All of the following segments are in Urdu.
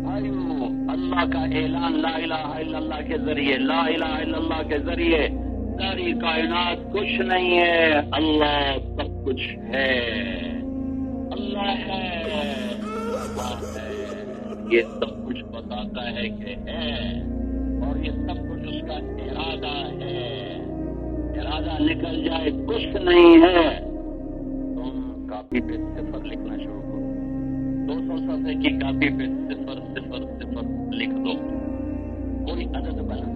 بھائیو اللہ کا اعلان لا الہ الا اللہ کے ذریعے، لا الہ الا اللہ کے ذریعے ساری کائنات کچھ نہیں ہے، اللہ سب کچھ ہے، اللہ ہے، اللہ ہے، یہ سب کچھ بتاتا ہے کہ ہے، اور یہ سب کچھ اس کا ارادہ ہے، ارادہ نکل جائے کچھ نہیں ہے۔ تم کاپی پہ صفر لکھنا شروع کرو، 200 صفحے کی کاپی پہ صفر صفر صفر لکھ دو، کوئی عدد بنا،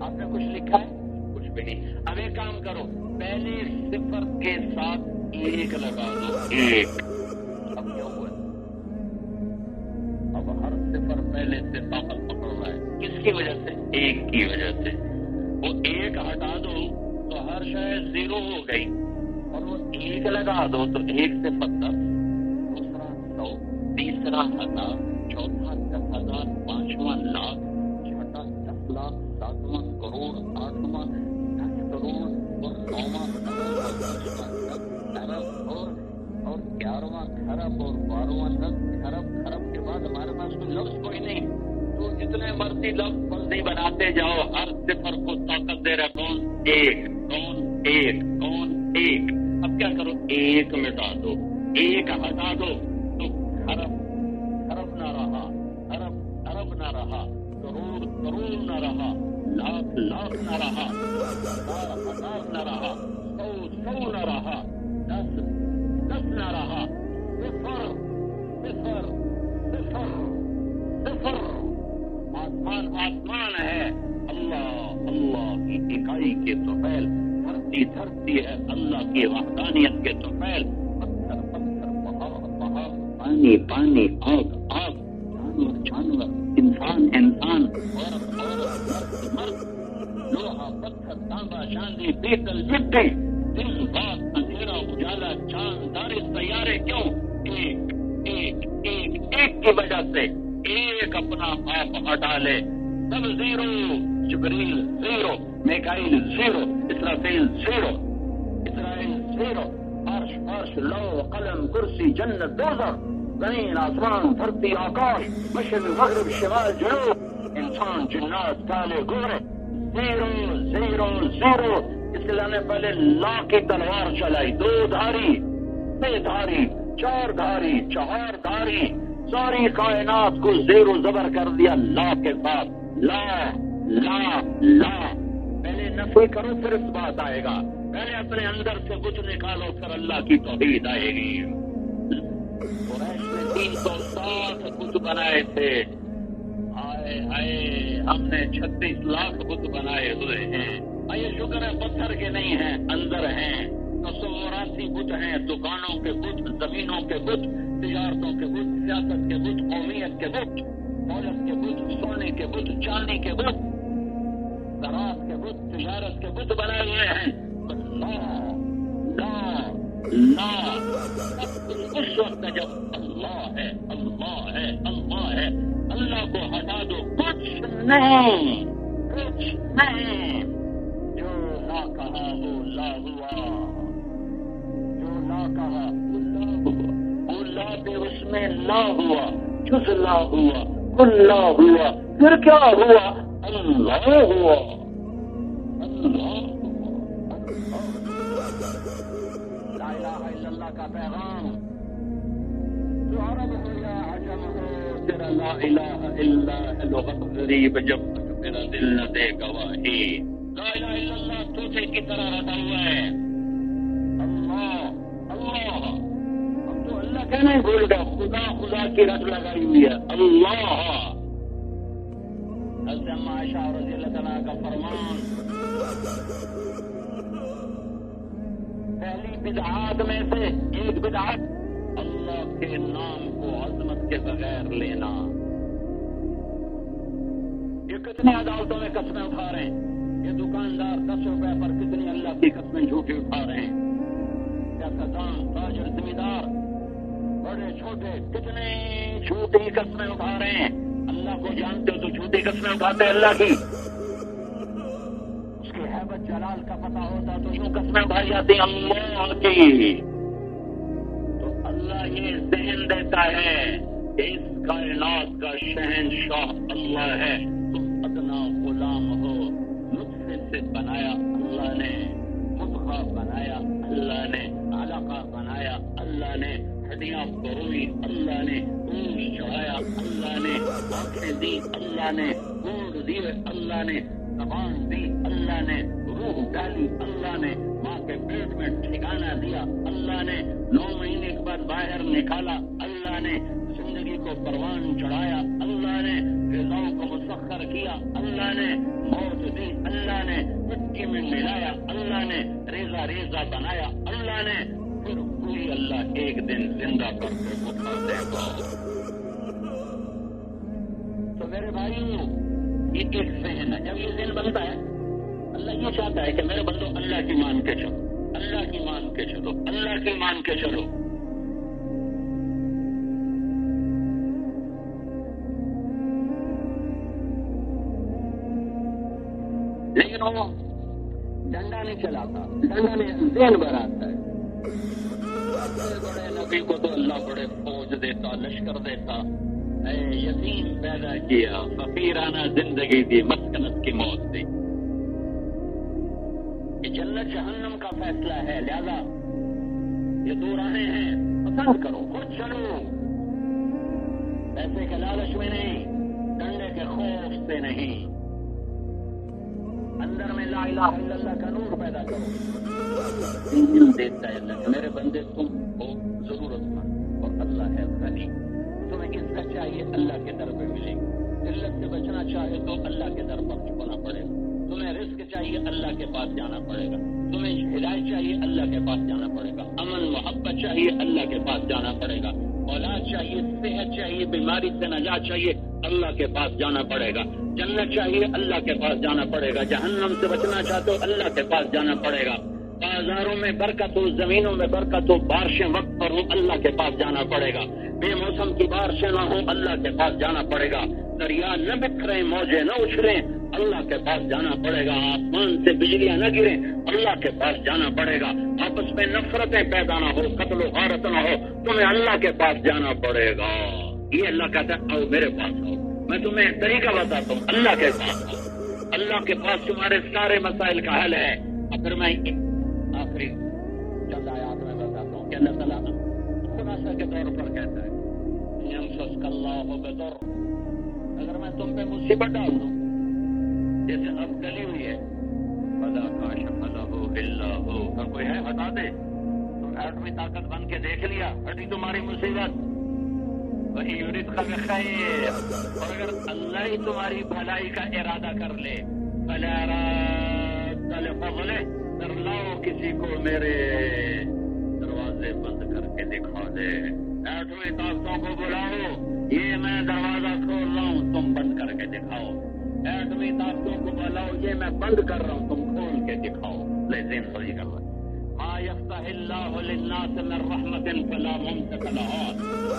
آپ نے کچھ لکھا ہے؟ کچھ بھی نہیں۔ اب ایک کام کرو، پہلے صفر کے ساتھ ایک لگا دو، ایک۔ اب کیا ہوا؟ اب ہر صفر پہلے سے طاقت پکڑ رہا ہے، کس کی وجہ سے؟ ایک کی وجہ سے۔ وہ ایک ہٹا دو تو ہر شے زیرو ہو گئی، اور وہ ایک لگا دو تو ایک سے 10، دوسرا 100، تیسرا 1000، چوتھا 10,000، پانچواں لاکھ، چھٹا 10 لاکھ، ساتواں کروڑ، آٹھواں 10 کروڑ، اور نواں ارب، 10 ارب، اور 11واں کھرب، اور 12واں 10 کھرب۔ کھرب کے بعد ہمارے پاس کوئی لفظ کوئی نہیں، تو جتنے مرضی لفظ فرضی بناتے جاؤ، ہر صفر کو طاقت دے رہا کون؟ ایک، کون؟ ایک، کون؟ ایک۔ اب کیا کرو؟ ایک مٹا دو، ایک ہٹا دو تو کھرب کھرب نہ رہا، ارب ارب نہ رہا، کروڑ کروڑ نہ رہا، لاکھ لاکھ نہ رہا، ہزار ہزار نہ رہا، 100 نہ رہا، 10 نہ رہا، صفر صفر صفر صفر۔ آسمان آسمان ہے، اللہ اللہ کی اکائی کے طفیل، دھرتی دھرتی ہے اللہ کی وحدانیت کے طفیل، پتھر پتھر، پہاڑ پہاڑ، پانی پانی، آگ آگ، جانور جانور، انسان انسان، عورت عورت، مرد مرد، لوہا پتھر، تانبا چاندی، پیتل مٹی، دن رات، اندھیرا اجالا، چاند تارے سیارے، کیوں؟ ایک ایک ایک ایک کی وجہ سے ایک اپنا آپ ہٹا لے، سب زیرو، جبریل زیرو، میکائیل زیرو، اسرافیل زیرو، اسرائیل زیرو، عرش فرش لوح قلم کرسی جنت دوزخ، زمین آسمان دھرتی آکاش، مشرق مغرب شمال جنوب، انسان جنات کالے گورے، زیرو زیرو زیرو۔ اس لیے نے پہلے لا کی تلوار چلائی، 2 دھاری، 3 دھاری، 4 دھاری، 4 دھاری، ساری کائنات کو زیر و زبر کر دیا لا کے ساتھ، لا لا لا۔ پہلے نفی کرو پھر اس بات آئے گا، پہلے اپنے اندر سے کچھ نکالو پھر اللہ کی توحید آئے گی۔ قریش نے 360 بت بنائے تھے، آئے آئے ہم نے 36 لاکھ بت بنائے ہوئے ہیں۔ آئیے شکر ہے پتھر کے نہیں ہیں، اندر ہیں، 982 بت ہیں، دکانوں کے بت، زمینوں کے بت، تجارتوں کے بت، سیاست کے بت، قومیت کے بت، دولت کے بت، سونے کے بت، چاندی کے بت، زراعت کے بت، تجارت کے بت بنائے ہوئے ہیں۔ اللہ لا لا، اس وقت جب اللہ ہے اللہ ہے اللہ ہے، اللہ کو ہٹا دو، کچھ نہیں کچھ نہیں۔ جو لا کہا وہ لا ہوا، جو لا کہا وہ لا ہوا، وہ لا پہ اس میں لا ہوا، جز لا ہوا، کل لا ہوا، پھر کیا ہوا؟ اللہ ہوا، اللہ ہوا۔ لا الہ الا اللہ کا پیغام جو عرب ہو یا عجم ہو، تیرا لا الہ الا ہے لغت غریب، جب تک میرا دل نہ دے گواہی۔ لا الہ الا اللہ طوطے کی طرح رٹا ہوا ہے، اللہ اللہ۔ اب تو اللہ کہنا ہی بھول گیا، خدا خدا کی رٹ لگائی ہوئی ہے، اللہ۔ حضرت اما عائشہ رضی اللہ تعالیٰ کا فرمان، پہلی بدعات میں سے ایک بدعت اللہ کے نام کو عظمت کے بغیر لینا۔ یہ کتنی عدالتوں میں قسمیں اٹھا رہے ہیں، یہ دکاندار 10 روپے پر کتنی اللہ کی قسمیں جھوٹی اٹھا رہے ہیں، کیا کسان تاجر زمیندار بڑے چھوٹے کتنے جھوٹی قسمیں اٹھا رہے ہیں۔ اللہ کو جانتے ہو تو جھوٹی قسمیں اٹھاتے اللہ کی، اس کی ہیبت جلال کا پتہ ہوتا تو یوں قسمیں اٹھائی جاتی اللہ کی۔ تو اللہ یہ ذہن دیتا ہے کہ اس کائنات کا شہنشاہ اللہ ہے، تم ادنا غلام ہو۔ نطفے سے بنایا اللہ نے، مضغہ بنایا اللہ نے، علقہ بنایا اللہ نے، ہڈیاں بروئی اللہ نے، گوشت چڑھایا اللہ نے، آنکھیں دی اللہ نے، گونڈ دیے اللہ نے، زبان دی اللہ نے، روح ڈالی اللہ نے، ماں کے پیٹ میں ٹھکانہ دیا اللہ نے، 9 مہینے کے بعد باہر نکالا اللہ نے، زندگی کو پروان چڑھایا اللہ نے، غذاؤں کو مسخر کیا اللہ نے، موت دی اللہ نے، مٹی میں ملایا اللہ نے، ریزہ ریزہ بنایا اللہ نے، پھر کوئی اللہ ایک دن زندہ کر کے اٹھا دے گا۔ تو میرے بھائیوں، یہ ایک ذہن ہے، جب یہ ذہن بنتا ہے اللہ یہ چاہتا ہے کہ میرے بندو اللہ کی مان کے چلو، اللہ کی مان کے چلو، اللہ کی مان کے چلو۔ لیکن وہ ڈنڈا نہیں چلاتا، ڈنڈا میں ذہن بناتا ہے۔ بڑے نبی کو تو اللہ بڑے فوج دیتا، لشکر دیتا، اے یتیم پیدا کیا، فقیرانہ زندگی دی، مسکنت کی موت دی۔ یہ جنت جہنم کا فیصلہ ہے، لہذا یہ 2 راہیں ہیں، پسند کرو، خود چلو، پیسے کے لالچ میں نہیں، ڈنڈے کے خوف سے نہیں، اندر میں لا الہ الا اللہ کا نور پیدا کرو۔ دیتا ہے اللہ کہ میرے بندے تم ہو ضرورت مند اور اللہ ہے غنی، تمہیں عزت چاہیے اللہ کے در پہ ملے گی، ذلت سے بچنا چاہے تو اللہ کے در پر چھپنا پڑے گا، تمہیں رزق چاہیے اللہ کے پاس جانا پڑے گا، تمہیں ہدایت چاہیے اللہ کے پاس جانا پڑے گا، امن محبت چاہیے اللہ کے پاس جانا پڑے گا، اولاد چاہیے، صحت چاہیے، بیماری سے نجات چاہیے اللہ کے پاس جانا پڑے گا، جنت چاہیے اللہ کے پاس جانا پڑے گا، جہنم سے بچنا چاہتے ہو اللہ کے پاس جانا پڑے گا، بازاروں میں برکت ہو، زمینوں میں برکت ہو، بارشیں وقت پر ہو اللہ کے پاس جانا پڑے گا، بے موسم کی بارشیں نہ ہو اللہ کے پاس جانا پڑے گا، دریا نہ بکھریں، موجیں نہ اچھلیں اللہ کے پاس جانا پڑے گا، آسمان سے بجلیاں نہ گریں اللہ کے پاس جانا پڑے گا، آپس میں نفرتیں پیدا نہ ہو، قتل و غارت نہ ہو، تمہیں اللہ کے پاس جانا پڑے گا۔ یہ اللہ کہتا ہے آؤ میرے پاس آؤ، میں تمہیں طریقہ بتاتا ہوں، اللہ کے پاس آؤ، اللہ کے پاس تمہارے سارے مسائل کا حل ہے۔ اور پھر میں آخری چند آیات میں بتاتا ہوں کہ اللہ تعالیٰ خلاصہ کے طور پر کہتا ہے یمسسک اللہ بضر، اگر میں تم پہ مصیبت ڈال دوں جیسے اب گلی ہوئی ہے، فلا کاشف لہ الا ہو، اگر کوئی ہے ہٹا دے، تم ایٹمی طاقت بن کے دیکھ لیا، ہٹی تمہاری مصیبت، وہی یریدک بخیر، اور اگر اللہ ہی تمہاری بھلائی کا ارادہ کر لے، فلا راد لفضلہ، پھر لاؤ کسی کو میرے دروازے بند کر کے دکھا دے، ایٹمی طاقتوں کو بلاؤ، یہ میں دروازہ کھول رہا ہوں تم بند کر کے دکھاؤ، ایٹمی طاقتوں کو بلاؤ، یہ میں بند کر رہا ہوں تم کھول کے دکھاؤ۔ لیکن صحیح کر رہا ہے ما یفتح اللہ للناس من رحمت فلا ممسک لہا،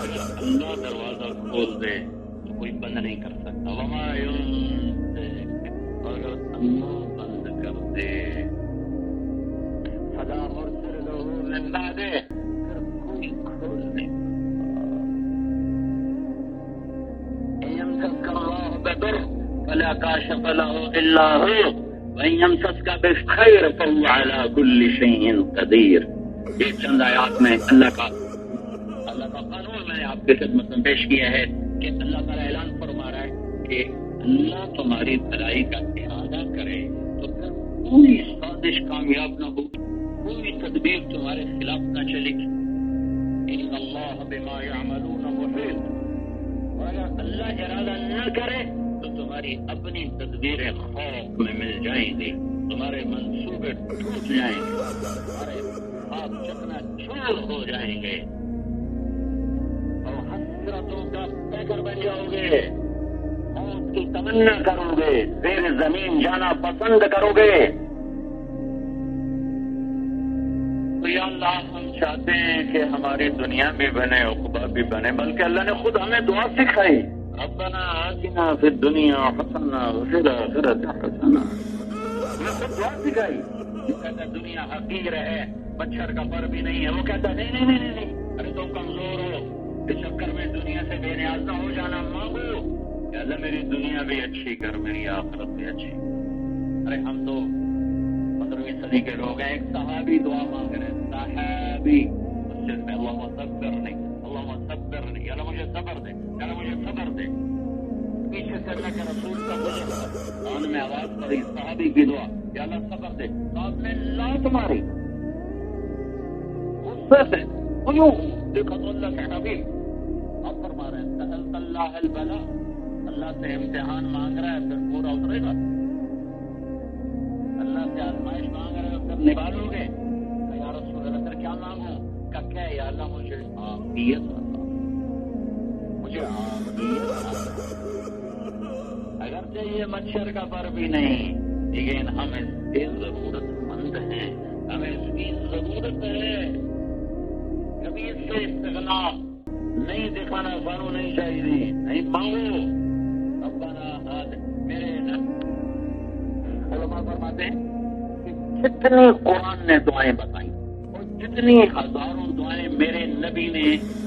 اگر اللہ دروازہ کھول دے تو کوئی بند نہیں کر سکتا، وما یمسک، اگر اللہ بند کر دے فلا مرسل لہ من بعدہ، پھر کوئی کھول نہیں سکتا۔ یمسک اللہ بضر فلا کاشف لہ الا ہو وَإِن يَمْسَسْكَ بِخَيْرٍ فَهُوَ عَلَى كُلِّ شَيْءٍ قَدِيرٌ۔ یہ چند آیات میں اللہ کا قانون میں نے آپ کی خدمت میں پیش کیا ہے کہ اللہ تعالیٰ اعلان فرما رہا ہے کہ اللہ تمہاری بھلائی کا ارادہ کرے تو پھر کوئی سازش کامیاب نہ ہو، کوئی تدبیر تمہارے خلاف نہ چلے گی۔ ان اللہ بما یعملون محیط، اور اگر اللہ ارادہ نہ کرے تو تمہاری اپنی تدبیریں خوف میں مل جائیں گی، تمہارے منصوبے ٹوٹ جائیں گے، تمہارے خواب چکنا چور ہو جائیں گے اور حسرتوں کا پیکر بن جاؤ گے، موت کی تمنا کرو گے، زیر زمین جانا پسند کرو گے۔ تو یا اللہ ہم چاہتے ہیں کہ ہماری دنیا بھی بنے، عقبہ بھی بنے، بلکہ اللہ نے خود ہمیں دعا سکھائی، ربنا آتنا فی الدنیا حسنہ وفی الآخرۃ حسنہ، ہمیں خود دعا سکھائی۔ جو کہتا ہے دنیا حقیر ہے، مچھر کا پر بھی نہیں ہے، وہ کہتا ہے نہیں نہیں نہیں نہیں، ارے تم کمزور ہو، اس چکر میں دنیا سے بے نیاز نہ ہو جانا. مانگو کہ اللہ میری دنیا بھی اچھی کر، میری آخرت بھی اچھی. ارے ہم تو 15ویں صدی کے لوگ ہیں. ایک صحابی دعا مانگ رہے ہیں، صحابی مسجد میں، اللہم صبرنی، اللہم صبرنی، اللہ مجھے صبر دے، اللہ مجھے صبر دے. پیچھے سے اللہ کے رسول کا گزر، ان میں آواز پڑی صحابی کی دعا، یا اللہ صبر دے. آپ نے لات ماری غصے سے. کیوں؟ دیکھو تو اللہ کے حبیب آپ فرما رہے ہیں سألت اللہ البلا، اللہ سے امتحان مانگ رہا ہے پھر پورا اترے گا. اللہ سے آزمائش مانگ رہے ہو پھر نبھالو گے. یا رسول اللہ پھر کیا مانگوں؟ کہ یا اللہ مجھے عافیت عطا، مجھے عافیت عطا. اگرچہ یہ مچھر کا پر بھی نہیں، لیکن ہم اس کے ضرورت مند ہیں، ہمیں اس کی ضرورت ہے. کبھی اس سے استغنا نہیں دکھانا سانو نہیں چاہیے. نہیں مانگو ربنا میرے علماء فرماتے ہیں کہ جتنی قرآن نے دعائیں بتائیں اور جتنی ہزاروں دعائیں میرے نبی نے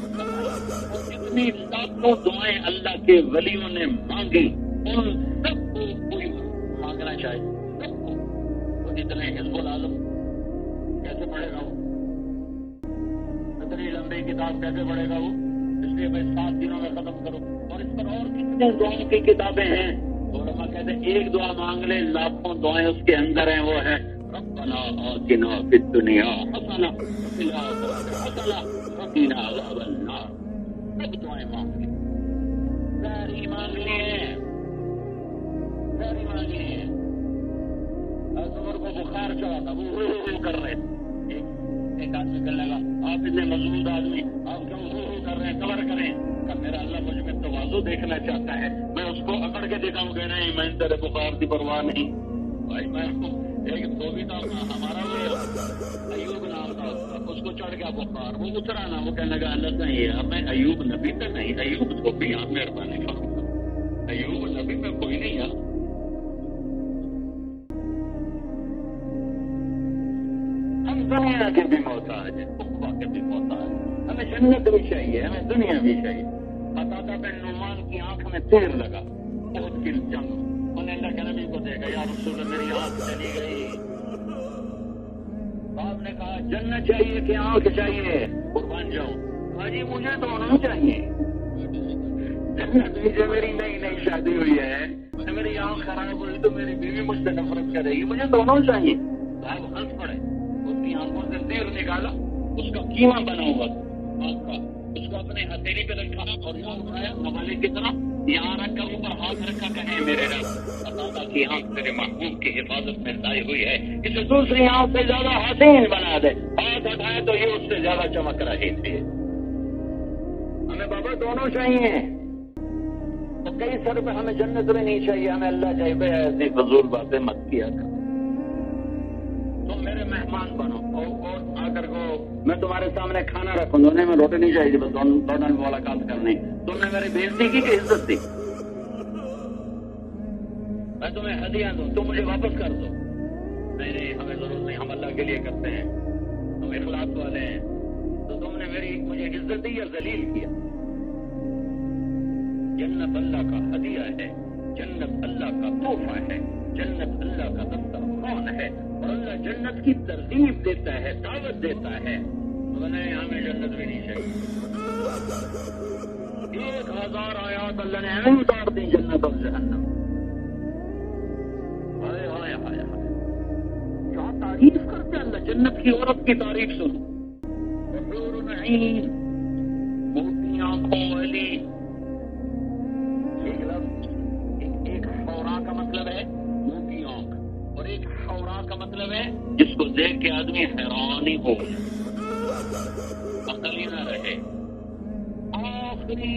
بتائیں اور جتنی لاکھوں دعائیں اللہ کے ولیوں نے مانگی، ان سب کو کوئی مانگنا چاہیے. سب کو. تو اتنے حزب العالم کیسے پڑھے گا وہ؟ اتنی لمبی کتاب کیسے پڑھے گا وہ؟ اس لیے بھائی 7 دنوں میں ختم کرو. اور اس پر اور کتنے دعاؤں کی کتابیں ہیں. علماء کہتے ہیں ایک دعا مانگ لے، لاکھوں دعائیں اس کے اندر ہیں. وہ ہے ربنا آتنا فی الدنیا حسنہ وفی الآخرۃ حسنہ وقنا عذاب النار. سب دعائیں مانگ لی، ساری مانگ لیے، ساری مانگ لیے. عمر کو بخار چڑھا تھا، وہ رو کر رہے تھے. ایک آدمی کہنے لگا آپ اتنے مضبوط آدمی، آپ کیوں رو کر رہے ہیں؟ صبر کریں. کہ میرا اللہ مجھ میں تواضع دیکھنا چاہتا ہے، میں اس کو اکڑ کے دکھاؤں گا نہیں میں تیرے بخار کی پرواہ نہیں. بھائی میں ایک دھوبی تھا ہمارا، وہ ایوب نام تھا اس کو چڑھ گیا بخار، وہ اترا نا. وہ کہنے لگا اللہ نہیں ہے، میں ایوب نبی پہ نہیں، ایوب دھوبی. آپ مہربانی فرمائیں، ایوب نبی میں کوئی نہیں ہے. ہم دنیا کے بھی محتاج ہیں، عقبہ کے بھی محتاج ہیں. ہمیں جنت بھی چاہیے، ہمیں دنیا بھی چاہیے. قتادہ بن نعمان کی آنکھ میں تیر لگا، بہت کی جنگ. انہوں نے اللہ کے نبی کو دیکھا، یا رسول اللہ میری آنکھ چلی گئی. آپ نے کہا جنت چاہیے کہ آنکھ چاہیے؟ قربان جاؤں. ہاں جی مجھے دونوں چاہیے. جنت بھی میری نئی شادی ہوئی ہے، میری آنکھ خراب ہوئی تو میری بیوی مجھ سے نفرت کرے گی، مجھے دونوں چاہیے. آپ ہنس پڑے، اس کی آنکھوں سے تیر نکالا، اس کا کیما بنا ہوا تھا آنکھ کا، اس کو اپنے ہتھیلی پہ رکھا اور یہاں اٹھایا حوالے کی طرح، یہاں رکھ کر اوپر ہاتھ رکھا، کہیں میرے رب قتادہ کی آنکھ تیرے محبوب کی حفاظت میں لائی ہوئی ہے، اسے دوسری آنکھ سے زیادہ حسین بنا دے. ہاتھ اٹھائے تو یہ اس سے زیادہ چمک رہی تھی. ہمیں بابا دونوں چاہیے. تو کئی سر پہ ہمیں جنت میں نہیں چاہیے، ہمیں اللہ چاہیے. بھائی ایسی فضول باتیں مت کیا کر. تم میرے مہمان بنو اور آ کر کو میں تمہارے سامنے کھانا رکھوں، دونوں میں روٹی نہیں چاہیے، بس دونوں میں ملاقات کرنی. تم نے میری بےزتی کی کہ عزت دی؟ میں تمہیں ہدیہ دوں، تم مجھے واپس کر دو. نہیں ہمیں ضرورت نہیں، ہم اللہ کے لیے کرتے ہیں، ہم اخلاص والے ہیں. تو تم نے مجھے عزت دی یا ذلیل کیا؟ جنت اللہ کا ہدیہ ہے، جنت اللہ کا تحفہ ہے، جنت اللہ کا دسترخوان ہے، اور اللہ جنت کی ترغیب دیتا ہے، دعوت دیتا ہے. نہیں ہمیں جنت بھی نہیں چاہیے. 1000 آیات اللہ نے ہمیں اتار دی جنت اور جہنم. ہائے ہائے ہائے ہائے، کیا تعریف کرتے اللہ. جنت کی عورت کی تعریف سنو، حور عین، موٹی آنکھوں والی. ایک حورا کا مطلب ہے موٹی آنکھ، اور ایک حورا کا مطلب ہے جس کو دیکھ کے آدمی حیرانی ہو، عقل ہی نہ رہے. آخری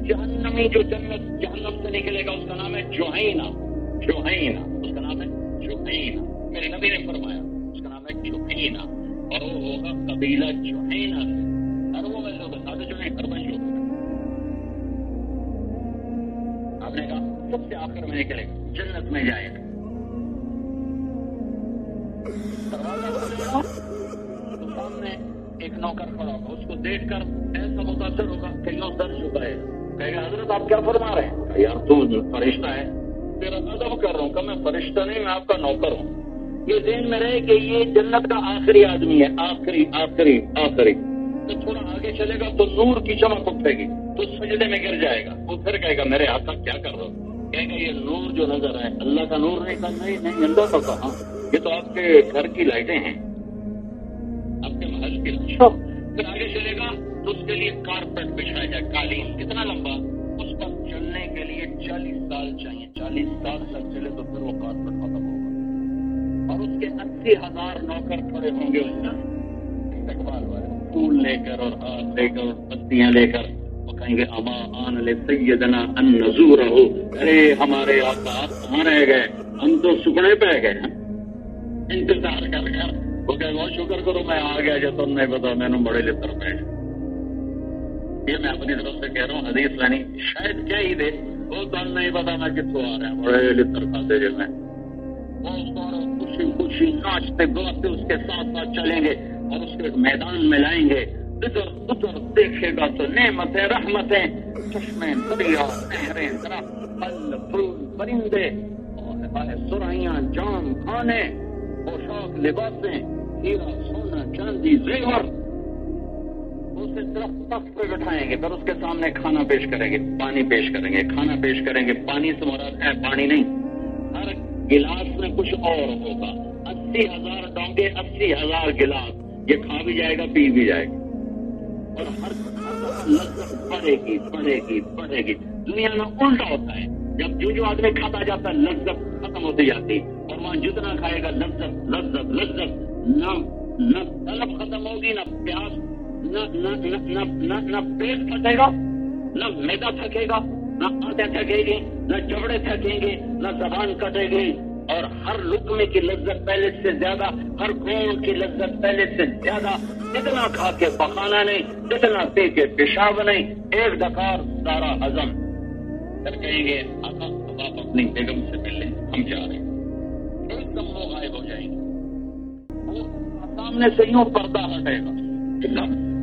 جہنمی جو جہنم سے نکلے گا اس کا نام ہے جوہینہ. اس کا نام ہے جوہینہ. میرے نبی نے فرمایا اس کا نام ہے جوہینہ، اور وہ ہوگا قبیلہ جوہینہ سے. اربوں میں لوگ سادے جو نہیں، اربن لوگ. آپ نے کہا سب سے آخر میں نکلے گا، جنت میں جائے گا. دروازہ کھولے گا تو سامنے ایک ایک نوکر کھڑا ہوگا، اس کو دیکھ کر ایسا متاثر ہوگا کہ یوں سر جھکائے گا، کہے گا حضرت آپ کیا فرما رہے ہیں؟ یار تم فرشتہ ہے، تیرا ادب کر رہا ہوں کہ میں فرشتہ نہیں، میں آپ کا نوکر ہوں۔ یہ ذہن میں رہے کہ یہ جنت کا آخری آدمی ہے، آخری آخری آخری۔ تو تھوڑا آگے چلے گا تو نور کی چمک اٹھے گی تو سجدے میں گر جائے گا، وہ پھر کہے گا میرے آقا کیا کر رہا ہو؟ کہے گا یہ نور جو نظر ہے اللہ کا نور نہیں، نہیں اللہ کا کہاں، یہ تو آپ کے گھر کی لائٹیں ہیں، آپ کے محل کی لائٹیں۔ پھر آگے چلے گا تو اس کے لیے کارپیٹ بچھایا جائے، قالین کتنا لمبا، اس پر چلنے کے لیے 40 سال چاہیے، 40 سال تک چلے تو پھر وہ کارپیٹ ختم ہوگا، اور اس کے 80,000 نوکر کھڑے ہوں گے اس میں استقبال والے، پھول لے کر اور ہاتھ لے کر پتیاں لے کر، وہ کہیں گے اما آن لے سیدنا ان نزورہ، ارے ہمارے آقا کہاں رہ گئے، ہم تو سکڑے پہ گئے ہیں انتظار کر کر۔ وہ کہ وہ شکر کرو میں آ گیا جو تم نہیں پتا میں نے بڑے لطر بیٹھ۔ یہ میں اپنی طرف سے کہہ رہا ہوں، حدیث میں نہیں، شاید کیا ہی دے، وہ تو نہیں پتا میں کتوں آ رہا ہوں، بڑے لطر کھاتے جو میں وہ خوشی خوشی ناچتے گاتے اس کے ساتھ ساتھ چلیں گے اور اس کے میدان میں لائیں گے، ادھر ادھر دیکھے گا تو نعمتیں رحمتیں، چشمے دریا نہریں درخت پھل پھول پرندے اور سرائیاں جام کھانے پوشاک لباسیں ہیرا سونا چاندی زیور، اسے درخت تخت پہ بٹھائیں گے، پھر اس کے سامنے کھانا پیش کریں گے، پانی پیش کریں گے، کھانا پیش کریں گے، پانی سے مراد ہے پانی نہیں، ہر گلاس میں کچھ اور ہوگا، 80,000 ڈونگے 80,000 گلاس، یہ کھا بھی جائے گا پی بھی جائے گا، اور ہر لذت بڑھے گی بڑھے گی بڑھے گی۔ دنیا میں الٹا ہوتا ہے، جب جو آدمی کھاتا جاتا ہے لذت ختم ہوتی جاتی، اور وہاں جتنا کھائے گا لذت لذت لذت، نہ طلب ختم ہوگی، نہ پیاس، نہ پیٹ پھٹے گا، نہ میدا تھکے گا، نہ آنتیں تھکے گی، نہ جبڑے تھکیں گے، نہ زبان کٹے گی، اور ہر لقمے کی لذت پہلے سے زیادہ، ہر گھونٹ کی لذت پہلے سے زیادہ، اتنا کھا کے پخانا نہیں، اتنا پی کے پیشاب نہیں، ایک ڈکار سارا ہضم۔ پھر کہیں گے آقا آپ اپنی بیگم سے مل لیں، ہم جا رہے ہیں، ایک دم وہ غائب ہو جائیں گے، وہ سامنے سے یوں پردہ ہٹے گا،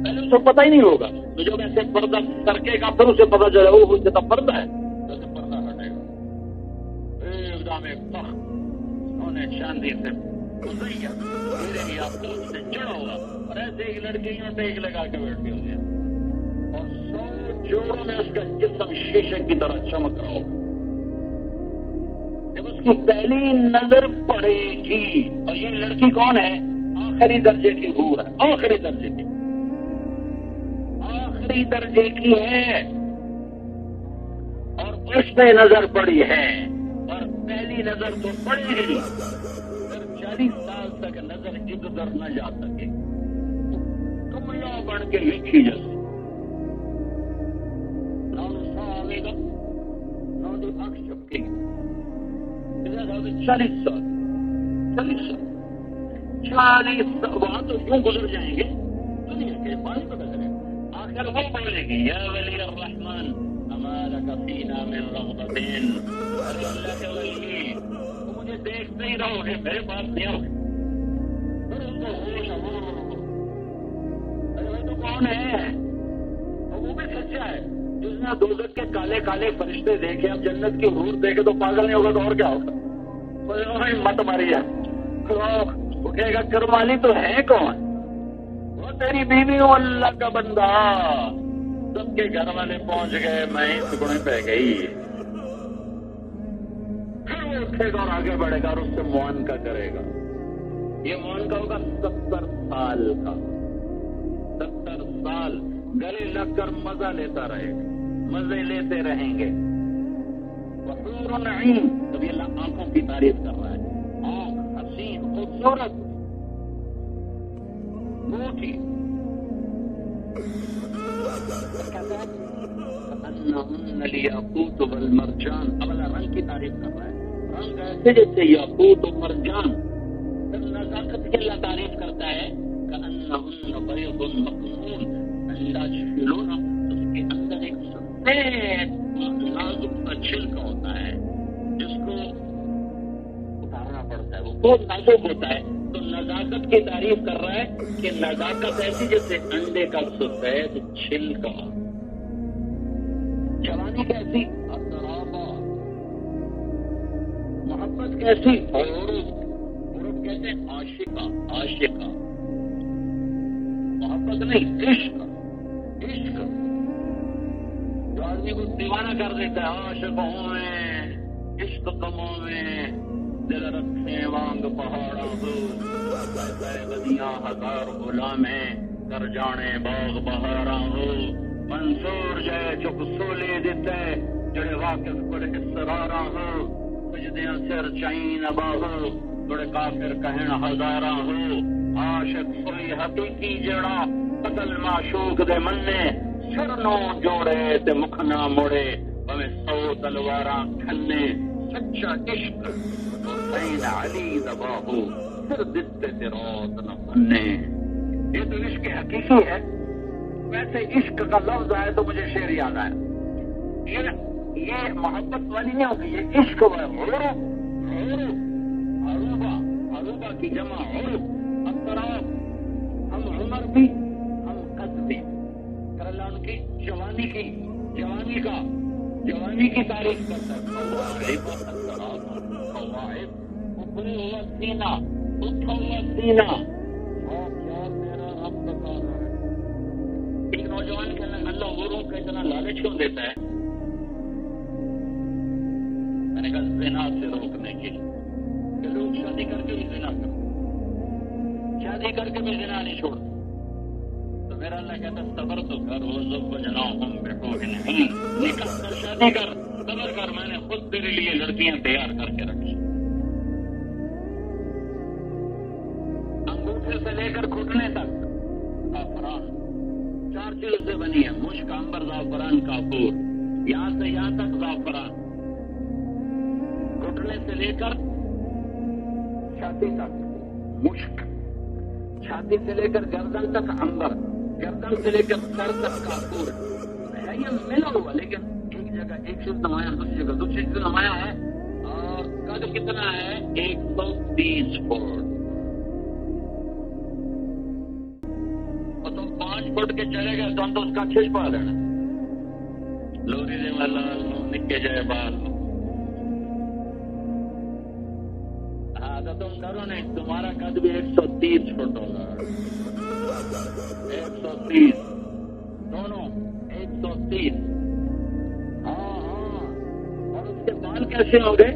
پہلے اسے پتہ ہی نہیں ہوگا، تو جب ایسے پردہ سرکے گا پھر اسے پتہ چلے وہ اسے تب پردہ ہے، تو اسے پردہ ہٹے گا، ایک دم ایک تخت سونے چاندی سے مزین میرے یاقوت سے جڑا ہوا، اور ایسے ہی لڑکیوں ٹیک لگا کے بیٹھی ہوگی، اور 100 جوڑوں میں اس کا جسم شیشے کی طرح چمک رہا ہوگا۔ جب اس کی پہلی نظر پڑے گی، اور یہ لڑکی کون ہے؟ آخری درجے کی حور ہے، آخری درجے کی، آخری درجے کی ہے، اور اس پہ نظر پڑی ہے، اور پہلی نظر تو پڑی ہی، پھر 40 سال تک نظر ادھر نہ جا سکے، کملا بن کے لکھی جیسے نہ سا آئے گا نہ تو آنکھ چپکے گی، 40 سال 40 سال وہاں تو یوں گزر جائیں گے دنیا کے پانی پتہ کریں، آخر وہ بولے گی یا ولی الرحمن اما لک فینا من رغبتین، ارے اللہ کے ولی تو مجھے دیکھتے ہی رہو گے، میرے پاس نہیں ہوگے، پھر ان کو ہوش ارے وہ تو کون ہے، اور وہ بھی سچا ہے، جس نے دوزخ کے کالے کالے فرشتے دیکھے، اب جنت کی حور دیکھے تو پاگل نہیں ہوگا تو اور کیا ہوگا، مت ماری ہے، وہ کہے گا کرمالی تو ہے کون، وہ تیری بیوی ہوں اللہ کا بندہ، سب کے گھر والے پہنچ گئے، میں ہی ٹکڑے پہ گئی، پھر وہ اٹھے گا اور آگے بڑھے گا اور اس سے معانقہ کرے گا، یہ معانقہ ہوگا 70 سال کا، 70 سال گلے لگ کر مزہ لیتا رہے گا، مزے لیتے رہیں گے، وحور عین، ابھی اللہ آنکھوں کی تعریف کر رہا ہے، آنکھ حسین خوبصورت موٹی، انہن الیاقوت والمرجان، اب اللہ رنگ کی تعریف کر رہا ہے، رنگ ایسے جیسے یاقوت و مرجان، پھر نزاکت کی اللہ تعریف کرتا ہے کأنہن بیض مکنون، انڈا چھلونا، اس کے اندر ایک سفید نازک سا چھلکا ہوتا ہے جس کو اتارنا پڑتا ہے، وہ بہت نازک ہوتا ہے، تو نزاکت کی تعریف کر رہا ہے کہ نزاکت ایسی جیسے انڈے کا سفید چھلکا. جوانی کیسی؟ اطرافا. محبت کیسی؟ عروق. عروق کہتے ہیں عاشقہ. عاشقہ محبت نہیں، عشق. عشق جو آدمی کو دیوانہ کر دیتا ہے. عاشق ہوں میں، عشق کموں میں، دل رکھے وانگ پہاڑا ہو، بدیاں ہزار غلامیں کر جانے باغ بہارا ہو. منصور جائے چک سولے دیتے جڑے واقف بڑے اسرارا ہو. سجدیاں سر چین ابا ہو، بڑے کافر کہن ہزارا ہو. عاشق سوئی حقیقی جڑا قتل معشوق دے مننے، سر نو جوڑے تے مکھ نہ موڑے، بھویں 100 تلواراں کھنے. سچا عشق حسین علی دباہو، سر دتے تے روت نہ بننے. یہ تو عشق حقیقی ہے. ویسے عشق کا لفظ آئے تو مجھے شعر یاد آیا. یہ محبت والی نہیں ہوگی، یہ عشق ہے. عروبہ، عروبہ کی جمع عروب. اطراف، ہم عمر بھی ہم قد بھی. کرلا ان کی جوانی کی، جوانی کا، جوانی کی تعریف کرتا ہے. قواعد اطراف، قواعد اوپر ہوا سینہ، اٹھا ہوا سینہ. یار میرا رب بتا رہا ہے. ایک نوجوان کے اندر اللہ غوروں کا اتنا لالچ کیوں دیتا ہے؟ میں نے کہا زنا سے روکنے کے لیے کہ لوگ شادی کر کے بھی زنا کرتے، شادی کر کے بھی زنا نہیں چھوڑتے. تو میرا اللہ کہتا صبر تو کر، وہ زوجناہم بحور عین. نکاح کر، شادی کر، صبر کر، میں نے خود تیرے لیے لڑکیاں تیار کر کے رکھی. انگوٹھے سے لے کر گھٹنے تک زعفران، 4 چیزوں سے بنی ہے. مشک، عنبر، زعفران، کافور. یہاں سے یہاں تک زعفران، گھٹنے سے لے کر چھاتی تک مشک، چھاتی سے لے کر گردن تک عنبر، گردن سے لے کر سر تک کافور. ہے یہ ملا ہوا، لیکن ایک جگہ ایک چیز نمایاں، دوسری جگہ دوسری چیز نمایاں ہے. اور قد کتنا ہے؟ 130 فٹ. اور تم 5 فٹ کے چلے گئے تو ہم تو اس کا چھج پا لینا. لوری دے والا نکے جائے بال. ہاں تو تم ڈرو نہیں، تمہارا قد بھی 130 فٹ ہوگا. 130 دونوں 130. ہاں ہاں. اور اس کے بال کیسے ہوں گے؟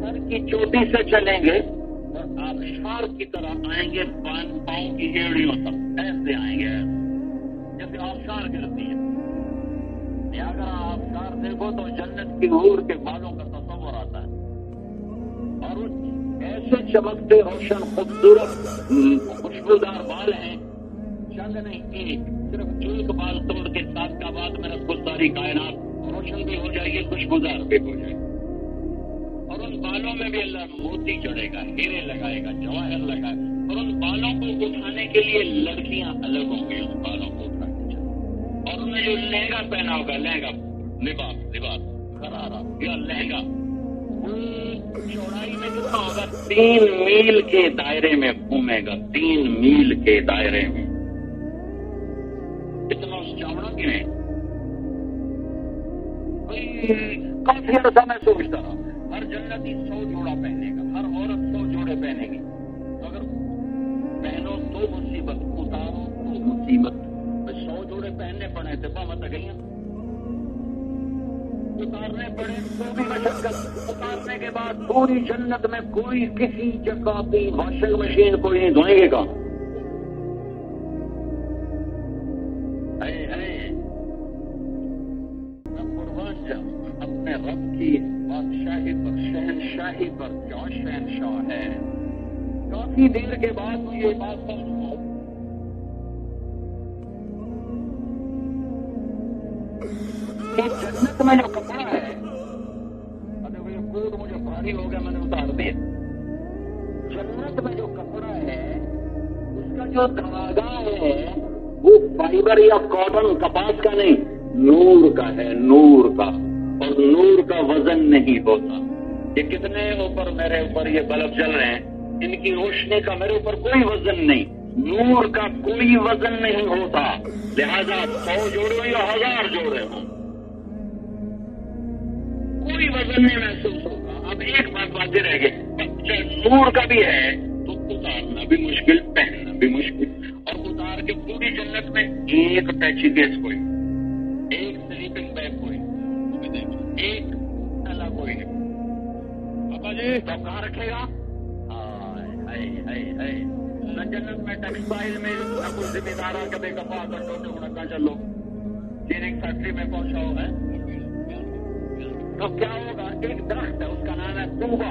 سر کی چوٹی سے چلیں گے اور آبشار کی طرح آئیں گے پاؤں کی ایڑیوں تک. ایسے آئیں گے جیسے آبشار گرتی ہے. اگر آبشار دیکھو تو جنت کی حور کے بالوں کا تصور آتا ہے. اور ایسے چمکتے روشن خوبصورت خوشبودار بال ہیں. چند نہیں، ایک صرف ایک بال توڑ کے 7 کا بعد میں رب ساری کائنات روشن بھی ہو جائے گی، خوشبودار بھی ہو جائے گی. اور ان بالوں میں بھی اللہ موتی چڑھے گا، ہیرے لگائے گا، جواہر لگائے گا. اور ان بالوں کو اٹھانے کے لیے لڑکیاں الگ ہوں گی. ان بالوں کو اٹھانے کے لیے، اور انہیں جو لہنگا پہنا ہوگا، لہنگا لباس غرارہ یا لہنگا، وہ چوڑائی میں کتنا ہوگا؟ 3 میل کے دائرے میں گھومے گا. 3 میل کے دائرے میں. اتنا اس چاوڑا کی نہیں. کافی عرصہ میں سوچتا رہا، ہر جنتی 100 جوڑا پہنے گا، ہر عورت 100 جوڑے پہنے گی. اگر پہنو تو مصیبت، اتارو تو مصیبت. 100 جوڑے پہننے پڑے تو مت گئی، اتارنے پڑے تو بھی مشقت. اتارنے کے بعد پوری جنت میں کوئی کسی جگہ کی واشنگ مشین کوئی نہیں دھوئیں گے. کہاں قربان جاؤں اپنے رب کی بادشاہی پر، شہنشاہی پر. جو شہنشاہ ہے. کافی دیر کے بعد یہ بات سمجھو کہ جنت میں جو کپڑا ہے، ارے وہ کوٹ مجھے بھاری ہو گیا، میں نے اتار دیا. جنت میں جو کپڑا ہے اس کا جو دھاگا ہے وہ فائبر یا کاٹن، کپاس کا نہیں، نور کا ہے، نور کا. اور نور کا وزن نہیں ہوتا. یہ کتنے اوپر میرے اوپر یہ بلب جل رہے ہیں، ان کی روشنی کا میرے اوپر کوئی وزن نہیں، نور کا کوئی وزن نہیں ہوتا، لہذا 100 جوڑے یا 1000 جوڑے ہوں کوئی وزن نہیں محسوس ہوگا۔ اب ایک بات باقی رہ گئی، نور کا بھی ہے تو اتارنا بھی مشکل، پہننا بھی مشکل، اور اتار کے پوری جنت میں ایک ٹیچی کیس کوئی، ایک سلیپنگ بیگ کوئی، ایک تلا کوئی نہیں، پاپا جی تو کہاں رکھے گا؟ جنت میں ٹیکسٹائل میں نہ کوئی ذمہ دار کبھی کپا کر ٹوٹے ہونا کہاں چلو چیننگ فیکٹری میں پہنچا ہو ہے تو کیا ہوگا؟ ایک درخت ہے، اس کا نام ہے توبہ،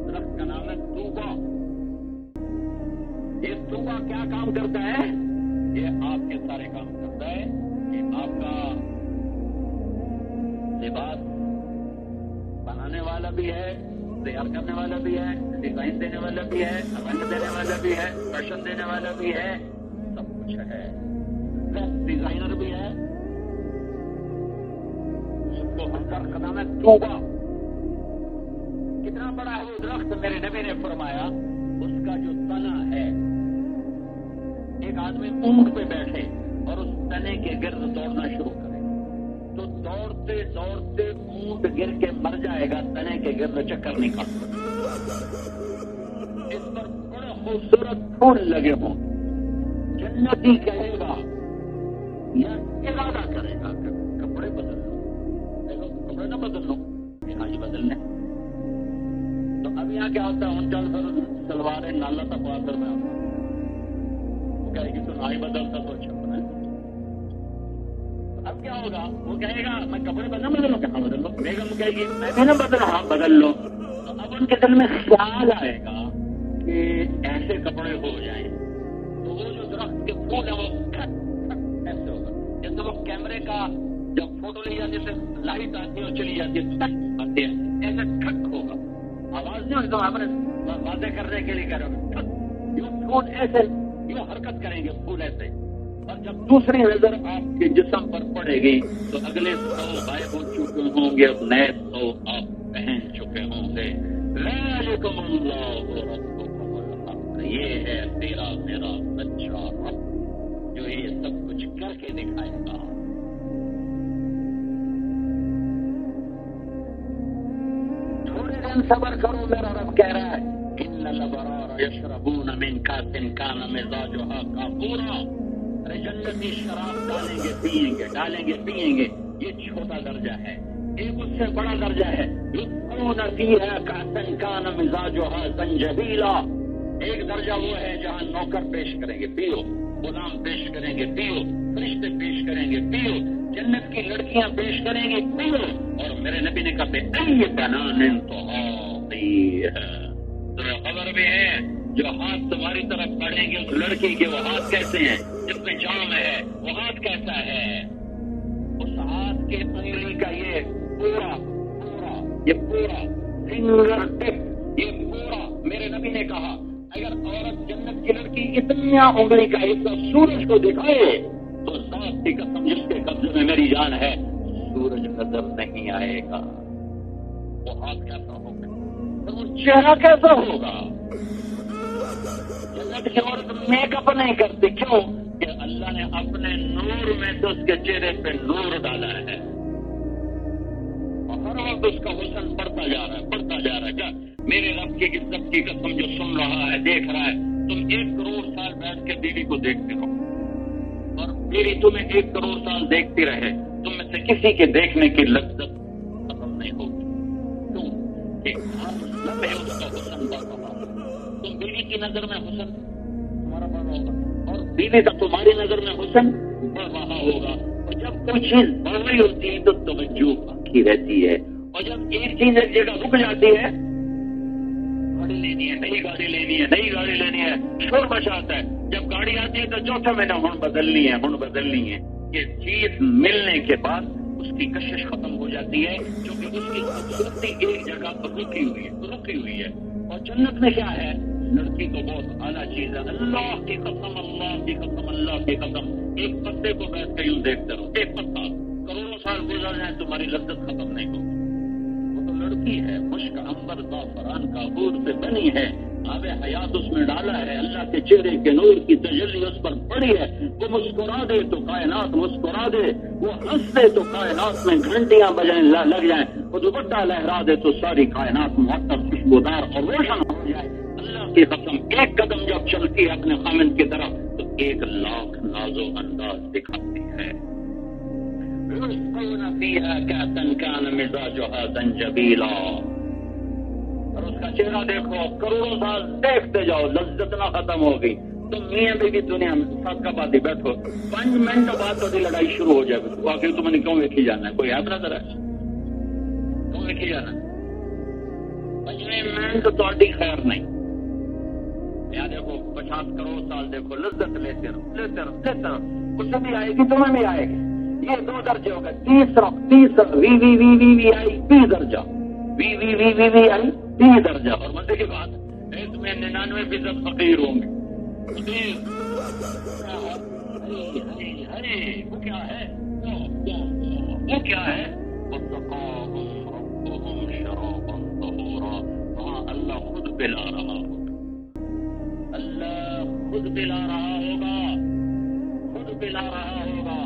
درخت کا نام ہے توبہ۔ یہ توبہ کیا کام کرتا ہے؟ یہ آپ کے سارے کام کرتا ہے، یہ آپ کا لباس بنانے والا بھی ہے، تیار کرنے والا بھی ہے، ڈیزائن دینے والا بھی ہے، رنگ دینے والا بھی ہے، فیشن دینے والا بھی ہے، سب کچھ ہے، ڈیزائنر بھی ہے۔ اس کو درخت کا نام ہے توبہ۔ کتنا بڑا ہے وہ درخت؟ میرے نبی نے فرمایا اس کا جو تنا ہے، ایک آدمی اونٹ پہ بیٹھے اور اس تنے کے گرد دوڑنا شروع کرے تو دوڑتے دوڑتے اونٹ گر کے مر جائے گا، تنے کے گرد چکر نہیں کاٹ سکتا۔ اس پر بڑے خوبصورت پھول لگے ہوں، جنتی کہے گا یا ارادہ کرے گا کہ کپڑے بدل لو، کپڑے نہ بدل لو، آج بدلنے۔ تو اب یہاں کیا ہوتا ہے؟ 49 سلواریں نالا تک آخر میں آتا، وہ کہے گی تو آج بدلتا تو اچھا بنا۔ اب کیا ہوگا؟ وہ کہے گا میں کپڑے نہ بدل لوں، کہاں بدل لو؟ بیگم کہے گی میں بھی نہ بدل، ہاں بدل لو۔ تو اب ان کے دل میں خیال آئے گا کہ ایسے کپڑے ہو جائیں تو وہ جو درخت کے پھول ہیں وہ ایسے ہوگا، جیسے وہ کیمرے کا جب فوٹو لی جاتی ہے لائٹ آتی ہے اور چلی جاتی ہے آتی ہے، ایسے ٹھک ہوگا، آواز نہیں ہوگی، آپ نے واضح کرنے کے لیے کہہ رہے ہو ٹھک، یہ پھول ایسے یوں حرکت کریں گے پھول ایسے، اور جب دوسری نظر آپ کے جسم پر پڑے گی تو اگلے 100 غائب ہو چکے ہوں گے اور نئے 100 آپ پہن چکے ہوں گے۔ ذالکم اللہ ربکم الحق، یہ ہے تیرا میرا سچا رب جو یہ سب کچھ کر کے دکھائے گا۔ تھوڑے دن صبر کرو، میرا رب کہہ رہا ہے ان الابرار یشربون من کاس کان مزاجها کافورا، جنتی شراب ڈالیں گے پیئیں گے، ڈالیں گے پیئیں گے، یہ چھوٹا درجہ ہے، ایک اس سے بڑا درجہ ہے یسقون فیہا کأسا کان مزاجها زنجبیلا، ایک درجہ وہ ہے جہاں نوکر پیش کریں گے پیو، غلام پیش کریں گے پیو، فرشتے پیش کریں گے پیو، جنت کی لڑکیاں پیش کریں گے پیو، اور میرے نبی نے کہا بأی بنان تحاضی ہے، تمہیں خبر بھی ہے جو ہاتھ تمہاری طرف بڑھیں گے اس لڑکی کے وہ ہاتھ کیسے ہیں، جس میں جام ہے وہ ہاتھ کیسا ہے، اس ہاتھ کے انگلی کا یہ پورا فنگر ٹپ، یہ پورا میرے نبی نے کہا اگر عورت جنت کی لڑکی اتنی انگلی کا حصہ سورج کو دکھائے تو ذات کی قسم جس کے قبضے میں میری جان ہے سورج نظر نہیں آئے گا، وہ ہاتھ کیسا ہوگا، وہ چہرہ کیسا ہوگا۔ جنت کی عورت میک اپ نہیں کرتی، کیوں کہ اللہ نے اپنے نور میں تو اس کے چہرے پہ نور ڈالا ہے، اور ہر وقت اس کا حسن بڑھتا جا رہا ہے، بڑھتا جا رہا ہے۔ کیا میرے رب کی عزت کی قسم جو سن رہا ہے دیکھ رہا ہے، تم 1 کروڑ سال بیٹھ کے بیوی کو دیکھتے رہو اور بیوی تمہیں 1 کروڑ سال دیکھتی رہے، تم میں سے کسی کے دیکھنے کی لذت ختم نہیں ہوگی، کیوں کہ ہر لمحے اس کا حسن بڑھ رہا ہے۔ تم بیوی کی نظر میں حسن تمہارا بڑھ رہا ہوگا اور بیوی کا تمہاری نظر میں حسن بڑھ رہا ہوگا، اور جب کوئی چیز بڑھ رہی ہوتی ہے تو توجہ باقی رہتی ہے، اور جب ایک چیز ایک جگہ رک جاتی ہے، گاڑی لینی ہے، نئی گاڑی لینی ہے، نئی گاڑی لینی ہے، شور مچاتا ہے، جب گاڑی آتی ہے تو چوتھا مہینہ ہن بدلنی ہے، یہ چیز ملنے کے بعد اس کی کشش ختم ہو جاتی ہے کیونکہ اس کی خوبصورتی ایک جگہ پر رکی ہوئی ہے۔ اور جنت میں کیا ہے؟ لڑکی تو بہت اعلیٰ چیز ہے، اللہ کی قسم، اللہ کی قسم، اللہ کی قسم، ایک پتے کو بیٹھ کے یوں دیکھتے رہو، ایک پتا کروڑوں سال گزر جائیں تمہاری لذت ختم نہیں ہوگی۔ وہ تو لڑکی ہے، مشک عنبر زعفران کافور سے بنی ہے، آب حیات اس میں ڈالا ہے، اللہ کے چہرے کے نور کی تجلی اس پر پڑی ہے، وہ مسکرا دے تو کائنات مسکرا دے، وہ ہنس دے تو کائنات میں گھنٹیاں بجائیں لگ جائیں، وہ دوپٹہ لہرا دے تو ساری کائنات معطر خوشبودار اور روشن ہو جائے۔ اللہ کی قسم ایک قدم جب چلتی ہے اپنے خامند کی طرف تو 1,00,000 ناز و انداز دکھاتی ہے۔ يسقون فيها كأسا كان مزاجها زنجبيلا، اور اس کا چہرہ دیکھو، کروڑوں سال دیکھتے جاؤ، لذت نہ ختم ہوگی۔ تم میاں بیوی دنیا میں ساتھ کا بات بیٹھو، 5 منٹ بعد تو لڑائی شروع ہو جائے گی، واقعی تم نے کیوں ویکھی جانا ہے؟ کوئی یاد نہ ذرا کیوں ویکھی جانا ہے؟ 5 منٹ تو خیر نہیں، یہاں دیکھو 50 کروڑ سال دیکھو، لذت لیتے رہو لیتے رہو لیتے رہو، اسے بھی آئے گی تمہیں بھی آئے گی۔ یہ 2 درجے ہو گئے، تیسرا وی وی وی وی وی آئی 20 درجہ، وی وی وی وی وی آئی 20 درجہ، اور مزے کی بات اس میں 99% فقیر ہوں گے۔ وہ کیا ہے؟ وہ کیا ہے؟ وہاں اللہ خود پلا رہا ہوگا، اللہ خود پلا رہا ہوگا، خود پلا رہا ہوگا۔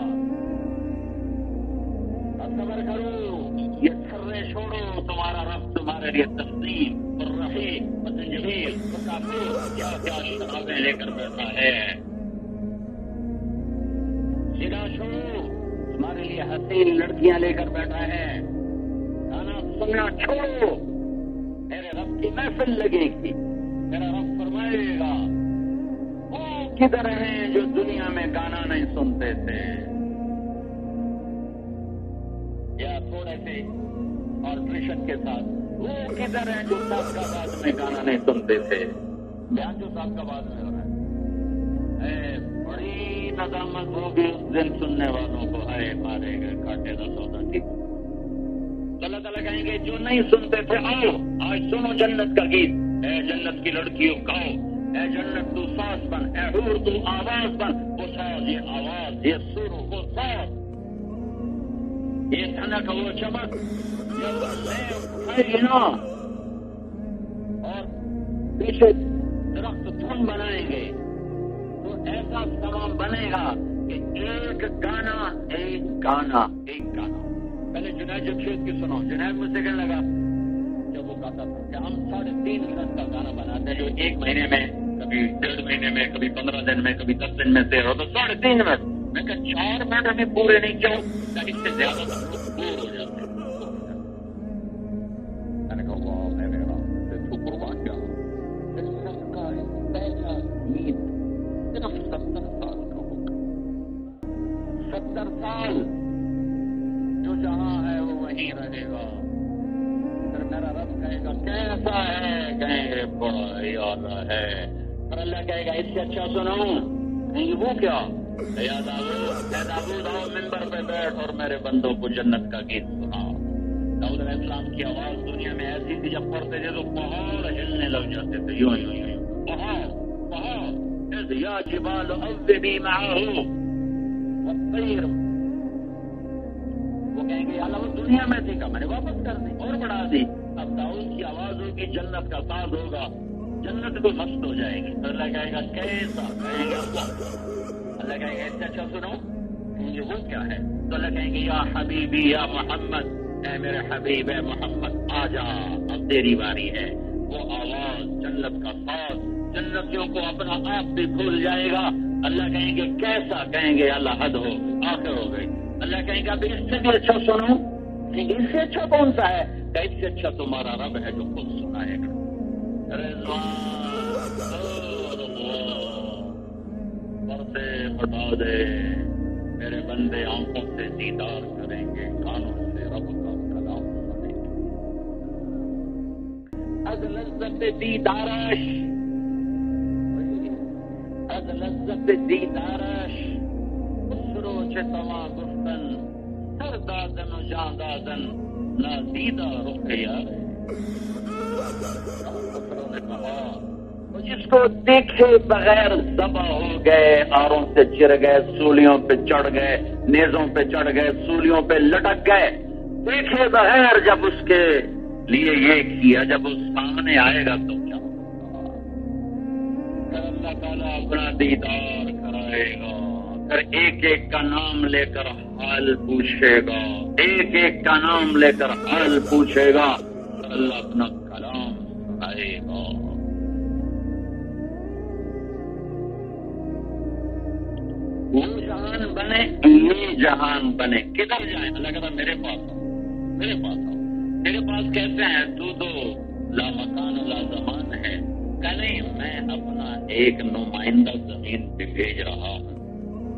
صبر کرو، یہ چھرے چھوڑو، تمہارا رب تمہارے لیے تسلیم اور رحیم اور جمیل اور کافر کیا کیا شرابیں لے کر بیٹھا ہے۔ سیدھا چھوڑو، تمہارے لیے حسین لڑکیاں لے کر بیٹھا ہے۔ گانا سننا چھوڑو، میرے رب کی محفل لگے گی، میرا رب فرمائے گا وہ کدھر ہیں جو دنیا میں گانا نہیں سنتے تھے، یا تھوڑے سے آلٹریشن کے ساتھ وہ کدھر ہیں جو صاحب کا بعد میں گانا نہیں سنتے تھے؟ بیان جو صاحب کا بعد میں ہو رہا ہے، بڑی ندامت ہوگی اس دن سننے والوں کو، آئے مارے گئے کاٹے کا سودا ٹھیک۔ اللہ تعالیٰ کہیں گے جو نہیں سنتے تھے آؤ آج سنو جنت کا گیت، اے جنت کی لڑکیوں گاؤ، اے جنت تو ساز بن، اے حور تو آواز بن، وہ ساز یہ آواز، یہ سر وہ ساز، یہ دھنک وہ چمک، جب اٹھائے گی نا اور پیچھے درخت دھن بنائیں گے تو ایسا تمام بنے گا کہ ایک گانا ایک گانا ایک گانا۔ پہلے جنید جمشید کی سنو، جنید مجھ سے کہنے لگا جب وہ کہتا تھا کہ ہم 3.5 منٹ کا گانا بناتے ہیں جو 1 مہینے میں، کبھی 1.5 مہینے میں، کبھی 15 دن میں، کبھی 10 دن میں سے ہو تو 3.5 منٹ۔ میں کہا 4 منٹ ہمیں پورے نہیں، کیوں؟ اس سے زیادہ تر لوگ بور ہو جاتے ہیں۔ میں نے کہا واہ میرے رب تو قربان کیا صرف کا پہلا گیت صرف 70 سال کا ہوگا، 70 سال جو جہاں ہے وہ وہیں رہے گا۔ پھر میرا رب کہے گا کیسا ہے؟ کہیں گے بڑا ہی اعلیٰ ہے۔ پھر اللہ کہے گا اس سے اچھا سنو، کہیں گے وہ کیا؟ اے داؤد آؤ ممبر پہ بیٹھ اور میرے بندوں کو جنت کا گیت سناؤ۔ داؤد علیہ السلام کی آواز دنیا میں ایسی تھی جب پڑھتے تھے تو پہاڑ ہلنے لگ جاتے تھے، یوں یوں یوں پہاڑ پہاڑ، یا جبال اوبی معه والطير، وہ کہیں گے اللہ وہ دنیا میں تھی کا میں نے واپس کر دی اور بڑھا دی۔ اب داؤد کی آواز ہوگی، جنت کا ساز ہوگا، جنت کو مست ہو جائے گی۔ تو اللہ کہے گا کیسا؟ کہیں گے اللہ کہیں گے اس سے اچھا سنو، کہیں گے وہ کیا ہے؟ تو اللہ کہیں گے یا حبیبی یا محمد، اے میرے حبیب اے محمد آ جا، اب تیری باری ہے۔ وہ آواز، جنت کا ساز، جنتیوں کو اپنا آپ بھی بھول جائے گا۔ اللہ کہیں گے کیسا؟ کہیں گے اللہ حد ہو گئی، آخر ہو گئی۔ اللہ کہیں گے اب اس سے بھی اچھا سنو، کہیں گے اس سے اچھا کون سا ہے؟ کہ اس سے اچھا تمہارا رب ہے جو خود سنائے گا۔ پردے ہٹا دے، میرے بندے آنکھوں سے دیدار کریں گے، کانوں سے رب کا کلام سنیں گے۔ از لذت دیدارش، از لذت دیدارش خسرو چه تما گفتن، سر دادن و جان دادن نادیدہ رخ یار۔ خسرو نے کہا جس کو دیکھے بغیر ذبح ہو گئے، آروں سے چر گئے، سولیوں پہ چڑھ گئے، نیزوں پہ چڑھ گئے، سولیوں پہ لٹک گئے، دیکھے بغیر جب اس کے لیے یہ کیا، جب اس سامنے آئے گا تو کیا ہوگا؟ تعالیٰ اپنا دیدار کرائے گا، پھر ایک ایک کا نام لے کر حال پوچھے گا، ایک ایک کا نام لے کر حال پوچھے گا، اللہ اپنا کلام سنائے گا۔ وہ جہان بنے، یہ جہان بنے، کدھر جائیں؟ اللہ کہتا میرے پاس آؤ، میرے پاس آؤ۔ میرے پاس کیسے ہیں؟ تو لا مکان لا زمان ہے کہ نہیں، میں اپنا ایک نمائندہ زمین پہ بھیج رہا ہوں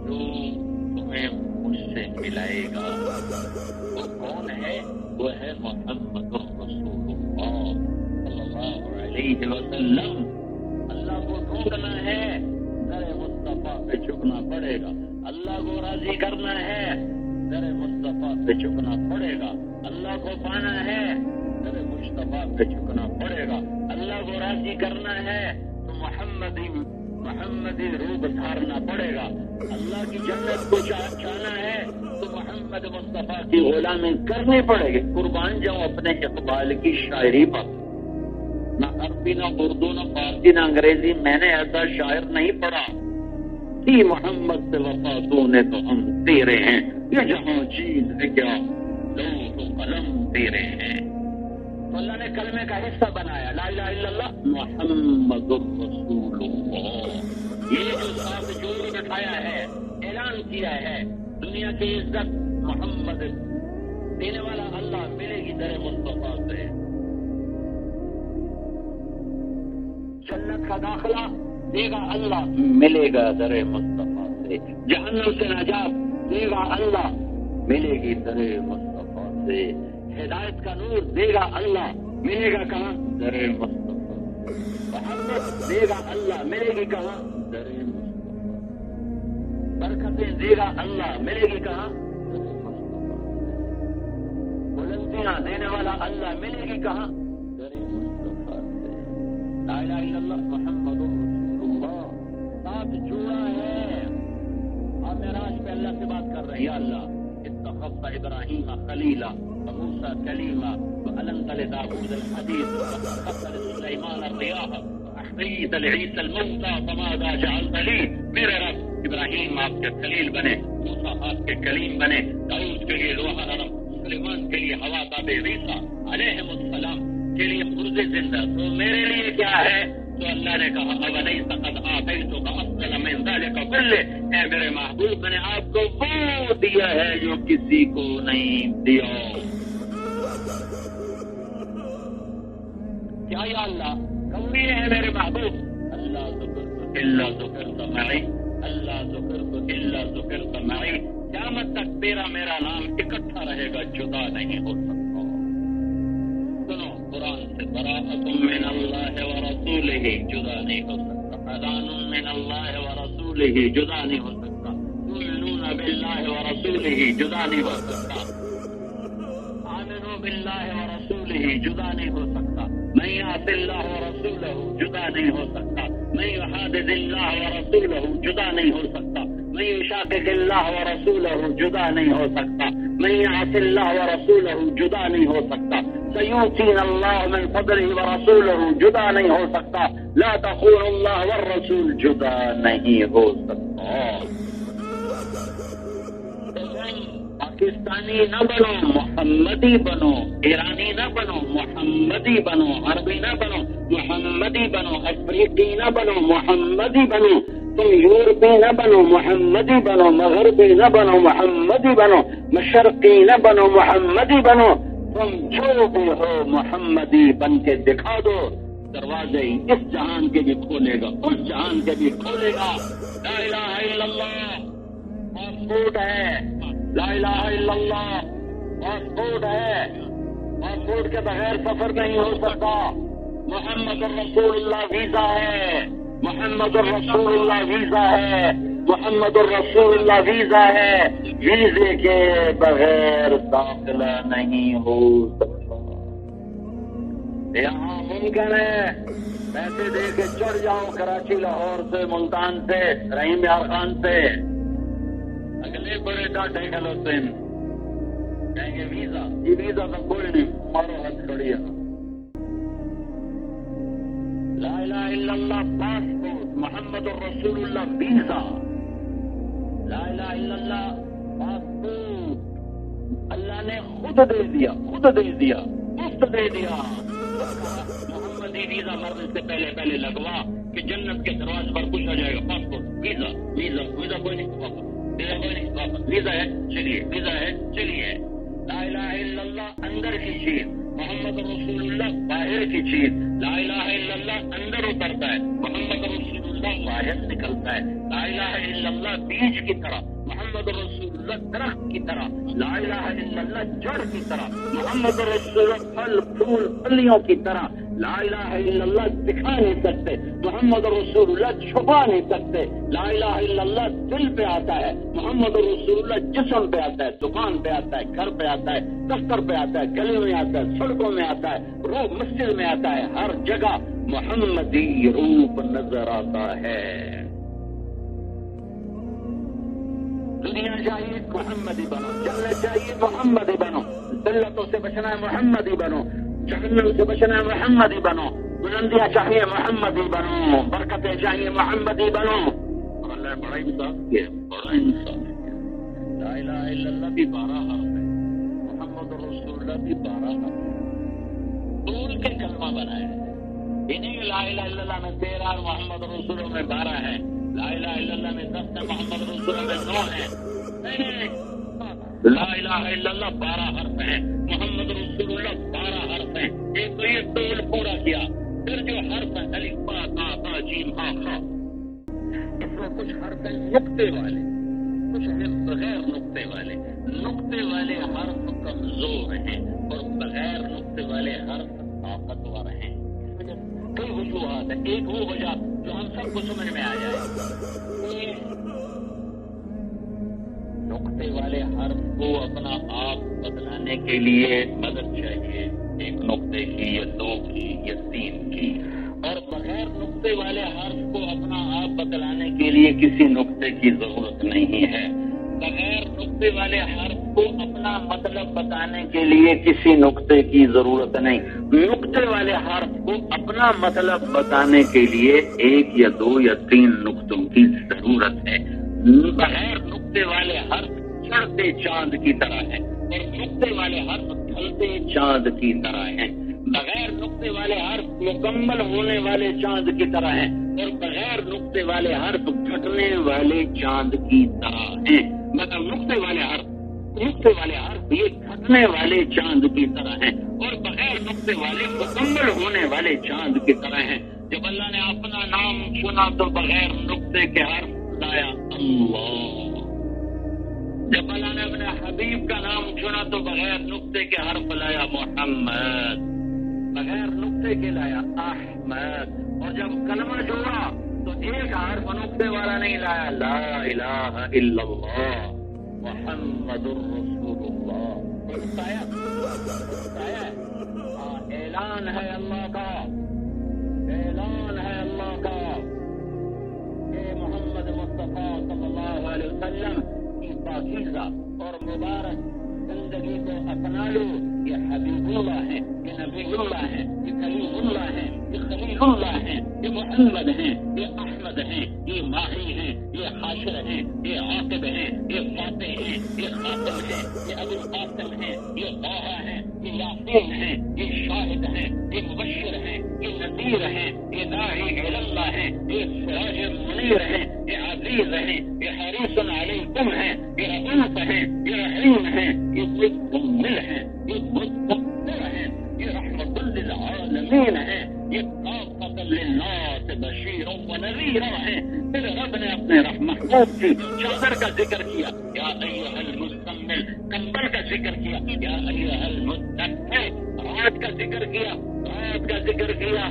جو تمہیں مجھ سے ملائے گا۔ وہ کون ہے؟ وہ ہے محمد رسول اللہ صلی اللہ علیہ وسلم۔ اللہ کو ڈھونڈنا ہے، در مصطفیٰ پہ جھکنا پڑے گا۔ اللہ کو راضی کرنا ہے، در مصطفیٰ پہ جھکنا پڑے گا۔ اللہ کو پانا ہے، در مصطفیٰ پہ جھکنا پڑے گا۔ اللہ کو راضی کرنا ہے تو محمدی روپ دھارنا پڑے گا۔ اللہ کی جنت کو چاہنا ہے تو محمد مصطفیٰ کی غلامی کرنی پڑے گی۔ قربان جاؤں اپنے اقبال کی شاعری پر، نہ عربی نہ اردو نہ فارسی نہ انگریزی میں نے ایسا شاعر نہیں پڑھا۔ تھی محمد سے وفا تو نے تو ہم تیرے ہیں، یہ جہاں چیز ہے کیا لوح و قلم تیرے ہیں۔ تو اللہ نے کلمے کا حصہ بنایا لا الہ الا اللہ محمد الرسول اللہ۔ یہ جو ساتھ جوڑ بٹھایا ہے، اعلان کیا ہے، دنیا کی عزت محمد دینے والا اللہ ملے گی در مصطفیٰ سے۔ جنت کا داخلہ دے گا اللہ، ملے گا در مصطفیٰ سے۔ جہنم سے نجات دے گا اللہ، ملے گی در مصطفیٰ سے۔ ہدایت کا نور دے گا اللہ، ملے گا کہاں؟ در مصطفیٰ۔ محبت دے گا اللہ، ملے گی کہاں؟ در مصطفیٰ۔ برکتیں دے گا اللہ، ملے گی کہاں؟ در مصطفیٰ۔ بلندیاں دینے والا اللہ ملے گی کہاں؟ در مصطفیٰ سے۔ لا الہ الا اللہ محمد رسول اللہ ساتھ جڑا ہے۔ اور معراج پہ اللہ سے بات کر رہے ہیں، یا اللہ اتخذت ابراہیم خلیلا وموسیٰ کلیما وألنت لداود الحديد وأخذت لسليمان الرياح وأحييت لعيسى الموتى فماذا جعلت لي۔ میرے رب ابراہیم آپ کے خلیل بنے، موسیٰ آپ کے کلیم بنے، داؤد کے لیے لوہا نرم، سلیمان کے لیے ہوا تاب عیسیٰ علیہم السلام کے لیے مرد زندہ، تو میرے لیے کیا ہے؟ تو اللہ نے کہا اَوَلَيْسَ قَدْ آتَيْتُكَ أَفْضَلَ مِنْ ذَلِكَ كُلِّهِ، اے میرے محبوب میں نے آپ کو وہ دیا ہے جو کسی کو نہیں دیا۔ کیا یا اللہ کم یہ ہے میرے محبوب؟ اللہ ذکرت الا ذکرت معی، اللہ ذکرت الا ذکرت معی۔ قیامت تک تیرا میرا نام اکٹھا رہے گا، جدا نہیں ہو سکتا۔ سنو قرآن سے، براءۃ من اللہ ورسولہ، جدا نہیں ہو سکتا۔ اذان من اللہ ورسولہ، جدا نہیں ہو سکتا۔ تؤمنون باللہ ورسولہ، جدا نہیں ہو سکتا۔ آمنوا باللہ ورسولہ، جدا نہیں ہو سکتا۔ من یعص اللہ ورسولہ، جدا نہیں ہو سکتا۔ من یحادد اللہ ورسولہ، جدا نہیں ہو سکتا۔ من یشاقق اللہ ورسولہ، جدا نہیں ہو سکتا۔ من یعص اللہ ورسولہ، جدا نہیں ہو سکتا۔ سیؤتینا اللہ من فضلہ ورسولہ، جدا نہیں ہو سکتا۔ لا تخون اللہ والرسول، جدا نہیں ہو سکتا۔ پاکستانی نہ بنو، محمدی بنو۔ ایرانی نہ بنو، محمدی بنو۔ عربی نہ بنو، محمدی بنو۔ افریقی نہ بنو، محمدی بنو۔ تم یورپی نہ بنو، محمدی بنو۔ مغربی نہ بنو، محمدی بنو۔ مشرقی نہ بنو، محمدی بنو۔ تم جو بھی ہو محمدی بن کے دکھا دو، دروازے اس جہان کے بھی کھولے گا، اس جہان کے بھی کھولے گا۔ لا الہ الا اللہ پاسپورٹ ہے، لا الہ الا اللہ پاسپورٹ ہے، پاسپورٹ کے بغیر سفر نہیں ہو سکتا۔ محمد الرسول اللہ ویزا ہے، محمد الرسول اللہ ویزا ہے، محمد الرسول اللہ ویزا ہے۔ ویزے کے بغیر داخلہ نہیں ہو سکتا۔ یہاں ممکن ہے پیسے دے کے چڑھ جاؤں کراچی، لاہور سے، ملتان سے، رحیم یار خان سے، اگلے بڑے ڈاٹے غلط ہیں، کہیں گے ویزا، یہ ویزا تو کوئی نہیں، مارو ہاتھ کھڑی ہے۔ لا الہ الا اللہ پاسپورٹ محمد الرسول اللہ ویزا، لا الہ الا اللہ پاسپورٹ اللہ نے خود دے دیا، خود دے دیا، مفت دے دیا۔ محمدی ویزا مرنے سے پہلے لگوا کہ جنت کے دروازے پر کچھ آ جائے گا، پاسپورٹ، ویزا ویزا ویزا کوئی نہیں، ویزا کوئی نہیں، ویزا ہے چلیے، ویزا ہے چلیے۔ لا الہ الا اللہ اندر کی چیز، محمد رسول اللہ باہر کی چیز۔ لا الہ الا اللہ اندر اترتا ہے، محمد رسول اللہ باہر نکلتا ہے۔ لا الہ الا اللہ بیج کی طرح، محمد رسول اللہ درخت کی طرح۔ لا الہ الا اللہ جڑ کی طرح، محمد رسول اللہ پھل پھول پھلیوں کی طرح۔ لا الہ الا اللہ دکھا نہیں سکتے، محمد رسول اللہ چھپا نہیں سکتے۔ لا الہ الا اللہ دل پہ آتا ہے، محمد رسول اللہ جسم پہ آتا ہے، دکان پہ آتا ہے، گھر پہ آتا ہے، دفتر پہ آتا ہے، گلے میں آتا ہے، سڑکوں میں آتا ہے، روح مسجد میں آتا ہے، ہر جگہ محمدی روپ نظر آتا ہے۔ دنیا چاہیے محمدی بنو، جنت چاہیے محمدی بنو، ذلتوں سے بچنا ہے محمدی بنو، جہنم سے بچنا ہے محمدی بنو، بلندیاں چاہیے محمدی بنو، برکتیں چاہیے محمدی بنو۔ اور اللہ نے بڑا انصاف کیا، بڑا انصاف کیا۔ لا الہ الا اللہ بھی 12 حرف ہے، محمد رسول اللہ بھی 12 حرف ہے، طول کے کلمہ بنائے ہیں۔ انہیں لا الہ الا اللہ میں 13 اور محمد رسول اللہ میں 12 ہے، لا الہ الا اللہ میں 10 ہے، محمد رسول اللہ میں 9 ہے۔ نہیں، لا الہ الا اللہ 12 حرف ہیں، محمد رسول اللہ 12 حرف ہیں۔ ایک تو یہ طول پورا کیا، پھر جو حرف ہیں الف با تا تا جیم ہا خا، اس میں کچھ حرف ہیں نقطے والے، کچھ ہیں بغیر نقطے والے۔ نقطے والے حرف کمزور ہیں اور بغیر نقطے والے حرف طاقتور ہیں۔ کئی وجوہات ہیں، ایک وہ وجہ جو ہم سب کو سمجھ میں آ جائے، نقطے والے حرف کو اپنا آپ بدلانے کے لیے مدد چاہیے، ایک نقطے کی یا 2 کی یا 3 کی، اور بغیر نقطے والے حرف کو اپنا آپ بدلانے کے لیے کسی نقطے کی ضرورت نہیں ہے۔ بغیر نقطے والے حرف کو اپنا مطلب بتانے کے لیے کسی نقطے کی ضرورت نہیں۔ نقطے والے حرف کو اپنا مطلب بتانے کے لیے 1 یا 2 یا 3 نقطوں کی ضرورت ہے۔ بغیر نقطے والے حرف چڑھتے چاند کی طرح ہے اور نقطے والے حرف ڈھلتے چاند کی طرح ہیں۔ بغیر نقطے والے حرف مکمل ہونے والے چاند کی طرح ہیں اور بغیر نقطے والے حرف گھٹنے والے چاند کی طرح ہیں۔ مگر نقطے والے حرف یہ گھٹنے والے چاند کی طرح ہیں اور بغیر نقطے والے مکمل ہونے والے چاند کی طرح ہیں۔ جب اللہ نے اپنا نام چنا تو بغیر نقطے کے حرف لایا اللہ، جب اللہ نے اپنے حبیب کا نام چنا تو بغیر نقطے کے حرف لایا محمد، بغیر نقطے کے لایا احمد، اور جب کلمہ جوڑا تو ایک حرف نقطے والا نہیں لایا، لا الہ الا اللہ محمد الرسول اللہ۔ اعلان ہے اللہ کا، اعلان ہے اللہ کا کہ محمد مصطفیٰ صلی اللہ علیہ وسلم کی پاکیزہ اور مبارک زندگی کو اپنا لو۔ یہ حبیب اللہ ہیں، یہ نبی اللہ ہیں، یہ کلیم اللہ ہیں، یہ خلیل اللہ ہیں، یہ محمد ہیں، یہ احمد ہیں، یہ ماہی ہیں، یہ حاشر ہیں، یہ عاقب ہیں، یہ فاتح ہیں، یہ خاتم ہیں، یہ ابو القاسم ہیں، یہ طٰہٰ ہیں، یہ یاسین ہیں، یہ شاہد ہیں، یہ مبشر ہیں، یہ نذیر ہیں، یہ داعی الی اللہ ہیں، یہ سراج منیر ہیں، یہ عزیز ہیں، یہ حریص علیکم ہیں، یہ رؤوف ہیں، یہ رحیم ہیں، یہ مدمل ہیں، یہ مدبر ہیں، یہ رحمت للعالمین ہیں، یہ کافۃ للناس بشیر و نذیر ہیں۔ پھر رب نے اپنے محبوب کی چادر کا ذکر کیا، یا ایھا المزمل، کمبل کا ذکر کیا، یا ایھا المدثر، رات کا ذکر کیا، رات کا ذکر کیا،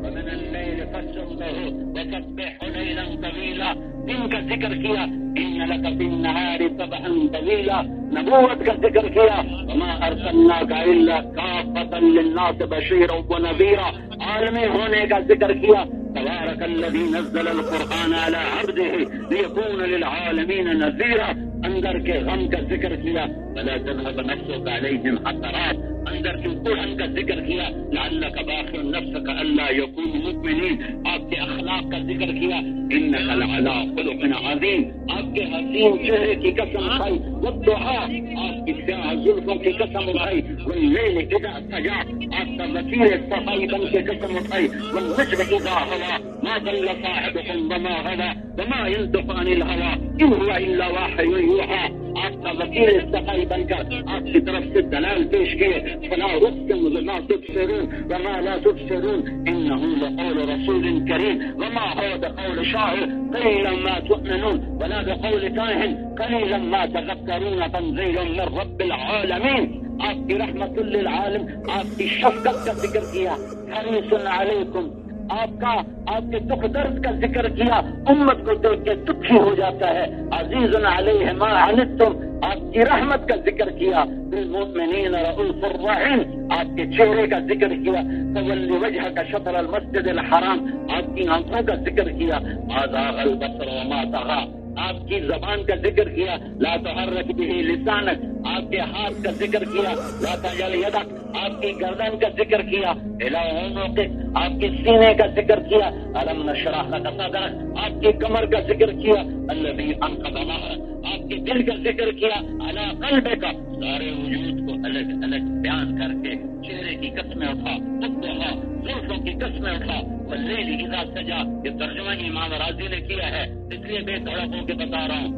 ومن الليل فاسجده وسبحه ليلا طويلا، دن کا ذکر کیا، ان لك في النهار سبحا طويلا، نبوت کا ذکر کیا، وما ارسلناك الا كافة للناس بشيرا ونذيرا، عالمی ہونے کا ذکر کیا، تبارك الذي نزل القرآن على عبده ليكون للعالمين نذيرا، اندر کے غم کا ذکر کیا، فلا تذهب نفسك عليهم حسرات، اندر کی قرآن کا ذکر کیا لعلک باخع نفسک الا یکونوا مؤمنین، آپ کے اخلاق کا ذکر کیا انک لعلی خلق عظیم، آپ کے حسین چہرے کی قسم کھائی، والضحی آپ کی سیاہ زلفوں کی قسم اٹھائی، واللیل اذا سجا آپ کا وسیع صفائی بن کے قسم اٹھائی، والنجم اذا ہوا ما ضل صاحبكم وما غوى وما ينطق عن الهوى ان هو الا وحی یوحی، آپ کا وکیل صفائی بن کر آپ کی طرف سے دلائل پیش کیے، فلا اقسم بما تبصرون وما لا تبصرون انه لقول رسول کریم وما هو بقول شاعر قليلا ما تؤمنون ولا بقول كاهن قليلا ما تذكرون تنزيل من رب العالمين، آپ کی رحمت للعالم، آپ کی شفقت کا ذکر کیا، حریص علیکم، آپ کے دکھ درد کا ذکر کیا، امت کو دیکھ کے دکھی ہو جاتا ہے، عزیز علیہ ما عنتم، آپ کی رحمت کا ذکر کیا، بالمؤمنین رؤوف الرحیم، آپ کے چہرے کا ذکر کیا، فول وجهک شطر المسجد الحرام، آپ کی آنکھوں کا ذکر کیا، ما زاغ البصر وما طغى، آپ کی زبان کا ذکر کیا، لا تحرک به لسانک، آپ کے ہاتھ کا ذکر کیا، لا تجعل یدک، آپ کی گردن کا ذکر کیا، الی عنقک، آپ کے سینے کا ذکر کیا، الم نشرح لک صدرک، آپ کی کمر کا ذکر کیا، الذی انقض ظہرک، آپ کے دل کا ذکر کیا، علی قلبک، سارے وجود کو الگ الگ بیان کر کے چہرے کی قسمیں اٹھا، والضحی زلفوں کی قسمیں اٹھا، واللیل اذا سجا، یہ ترجمہ امام راضی نے کیا ہے، اس لیے بے دھڑک ہو کے بتا رہا ہوں،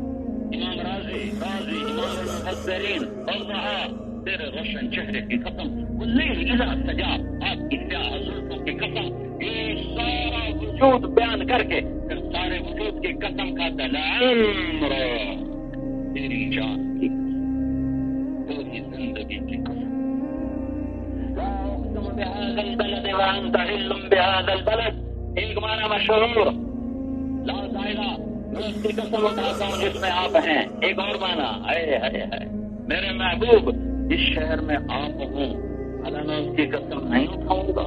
امام راضی امام المفسرین، والضحی تیرے روشن چہرے کی قسم، واللیل اذا سجا آپ کی سیاہ زلفوں کی قسم، یہ سارا وجود بیان کر کے پھر سارے وجود کی قسم کھاتا لعمر، تیری جان کی قسم، پوری زندگی کی قسم، لا اقسم بهذا البلد وانت حل بهذا البلد، ایک معنی مشہور، لا زائدہ، میں اس کی قسم اٹھاتا ہوں جس میں آپ ہیں، ایک اور معنی، ہے میرے محبوب اس شہر میں آپ ہوں، اللہ میں اس کی قسم نہیں اٹھاؤں گا،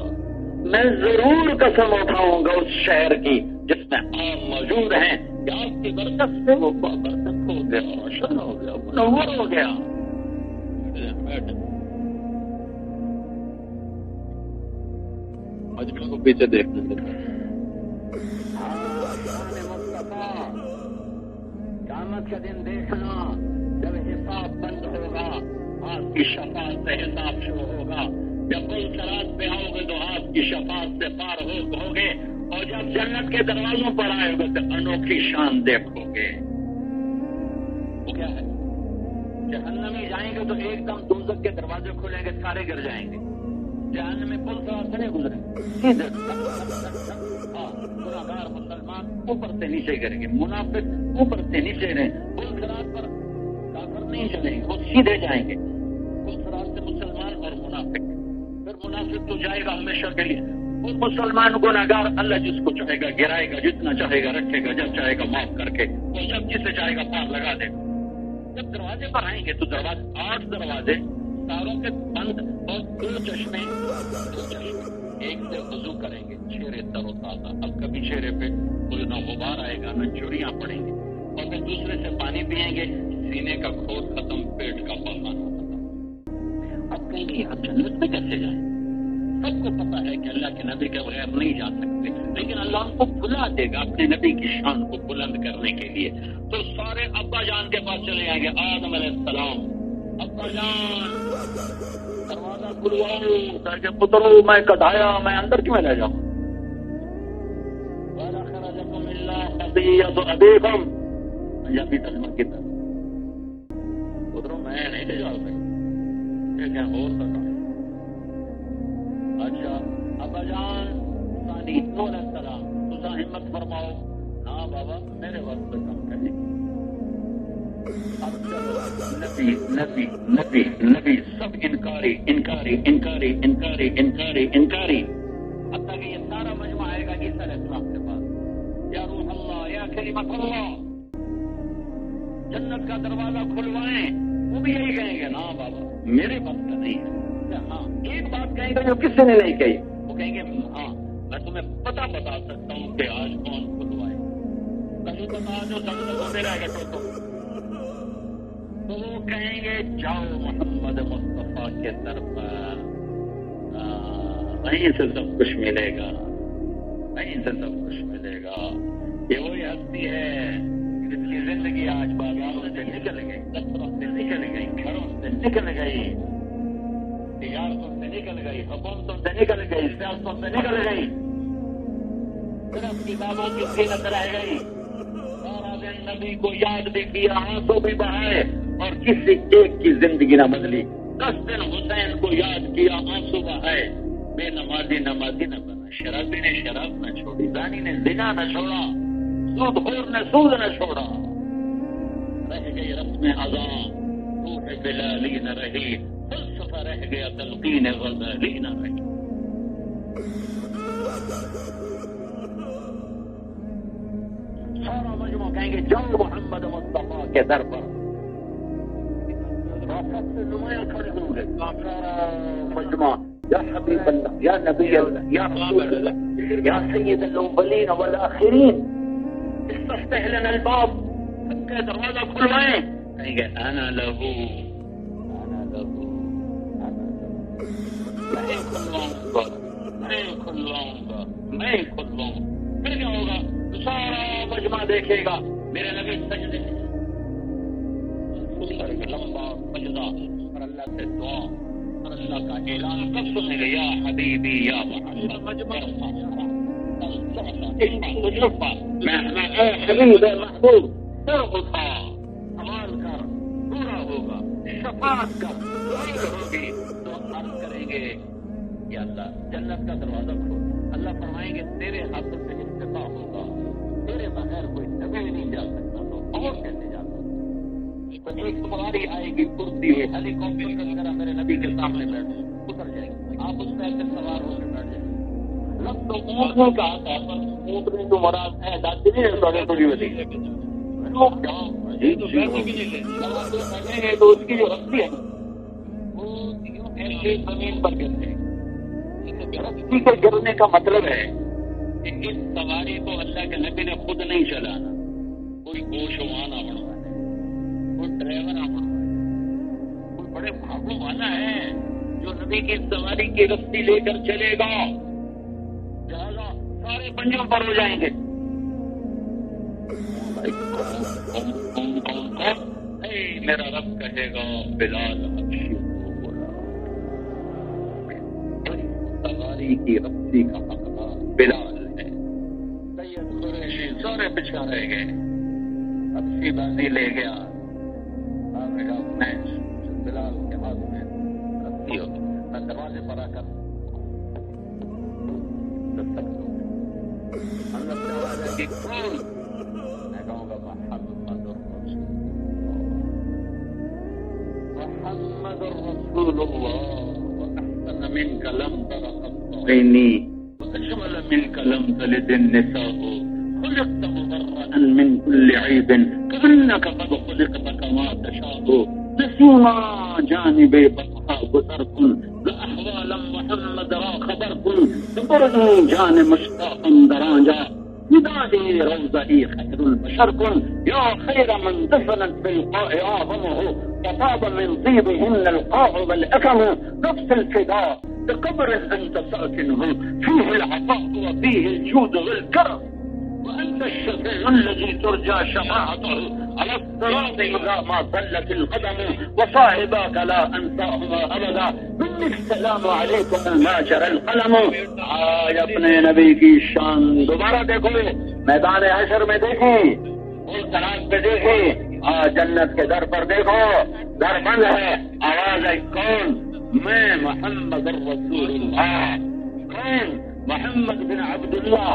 میں ضرور قسم اٹھاؤں گا اس شہر کی جس میں آپ موجود ہیں، کہ آپ کی برکت سے وہ برکت ہو گیا، روشن ہو گیا، منور ہو گیا۔ مجمع کو پیچھے دیکھنے دیتا، قیامت کا دن دیکھنا، جب حساب بند ہوگا، آپ کی شفاعت سے حساب شروع ہوگا، جب کوئی صراط پہ آؤ گے تو آپ کی شفاعت سے پار ہوگے، اور جب جنت کے دروازوں پر آئے گے تو انوکھی شان دیکھو گے۔ وہ کیا ہے؟ جہنم میں جائیں گے تو ایک دم دوزخ کے دروازے کھلیں گے، سارے گر جائیں گے، جہنم میں پل سے نہیں گزرے، سیدھے گناہگار مسلمان اوپر سے نیچے کریں گے، منافق اوپر سے نیچے رہیں، پل صراط پر کافر نہیں چلیں گے، وہ سیدھے جائیں گے، پل صراط سے مسلمان اور منافق، پھر منافق تو جائے گا ہمیشہ کے لیے، وہ مسلمان گناہگار اللہ جس کو چاہے گا گرائے گا، جتنا چاہے گا رکھے گا، جب چاہے گا معاف کر کے، وہ جب جسے چاہے گا پار لگا دے گا۔ جب دروازے پر آئیں گے تو دروازے 8 دروازے ساروں کے بند، اور دو چشمے، ایک سے وضو کریں گے، چہرے تر و تازہ، اب کبھی چہرے پہ کوئی نہ غبار آئے گا نہ چوریاں پڑیں گے، اور پھر دوسرے سے پانی پیئیں گے، سینے کا کھوٹ ختم، پیٹ کا بہانا ختم۔ اب کہیں گے اب جنت میں کیسے جائیں؟ سب کو پتا ہے کہ اللہ کے نبی کے بغیر نہیں جا سکتے، لیکن اللہ ان کو بلا دے گا اپنے نبی کی شان کو بلند کرنے کے لیے، تو سارے ابا جان کے پاس چلے آئیں گے، آدم علیہ السلام، ابا جان دروازہ کھلواؤ، کہ پترو میں کٹایا، میں اندر کیوں لے جاؤں؟ وَلَخَرَجَكُمْ إِلَّا خَطِيَّةُ أَبِيكُمْ، پنجابی ترجمہ کی طرح، پترو میں نہیں لے جا سکتا، کیا اور سکا؟ اچھا ابا جان ثانی علیہ السلام، تو ہمت فرماؤ، ہاں بابا میرے وقت پہ کام کریں، اب چلو نبی نبی نبی نبی سب انکاری انکاری انکاری انکاری انکاری انکاری، اب تک یہ سارا مجمع آئے گا عیسیٰ علیہ السلام کے پاس، یا روح اللہ یا کلمۃ اللہ، جنت کا دروازہ کھلوائیں، وہ بھی یہی کہیں گے نا بابا میرے وقت کا نہیں ہے، ہاں ایک بات کہیں گے جو کسی نے نہیں کہی، وہ کہیں گے ہاں میں تمہیں پتہ بتا سکتا ہوں کہ آج کون کھلوائے، کہیں بتا دو سب ہوتے رہے گا، تو وہ کہیں گے جاؤ محمد مصطفیٰ کے در پر، وہیں سے سب کچھ ملے گا، وہیں سے سب کچھ ملے گا۔ یہ وہی ہستی ہے جس کی زندگی آج بازاروں سے نکل گئی، دفتروں سے نکل گئی، گھروں سے نکل گئی، تجارتوں سے نکل گئی، حکومتوں سے نکل گئی، سیاستوں سے نکل گئی، صرف کتابوں کی زینت رہ گئی۔ سارا دن نبی کو یاد بھی کیا، آنسو بھی بہائے، اور کسی ایک کی زندگی نہ بدلی۔ 10 دن حسین کو یاد کیا، آنسو بہائے، بے نمازی نمازی نہ بنا، شرابی نے شراب نہ چھوڑی، زانی نے زنا نہ چھوڑا، سود خور نے سود نہ چھوڑا، رہ گئی رسم اذان، روح بلالی نہ رہی، فلسفہ رہ گیا، تلقین غزالی نہ رہی۔ سارا مجموعہ کہیں گے جاؤ محمد مصطفیٰ کے در پر، سب سے نمایاں کھڑے ہوں گے سارا مجموعہ، یا حبیب اللہ، یا نبی اللہ، یا رسول اللہ، یا سید الاولین والآخرین، استفتح لنا الباب، سب کے دروازہ کھلوائیں، کہیں گے انا لہو، انا لہو، انا لہو، میں کھلواؤں گا، میں کھلواؤں گا، میں کھلواؤں گا۔ پھر کیا ہوگا؟ تو سارا مجمع دیکھے گا میرے نبی سجدے میں، لمبا سجدہ، اور اللہ سے دعا، اور اللہ کا اعلان کب سنیں گے؟ یا حبیبی یا محمد، میں اے حبیب محبوب، سر اٹھا، سوال کر، پورا ہوگا، شفاعت کر، خیر ہوگی، تو عرض کریں گے یا اللہ جنت کا دروازہ کھول۔ اللہ فرمائیں گے تیرے ہاتھوں سے افتتاح ہوگا، تیرے بغیر کوئی نبی نہیں جا سکتا، تو اور کیسے جا سکتا؟ تو ایک سواری آئے گی کرتی ہوئی، ہیلی کاپٹر کی طرح میرے نبی کے سامنے بیٹھ اتر جائے گی، آپ اس پہ ایسے سوار ہو کے بیٹھ جائیں گے۔ لفظ تو اونٹ نے کہا تھا، پر اونٹ نے جو مراد ہے دادی نہیں ہے، تھوڑی بڑی لوگ جاؤ تو اس کی جو رسی ہے وہ ایسے زمین پر گرتے ہیں۔ رسی کے گرنے کا مطلب ہے کہ اس سواری کو اللہ کے نبی نے خود نہیں چلانا، کوئی گوشوانا بنوا ہے، کوئی ڈرائیور بنوا ہے، کوئی بڑے بھاگوں والا ہے جو نبی کی سواری کی رسی لے کر چلے گا، لہٰذا سارے پنجوں پر ہو جائیں گے۔ میرا رب کہے گا بلال حبشی کو بولا، سواری کی رسی کا حقدار بلال ہے۔ سید قریشی سارے پچھا رہ گئے، رسی بازی لے گیا، میں بلال کے ہاتھ میں رسی ہو، میں دروازے پر آ کر اندر سے آواز آئے گی کون؟ میں کہوں گا محمد رسول اللہ، وأحسن منك لم تر قط عيني، وأجمل منك لم تلد النساء، خلقت مبرأ من كل عيب، كأنك قد خلقت كما تشاء، نسيما جانب بطحاء بصركم، لأحوالا محمد را خبركم، بقرني جان مشتاقا دراجا، بدادي روضئي خير البشر كن، يا خير من دفنت بالقاء أعظمه، فطاب من طيبهن القاع والأكم، نفس الفداء بقبر أنت ساكنه، فيه العطاء وفيه الجود والكرم، وأنت الشفيع الذي ترجى شفاعته على الصراط إذا ما ضلت القدم، وصاحباك لا أنساهما أبدا، مني السلام عليكم ما جرى القلم۔ آج اپنے نبی کی شان دوبارہ دیکھو، میدان حشر میں دیکھی، اس طرح پہ دیکھی، جنت کے در پر دیکھو، در بند ہے، آواز ہے کون؟ میں محمد الرسول اللہ۔ کون؟ محمد بن عبداللہ۔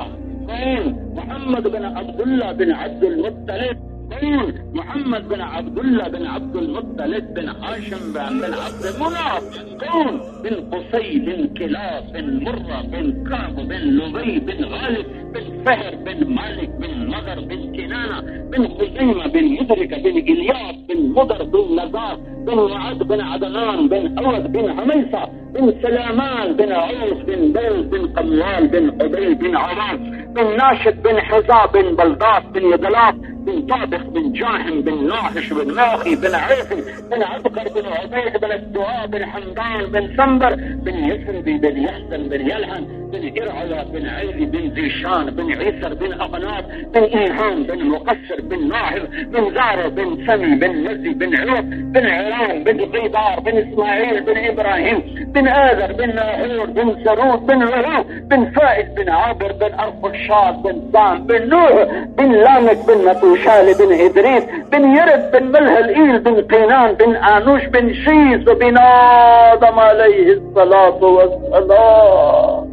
کون؟ محمد بن عبداللہ بن عبد المطلب۔ کون؟ محمد بن عبداللہ بن عبد المطلب بن ہاشم بن عبد مناف۔ کون؟ بن قصي بن كلاب بن مرة بن كعب بن لبي بن غالب بن فهر بن مالك بن نضر بن كنانة بن خزيمة بن مدرك بن إلياس بن مضر بن نزار بن معد بن عدنان بن أود بن هميصة بن سلامان بن عوف بن بيل بن قموال بن عبيد بن عمار بن ناشد بن حزاب بن بلداس بن يدلاس بن طابخ بن جاهم بن ناهش بن ماخي بن عيفي بن عبقر بن عبيد بن الدعاء بن حمدان بن سنبر بن يسربي بن يحسن بن يلهن بن إرعلا بن عيلي بن زيشان بن عيسر بن أغناط بن إيهام بن مقصر بن ناهر بن زارة بن سمي بن مزي بن عوف بن عرام بن غيبار بن إسماعيل بن إبراهيم بن آذر بن ناهور بن سرود بن عروف بن فائد بن عابر بن أرفخشاد بن سام بن نوح بن لامك بن متوشال بن إدريس بن يرد بن ملهلئيل بن قينان بن آنوش بن شيس بن آدم عليه الصلاة والسلام.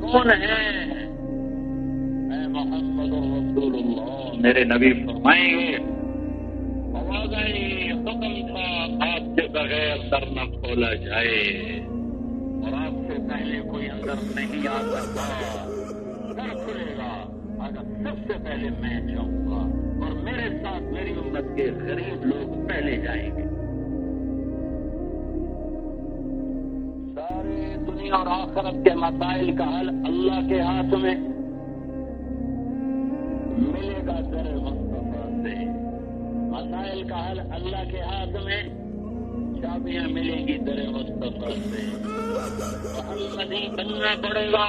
کون ہے؟ اے محمد رسول اللہ، میرے نبی فرمائیں گے آواز آئی، حکم تھا آپ کے بغیر در نہ کھولا جائے اور آپ سے پہلے کوئی اندر نہیں آ سکتا. در کھلے گا اگر سب سے پہلے میں جاؤں گا اور میرے ساتھ میری امت کے غریب لوگ پہلے جائیں گے. سارے دنیا اور آخرت کے مسائل کا حل اللہ کے ہاتھ میں ملے گا. در مصطفیٰ سے مسائل کا حل اللہ کے ہاتھ میں، چابیاں ملیں گی در مصطفیٰ سے. محمدی بننا پڑے گا،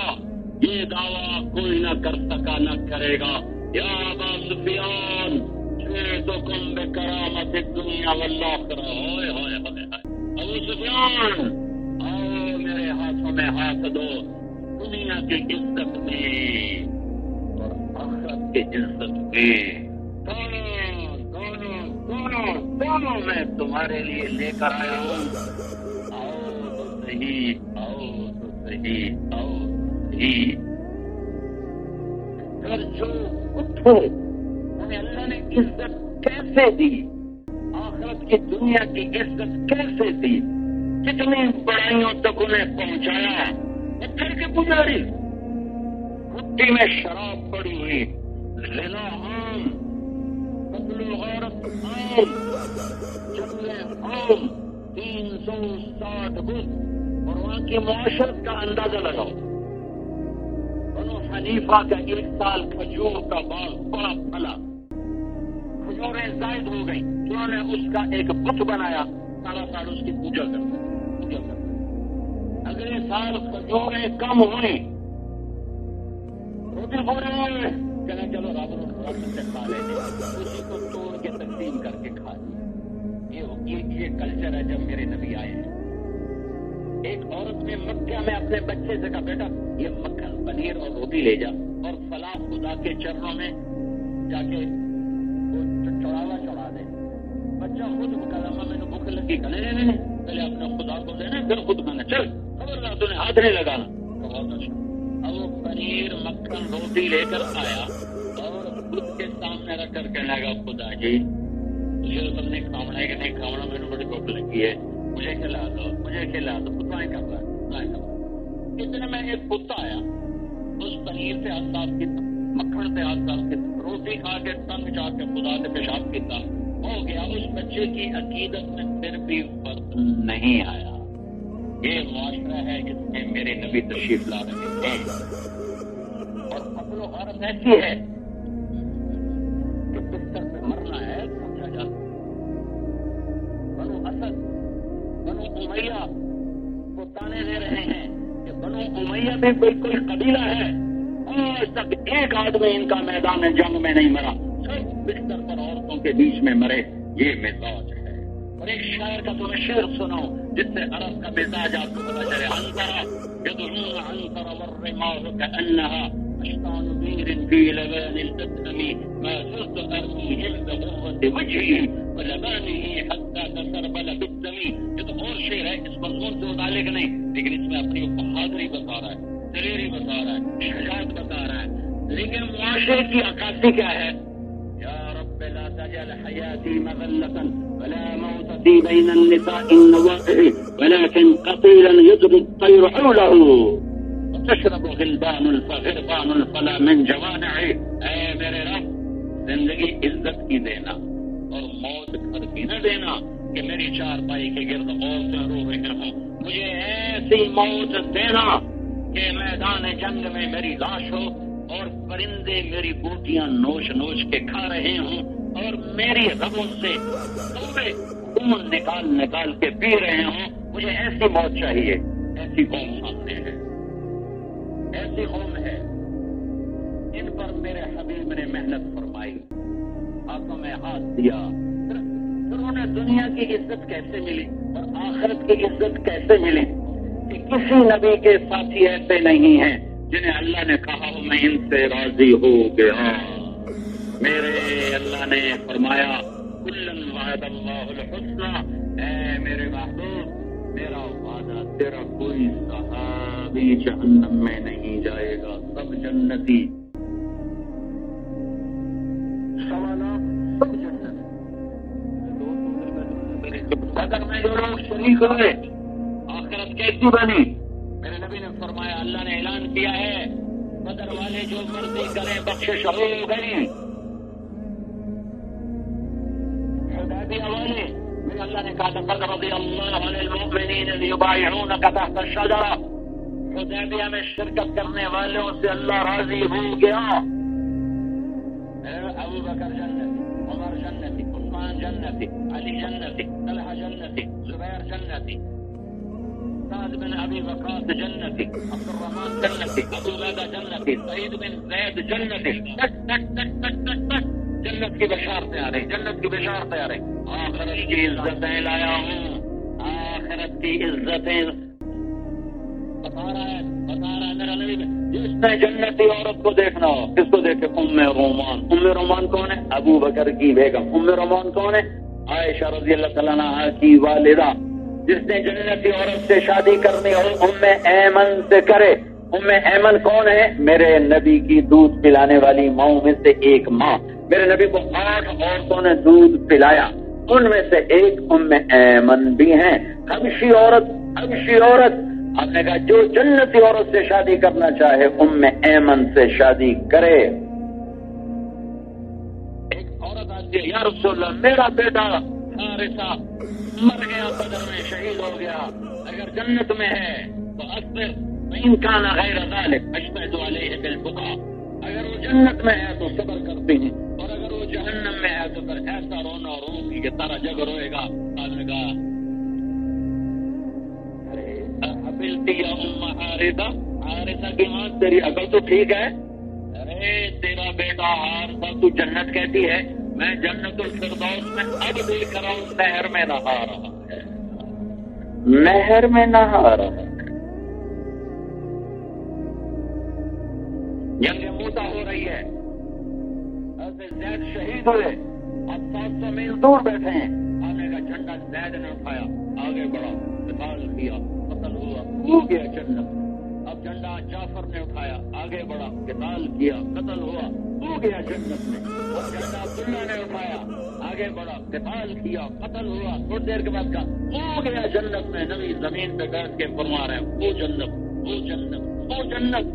یہ دعویٰ کوئی نہ کر سکا نہ کرے گا. یا ابا سفیان جئتکم بکرامت الدنیا والآخرہ. ہوئے ہوئے ہوئے ابو سفیان آؤ میرے ہاتھوں میں ہاتھ دو، دنیا کی عزت میں اور آخرت کی عزت میں. دونوں میں تمہارے لیے لے کر آیا ہوں. آؤ تو صحیح، آؤ تو صحیح، آؤ صحیح. پھر جو اٹھے انہیں اللہ نے عزت کیسے دی، آخرت کی دنیا کی عزت کیسے دی، کتنی بڑائیوں تک انہیں پہنچایا. پتھر کے پجاری، مٹی میں شراب پڑی ہوئی، زنا عام، قتل و غارت عام، جنگیں عام، 360 گز. اور وہاں کی معاشرت کا اندازہ لگاؤ. بنو حنیفہ کا 1 سال کھجور کا باغ بڑا پھلا، کھجوریں زائد ہو گئی، انہوں نے اس کا ایک بت بنایا، سارا سال اس کی پوجا کرتے. اگلے سال کھجوریں کم ہوئی، روٹی پورے ہوئے، کہنا چلو رات سے کھا لیں گے، اسی کو توڑ کے تقسیم کر کے کھا لیں. یہ کلچر ہے جب میرے نبی آئے ہیں. ایک عورت نے مکہ میں اپنے بچے سے کہا بیٹا یہ مکھن پنیر اور روٹی لے جا اور فلاں خدا کے چرنوں میں جا کے چڑھاوا چڑھا دے. بچہ خود کہا میں نے بھوک لگی، کہ نہیں پہلے اپنے خدا کو دینا پھر خود کھانا. چل خبردار تو نے ہاتھ نہیں لگانا. بہت اچھا. اب وہ پنیر مکھن روٹی لے کر آیا اور خود کے سامنے رکھ کر کہنے لگا خدا جی مجھے تم نے کھانا ہے کہ نہیں کھانا، میرے بڑی بھوک لگی ہے، مجھے کھلا دو، مجھے کھلا دو. خدائیں کر رہا ہے. اتنے میں ایک کتا آیا، اس پنیر سے ہاتھ صاف کیا، مکھن سے ہاتھ صاف کیا، روٹی کھا کے تنگ جا کے خدا سے پیشاب کیا، ہو گیا. اس بچے کی عقیدت میں پھر بھی فرق نہیں آیا. یہ معاشرہ ہے جس میں میرے نبی تشریف لا رہے ہیں. اور قتل و غارت ایسی ہے کہ بستر پہ مرنا ہے سمجھا جاتا. بنو اسد، بنو امیہ کو تانے دے رہے ہیں کہ بنو امیہ بھی کوئی قبیلہ ہے، آج تک ایک آدمی ان کا میدان جنگ میں نہیں مرا، سب بستر پر عورتوں کے بیچ میں مرے. یہ مزاج ہے. اور ایک شاعر کا تمہیں شعر سناؤ جس سے عرب کا مزاج آپ کو پتا چلے. انترا يدعون عنتر والرماح كأنها أشطان بير في لبان الأسلم ما زلت أرميهم بغرة وجهه ولبانه حتى تسربل بالدم. یہ تو اور شعر ہے، اس مضمون سے متعلق نہیں، لیکن اس میں اپنی بہادری بتا رہا ہے، دلیری بتا رہا ہے، شجاعت بتا رہا ہے. لیکن معاشرے کی عکاسی کیا ہے؟ یا رب لا تجعل حياتي مذلة ولا موتتي بين النساء النواحي ولكن قتيلا يجري الطير حوله وتشرب غلبان الفغربان الفلا من جوانعي. اے میرے رب زندگی عزت کی دینا اور موت گھر کی نہ دینا کہ میری چارپائی کے گرد عورتیں رو رہی ہوں. مجھے ایسی موت دینا کہ میدان جنگ میں میری لاش ہو اور پرندے میری بوٹیاں نوش نوش کے کھا رہے ہوں اور میری رگوں سے خون نکال نکال کے پی رہے ہوں، مجھے ایسی موت چاہیے۔ ایسی قوم سامنے ہے، ایسی قوم ہے، ان پر میرے حبیب نے محنت فرمائی، ہاتھوں میں ہاتھ دیا، پھر انہیں دنیا کی عزت کیسے ملی اور آخرت کی عزت کیسے ملی کہ کسی نبی کے ساتھی ایسے نہیں ہیں جنہیں اللہ نے کہا ہو میں ان سے راضی ہو گیا۔ میرے اللہ نے فرمایا کلن وعد اللہ الحسنى، اے میرے محبوب میرا وعدہ تیرا کوئی صحابی جہنم میں نہیں جائے گا، سب جنتی، سب جنت۔ بدر میں جو لوگ شریک ہوئے آخرت کیسی بنی؟ میرے نبی نے فرمایا اللہ نے اعلان کیا ہے بدر والے جو مرضی کریں بخشش ہو گئی۔ حدیبیہ والے میرے اللہ نے کہا لقد رضی اللہ عن المؤمنین اذ یبایعونک تحت الشجرہ، حدیبیہ میں شرکت کرنے والوں سے اللہ راضی ہو گیا۔ ابو بکر جنتی، عمر جنتی، عثمان جنتی، علی جنتی، طلحہ جنتی، زبیر جنتی، سعد بن ابی وقاص جنتی، عبد الرحمن جنتی، ابو عبیدہ جنتی، سعید بن زید جنتی، تک تک تک تک تک تک جنت کی بشارتیں آ رہی، جنت کی بشارتیں آ رہی۔ آخرت کی عزتیں لایا ہوں، آخرت کی عزتیں بتا رہا ہے میرا نبی میں۔ جس نے جنتی عورت کو دیکھنا ہو، کس کو دیکھے؟ ام رومان۔ ام رومان کون ہے؟ ابو بکر کی بیگم۔ ام رومان کون ہے؟ عائشہ رضی اللہ تعالیٰ عنہا کی والدہ۔ جس نے جنتی عورت سے شادی کرنی ہو ام ایمن سے کرے۔ ام ایمن کون ہے؟ میرے نبی کی دودھ پلانے والی ماؤں میں سے ایک ماں۔ میرے نبی کو 8 عورتوں نے دودھ پلایا، ان میں سے ایک ام ایمن بھی ہیں۔ حبشی عورت آپ نے کہا جو جنتی عورت سے شادی کرنا چاہے ام ایمن سے شادی کرے۔ ایک عورت آتی ہے، یا رسول اللہ میرا بیٹا حارثہ مر گیا، بدر میں شہید ہو گیا، اگر جنت میں ہے تو اصبر فإن كان غیر ذلك اشهد علیہ بالبکاء، اگر وہ جنت میں ہے تو صبر کرتی ہیں، اور اگر وہ جہنم میں ہے تو پھر ایسا رونا روگی کہ تارا جگ روئے گا۔ آپ نے کہا ابلتی یا ام حارثہ کی ماں تیری عقل تو ٹھیک ہے؟ ارے تیرا بیٹا حارثہ تو جنت کہتی ہے، میں جنت الفردوس میں اب دیکھ رہا ہوں، نہر میں نہا رہا ہے، نہر میں نہا رہا ہے۔ جنگ موتا ہو رہی ہے، ایسے زید شہید ہوئے، اب 700 میل دور بیٹھے ہیں، آنے کا جھنڈا زید نے اٹھایا، آگے بڑھا، قتال کیا، قتل ہوا، ہو گیا جنت۔ اب جھنڈا جعفر نے اٹھایا، آگے بڑھا، قتال کیا، قتل ہوا، ہو گیا جنت میں۔ اب جھنڈا عبداللہ نے اٹھایا، آگے بڑھا، قتال کیا، قتل ہوا، تھوڑی دیر کے بعد کہا ہو گیا جنت میں۔ نبی زمین پہ بیٹھ کے فرما رہے ہیں وہ جنت، وہ جنت، وہ جنت۔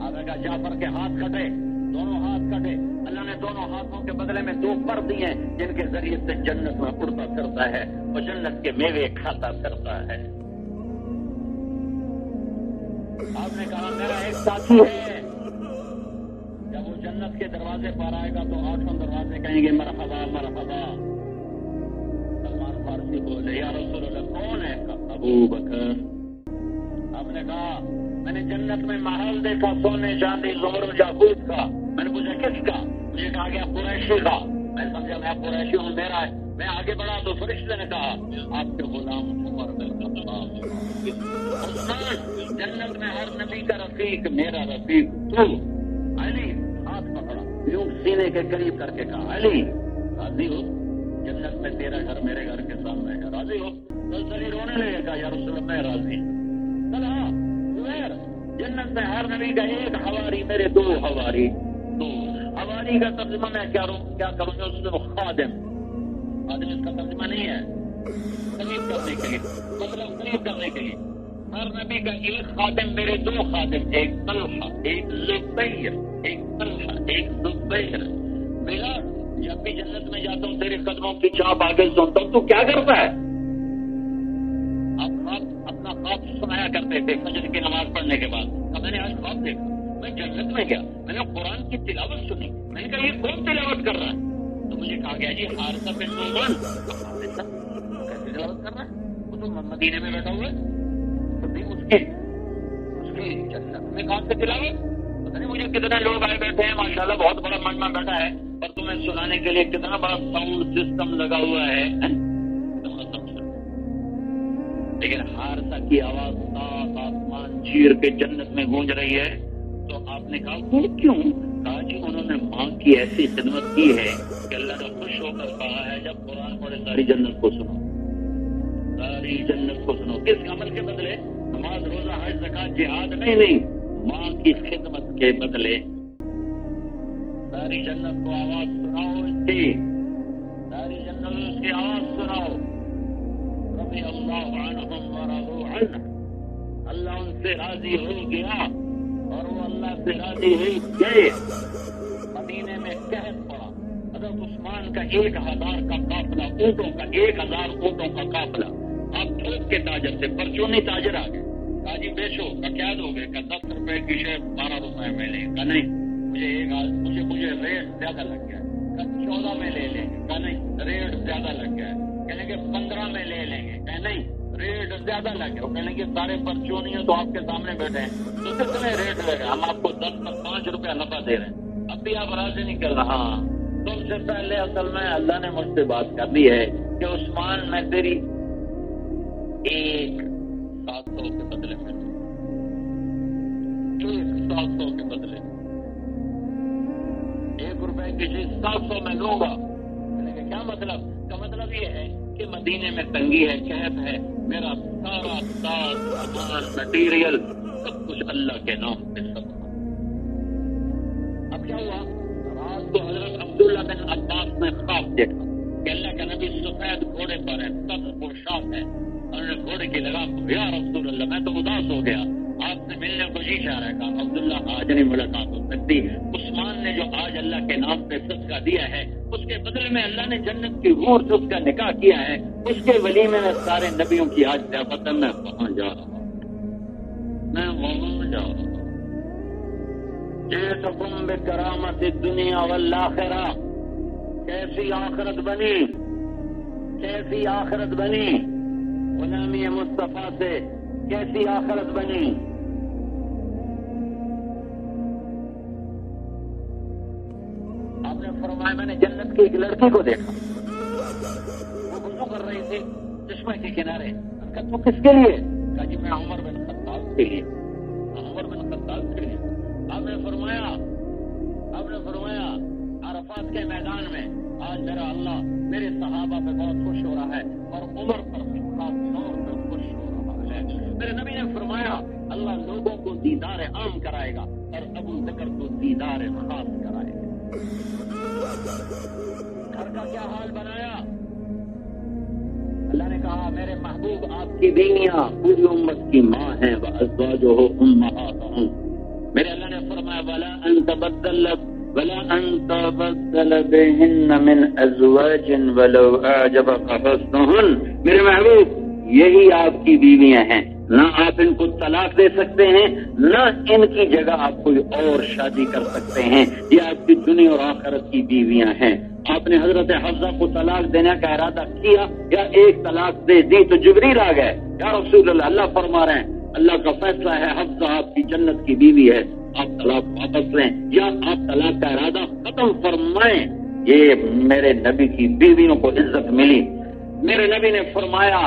آگے جعفر کے ہاتھ کٹے، دونوں ہاتھ کٹے، اللہ نے دونوں ہاتھوں کے بدلے میں 2 پر دیے جن کے ذریعے سے جنت میں اڑتا پھرتا ہے اور جنت کے میوے کھاتا پھرتا ہے۔ آپ نے کہا میرا ایک ساتھی ہے، جب وہ جنت کے دروازے پر آئے گا تو 8 دروازے کہیں گے مرحبا مرحبا۔ سلمان فارسی بولے یا رسول اللہ کون ہے؟ ابو بکر۔ آپ نے کہا میں نے جنت میں محل دیکھا، سونے چاندی زہر و یاقوت کا۔ میں نے پوچھا کس کا؟ مجھے کہا گیا قریشی کا۔ میں سمجھا میں قریشی ہوں، میرا ہے۔ میں آگے بڑھا تو فرشتے نے کہا آپ کے غلام عمر بن خطاب۔ عثمان جنت میں ہر نبی کا رفیق، میرا رفیق تو۔ علی ہاتھ پکڑا، یوں سینے کے قریب کر کے کہا علی راضی ہو؟ جنت میں تیرا گھر میرے گھر کے سامنے ہے، راضی ہو؟ سلسلی رونے لگے، کہا یا رسول اللہ میں راضی ہوں۔ جنت میں ہر نبی کا ایک حواری، میرے 2 حواری۔ حواری کا ترجمہ میں کیا کروں گا؟ اس میں خادم اس کا ترجمہ نہیں ہے، قریب کرنے کے لیے، مطلب قریب کرنے کے لیے۔ ہر نبی کا ایک خادم، میرے 2 خادم، ایک طلحہ ایک زبیر، ایک طلحہ ایک زبیر۔ میرا جب بھی جنت میں جاتا ہوں تیرے قدموں کی چاپ آگے سنتا ہوں، تو کیا کرتا ہے؟ اپنا خواب سنایا کرتے تھے فجر کی نماز پڑھنے کے بعد. میں نے آج خواب دیکھا, میں جنت میں گیا, میں نے قرآن کی تلاوت سنی. میں نے کہا یہ کون تلاوت کر رہا ہے؟ تو مجھے کہا گیا جی حارثہ بن نعمان. کیسے تلاوت کر رہا ہے؟ وہ تو مدینے میں بیٹھا ہوا ہے. تو بھی اس کی جنت میں کہاں سے تلاوت؟ پتہ نہیں مجھے کتنے لوگ آئے بیٹھے ہیں ماشاءاللہ, بہت بڑا مجمع بیٹھا ہے, پر تمہیں سنانے کے لیے کتنا بڑا ساؤنڈ سسٹم لگا ہوا ہے. لیکن حارثہ کی آواز صاف آسمان چیر کے جنت میں گونج رہی ہے. تو آپ نے کہا وہ کیوں؟ کہا جی انہوں نے ماں کی ایسی خدمت کی ہے کہ اللہ نے خوش ہو کر کہا ہے جب قرآن پڑھے ساری جنت کو سنو, ساری جنت کو سنو. کس عمل کے بدلے؟ نماز, روزہ, حج, زکات, جہاد نہیں, ماں کی خدمت کے بدلے. ساری جنت کو آواز سناؤ اس کی, ساری جنت اس کی آواز سناؤ. رضی اللہ عنہم ورضوا عنہ, اللہ ان سے راضی ہو گیا اور وہ اللہ سے راضی ہو گئے. مدینے میں قحط پڑا. حضرت عثمان کا 1000 کا قافلہ, اونٹوں کا 1000 اونٹوں کا قافلہ. آپ تھوک کے تاجر سے پرچونی تاجر آ گئے. کہا جی بیچو. کا کیا دو گے؟ کہ 10 روپے کی شے 12 روپے میں لیں. کہ نہیں مجھے ریٹ زیادہ لگ گیا. کہ 14 میں لے لیں گے. کہ نہیں ریٹ زیادہ لگ گیا. کہنے کے 15 میں لے لیں گے. کہ نہیں ریٹ زیادہ لگ گیا. وہ کہنے کے سارے پرچونی ہیں تو آپ کے سامنے بیٹھے ہیں, تو کتنے ریٹ لگے؟ ہم آپ کو 10 پر 5 روپیہ نفع دے رہے ہیں. اب بھی آپ راضی نہیں کر رہا. ہاں تم سے پہلے اصل میں اللہ نے مجھ سے بات کر دی ہے کہ عثمان میں تیری 700 کے بدلے میں 700 کے بدلے 1 روپے کی چیز 700 میں لوں گا. کیا مطلب؟ کا مطلب یہ ہے کہ مدینے میں تنگی ہے, قحط ہے, میرا سارا سامان مٹیریل سب کچھ اللہ کے نام پہ سب. اب کیا ہوا؟ رات کو حضرت عبداللہ بن عباس نے خواب دیکھا کہ اللہ کا نبی سفید گھوڑے پر ہے, سب پوشاک ہے. انہوں نے گھوڑے کی لگام کو, یا رسول اللہ میں تو اداس ہو گیا, آپ سے ملنے کو جی چاہ رہا ہے. کہا عبداللہ آج نہیں ملاقات ہو سکتی. عثمان نے جو آج اللہ کے نام پہ صدقہ دیا ہے اس کے بدلے میں اللہ نے جنت کی حور سے اس کا نکاح کیا ہے. اس کے ولیمے میں سارے نبیوں کی آج ضیافت ہے. میں وہاں جا رہا ہوں, میں وہاں جا رہا ہوں. جئتکم بکرامت الدنیا والآخرہ. کیسی آخرت بنی, کیسی آخرت بنی غلامی مصطفیٰ سے, کیسی آخرت بنی. آپ نے فرمایا میں نے جنت کی ایک لڑکی کو دیکھا, وہ وضو کر رہی تھی چشمے کے کنارے. کہا تو کس کے لیے؟ کہا جی میں عمر بن خطاب کے لیے. عمر بن خطاب کے لیے. آپ نے فرمایا عرفات کے میدان میں آج میرا اللہ میرے صحابہ پہ بہت خوش ہو رہا ہے اور عمر پر خاص طور پہ خوش ہو رہا ہے. میرے نبی نے فرمایا اللہ لوگوں کو دیدار عام کرائے گا اور ابو بکر کو دیدار خاص کرائے گا. گھر کا کیا حال بنایا؟ اللہ نے کہا میرے محبوب آپ کی بیویاں پوری امت کی ماں ہیں, وازواجہ امہاتہم. میرے اللہ نے فرمایا ولا ان تبدل بهن من ازواج ولو اعجبك حسنهن. میرے محبوب یہی آپ کی بیویاں ہیں, نہ آپ ان کو طلاق دے سکتے ہیں, نہ ان کی جگہ آپ کوئی اور شادی کر سکتے ہیں. یہ آپ کی دنیا اور آخرت کی بیویاں ہیں. آپ نے حضرت حفصہ کو طلاق دینے کا ارادہ کیا یا ایک طلاق دے دی تو جبریل آ گئے, یا رسول اللہ, اللہ فرما رہے ہیں اللہ کا فیصلہ ہے حفصہ آپ کی جنت کی بیوی ہے, آپ طلاق واپس لیں یا آپ طلاق کا ارادہ ختم فرمائیں. یہ میرے نبی کی بیویوں کو عزت ملی. میرے نبی نے فرمایا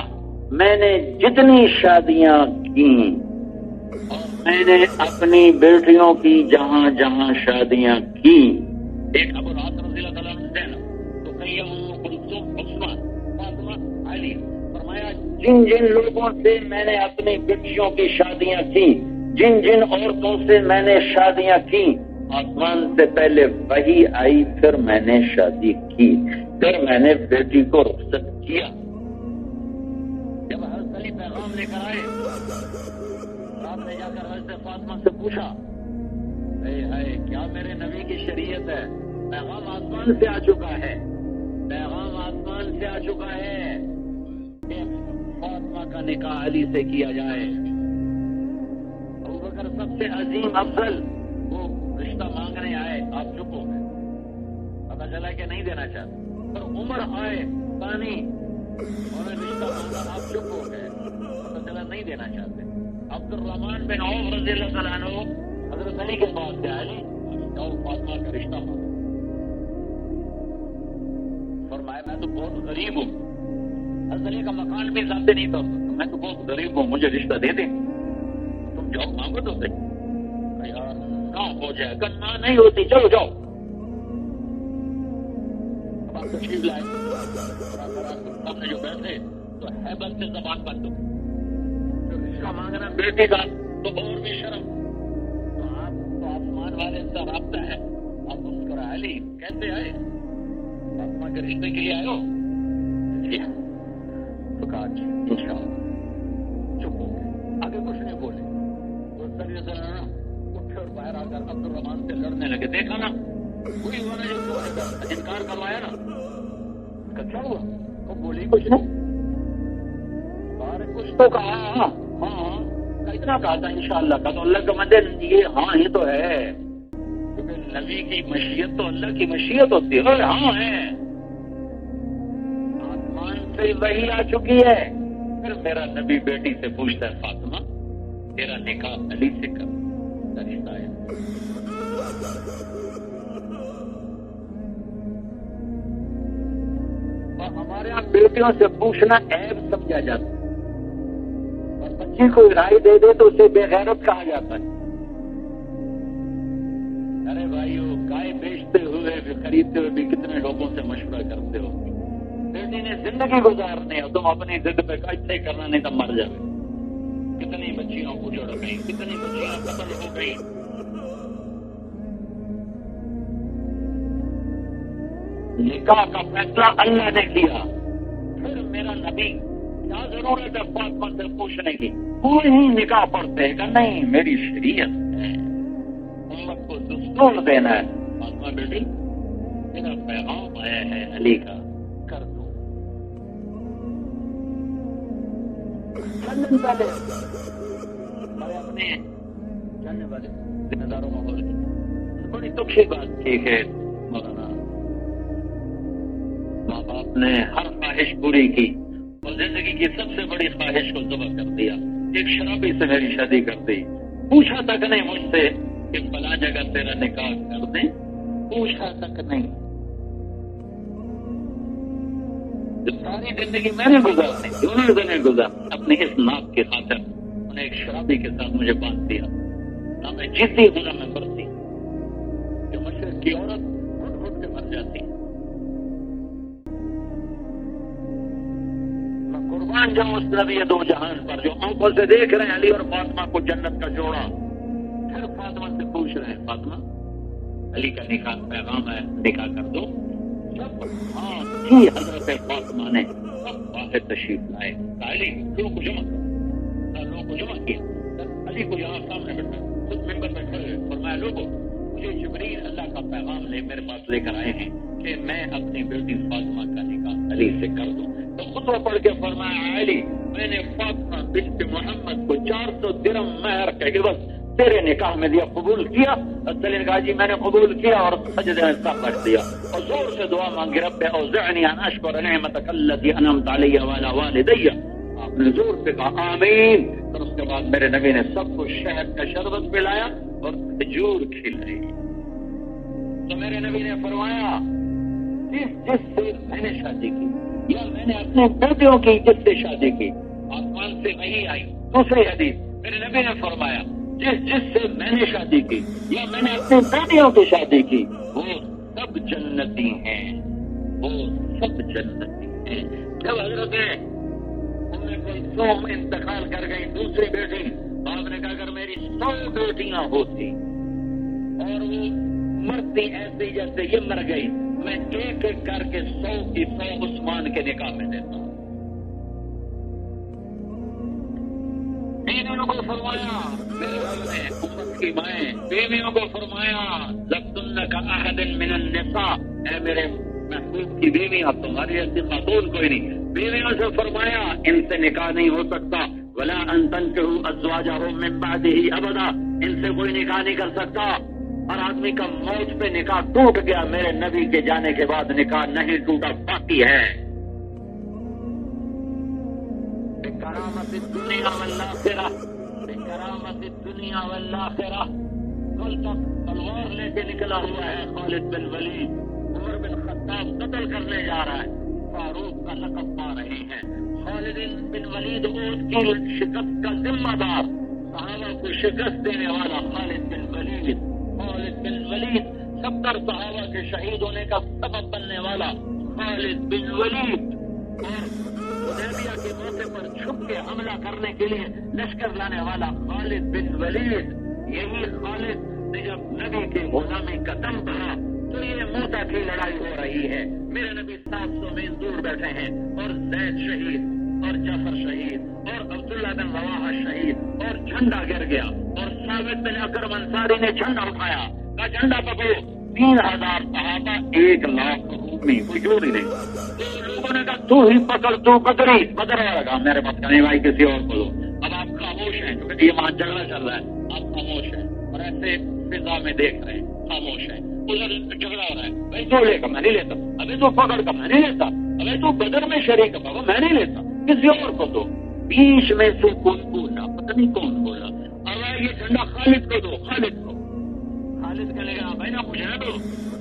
میں نے جتنی شادیاں کی اور میں نے اپنی بیٹیوں کی جہاں جہاں شادیاں کی, ایک ابو العاص رضی اللہ تعالیٰ عنہ زینب, تو کئی ام کلثوم, عثمان, فاطمہ, علی. فرمایا جن جن لوگوں سے میں نے اپنی بیٹیوں کی شادیاں کی, جن جن عورتوں سے میں نے شادیاں کی, آسمان سے پہلے وحی آئی, پھر میں نے شادی کی, پھر میں نے بیٹی کو رخصت کیا. جب حضرت علی پیغام لے کر آئے, آپ نے جا کر حضرت فاطمہ سے پوچھا کیا میرے نبی کی شریعت ہے؟ پیغام آسمان سے آ چکا ہے, پیغام آسمان سے آ چکا ہے کہ فاطمہ کا نکاح علی سے کیا جائے. سے عظیم افضل وہ رشتہ مانگنے آئے، آپ چپ ہو گئے، پتا چلا کہ نہیں دینا چاہتے. اور عمر آئے ثانی، انہوں نے رشتہ مانگا، آپ چپ ہو گئے، پتا چلا نہیں دینا چاہتے. عبد الرحمن بن عوف رضی اللہ تعالیٰ عنہ حضرت علی کے پاس سے آئے، جاؤ فاطمہ کا رشتہ مانگو. فرمایا میں تو بہت غریب ہوں، حضرت علی کا مکان بھی ذاتے نہیں تھا، میں تو بہت غریب ہوں، مجھے رشتہ دے دیں. تم جاؤ مانگو تو صحیح. یار نہ ہو جائے گا، نہ نہیں ہوتی، چلو جاؤ. اب آپ تشریف لائے، سامنے جو بیٹھے تو ہیبت سے زبان بند ہو گئی. رشتہ مانگنا بیٹے کا تو اور بھی شرم. تو آپ تو آسمان والے سے رابطہ ہے. آپ مسکرا، علی کیسے آئے؟ فاطمہ کے رشتے کے لیے آئے ہو؟ تو کہا انشاءاللہ. چپ ہو گئے، آگے کچھ نہیں بولے. اٹھ اور باہر آ کر عبد الرحمان سے لڑنے لگے. دیکھا نا وہی ہوا نا جو انکار کروایا نا. کیا ہوا؟ وہ بولی کچھ نہیں، کچھ تو کہا. ہاں اتنا کہا تھا انشاءاللہ کا. تو اللہ کا مدد یہ ہاں یہ تو ہے، کیونکہ نبی کی مشیت تو اللہ کی مشیت ہوتی ہے. ہاں ہے، آسمان سے وہی آ چکی ہے. پھر میرا نبی بیٹی سے پوچھتا ہے، فاطمہ تیرا نکاح علی سے کر. رشتہ ہے. اور ہمارے یہاں بیٹیوں سے پوچھنا عیب سمجھا جاتا ہے، اور بچی کو رائے دے دے تو اسے بے غیرت کہا جاتا ہے. ارے بھائیو، گائے بیچتے ہوئے بھی خریدتے ہوئے بھی کتنے لوگوں سے مشورہ کرتے ہو. بیٹی نے زندگی گزارنے اور تم اپنی ضد پہ کیسے کرنا، نہیں تو مر جائے. کتنی بچیاں اجڑ گئی، کتنی بچیاں قتل ہو گئی. نکاح کا فیصلہ اللہ نے کیا. پھر میرا نبی کیا ضرورت ہے فاطمہ سے پوچھنے کی؟ کوئی ہی نکاح پڑھتے کہ نہیں، میری شریعت ہے، امت کو دستور دینا ہے. فاطمہ بیٹی میرا پیغام آیا ہے علی کا، کر دو. اپنے جاننے والے ذمہ داروں میں بڑی دکھی بات تھی کہ مولانا ماں باپ نے ہر خواہش پوری کی اور زندگی کی سب سے بڑی خواہش کو ذبح کر دیا. ایک شرابی سے میری شادی کر دی. پوچھا تک نہیں مجھ سے کہ فلاں جگہ تیرا نکاح کر دیں، پوچھا تک نہیں. ساری زندگی میں نے گزارنی تھی، انہوں نے گزار اپنی اس ناک کی خاطر. انہیں ایک شرابی کے ساتھ مجھے باندھ دیا. نہ میں جیتی ہوں نہ میں مرتی. جو مشرق کی عورت گھٹ گھٹ کے مر جاتی. میں قربان جاؤں اس نبی دو جہان پر جو آنکھوں سے دیکھ رہے ہیں علی اور فاطمہ کو جنت کا جوڑا. پھر فاطمہ سے پوچھ رہے ہیں، فاطمہ علی کا نکاح پیغام ہے، نکاح کر دو. جب ہاں کی حضرت فاطمہ نے سب باہر تشریف لائے. علی لوگوں کو جمع کر، لوگوں کو جمع کیا. علی کو یہاں سامنے بیٹھا خود ممبر پہ کھڑے فرمایا، لوگوں مجھے جبریل اللہ کا پیغام میرے پاس لے کر آئے ہیں کہ میں اپنی بیٹی فاطمہ کا نکاح علی سے کر دوں. تو خطبہ پڑھ کے فرمایا، علی میں نے فاطمہ بنت محمد کو 400 درہم مہر کے عوض تیرے نکاح میں دیا، قبول کیا؟ علی نے کہا جی میں نے قبول کیا، اور سجدے میں سر رکھ دیا اور زور سے دعا مانگی، رب اوزعنی ان اشکر نعمتک التی انعمت علی وعلی والدی. آپ نے زور سے کہا آمین. اور اس کے بعد میرے نبی نے سب کو شہد کا شربت پلایا اور کھجور کھلائی. تو میرے نبی نے فرمایا، جس سے میں نے شادی کی یا میں نے اپنے بیٹیوں کی جس سے شادی کی، آسمان سے وہی آئی. دوسری حدیث میرے نبی نے فرمایا، جس سے میں نے شادی کی یا میں نے اپنی بیٹیوں کی شادی کی، وہ سب جنتی ہیں، وہ سب جنتی ہیں. جب حضرت کوئی 100 انتقال کر گئی دوسری بیٹی، آپ نے کہا اگر میری 100 بیٹیاں ہوتی اور وہ مرتی ایسی جیسے یہ مر گئی، میں ایک ایک کر کے 100 کی 100 عثمان کے نکاح میں دیتا ہوں. بیویوں کو فرمایا، میرے رب نے امت کی مائیں بیویوں کو فرمایا، لَسْتُنَّ كَأَحَدٍ مِّنَ النِّسَاءِ، اے میرے محبوب کی بیویاں تمہاری ایسی خاتون کوئی نہیں. بیویوں سے فرمایا ان سے نکاح نہیں ہو سکتا. وَلَا أَن تَنكِحُوا أَزْوَاجَهُم مِّن بَعْدِهِ أَبَدًا، ان سے کوئی نکاح نہیں کر سکتا. اور آدمی کا موت پہ نکاح ٹوٹ گیا، میرے نبی کے جانے کے بعد نکاح نہیں ٹوٹا، باقی ہے. کرامت الدنیا والآخرہ، کرامت الدنیا والآخرہ. کل تک تلوار لے کے نکلا ہوا ہے خالد بن ولید، عمر بن خطاب قتل کرنے جا رہا ہے، فاروق کا لقب پا رہے ہیں. خالد بن ولید احد کی شکست کا ذمہ دار، صحابہ کو شکست دینے والا خالد بن ولید. خالد بن ولید 70 صحابہ کے شہید ہونے کا سبب بننے والا خالد بن ولید. اور حدیبیہ کے موقع پر چھپ کے حملہ کرنے کے لیے لشکر لانے والا خالد بن ولید. یہی خالد نے جب نبی کی غلامی کا دم بھرا تو یہ موتا کی لڑائی ہو رہی ہے. میرے نبی 700 میل دور بیٹھے ہیں اور زید شہید اور جعفر شہید اور عبداللہ بن رواحہ شہید اور جھنڈا گر گیا اور ثابت بن اکرم انصاری نے جھنڈا اٹھایا، کہا جھنڈا پکڑو. 3000 صحابہ 1 لاکھ رومی، کوئی جوڑ ہی نہیں. لوگوں نے کہا تو ہی پکڑ، تو پکڑی. بدر والا کہا میرے پاس کہیں بھائی کسی اور کو دو. اب آپ خاموش ہیں کیونکہ یہ وہاں جھگڑا چل رہا ہے، آپ خاموش ہیں اور ایسے فضا میں دیکھ رہے ہیں، خاموش ہیں. ادھر جھگڑا ہو رہا ہے، بھائی تو لے کر میں نہیں لیتا، ابھی تو پکڑ کر میں نہیں لیتا، ابھی تو بدر میں شریک ہے بابا میں نہیں لیتا، کسی اور کو دو. بیچ میں سے کوئی بولا، پتہ نہیں کون بولا، اب یہ جھنڈا خالد کو دو، خالد کو. خالد کہنے لگا بھائی نا مجھے نہ دو،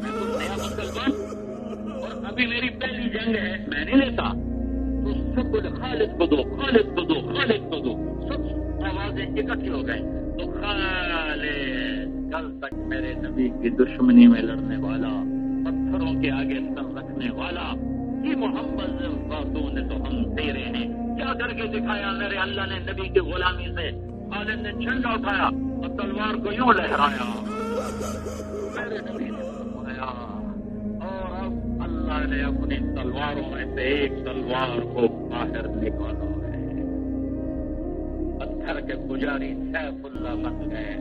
میں تو نیا مسلمان اور ابھی میری پہلی جنگ ہے، میں نہیں لیتا. تو سب بولے خالد کو دو، خالد کو دو، خالد کو دو. سب آوازیں اکٹھی ہو گئے. تو خالد کل تک میرے نبی کی دشمنی میں لڑنے والا، پتھروں کے آگے سر رکھنے والا، یہ محمد خاتون تو ہم تیرے ہیں. کیا کر کے دکھایا میرے اللہ نے نبی کی غلامی سے؟ خالد نے جھنڈا اٹھایا اور تلوار کو یوں لہرایا، میرے نبی نے فرمایا. اور اب اللہ نے اپنی تلواروں میں سے ایک تلوار کو باہر نکالا ہے. پتھر کے پجاری سیف اللہ بن گئے،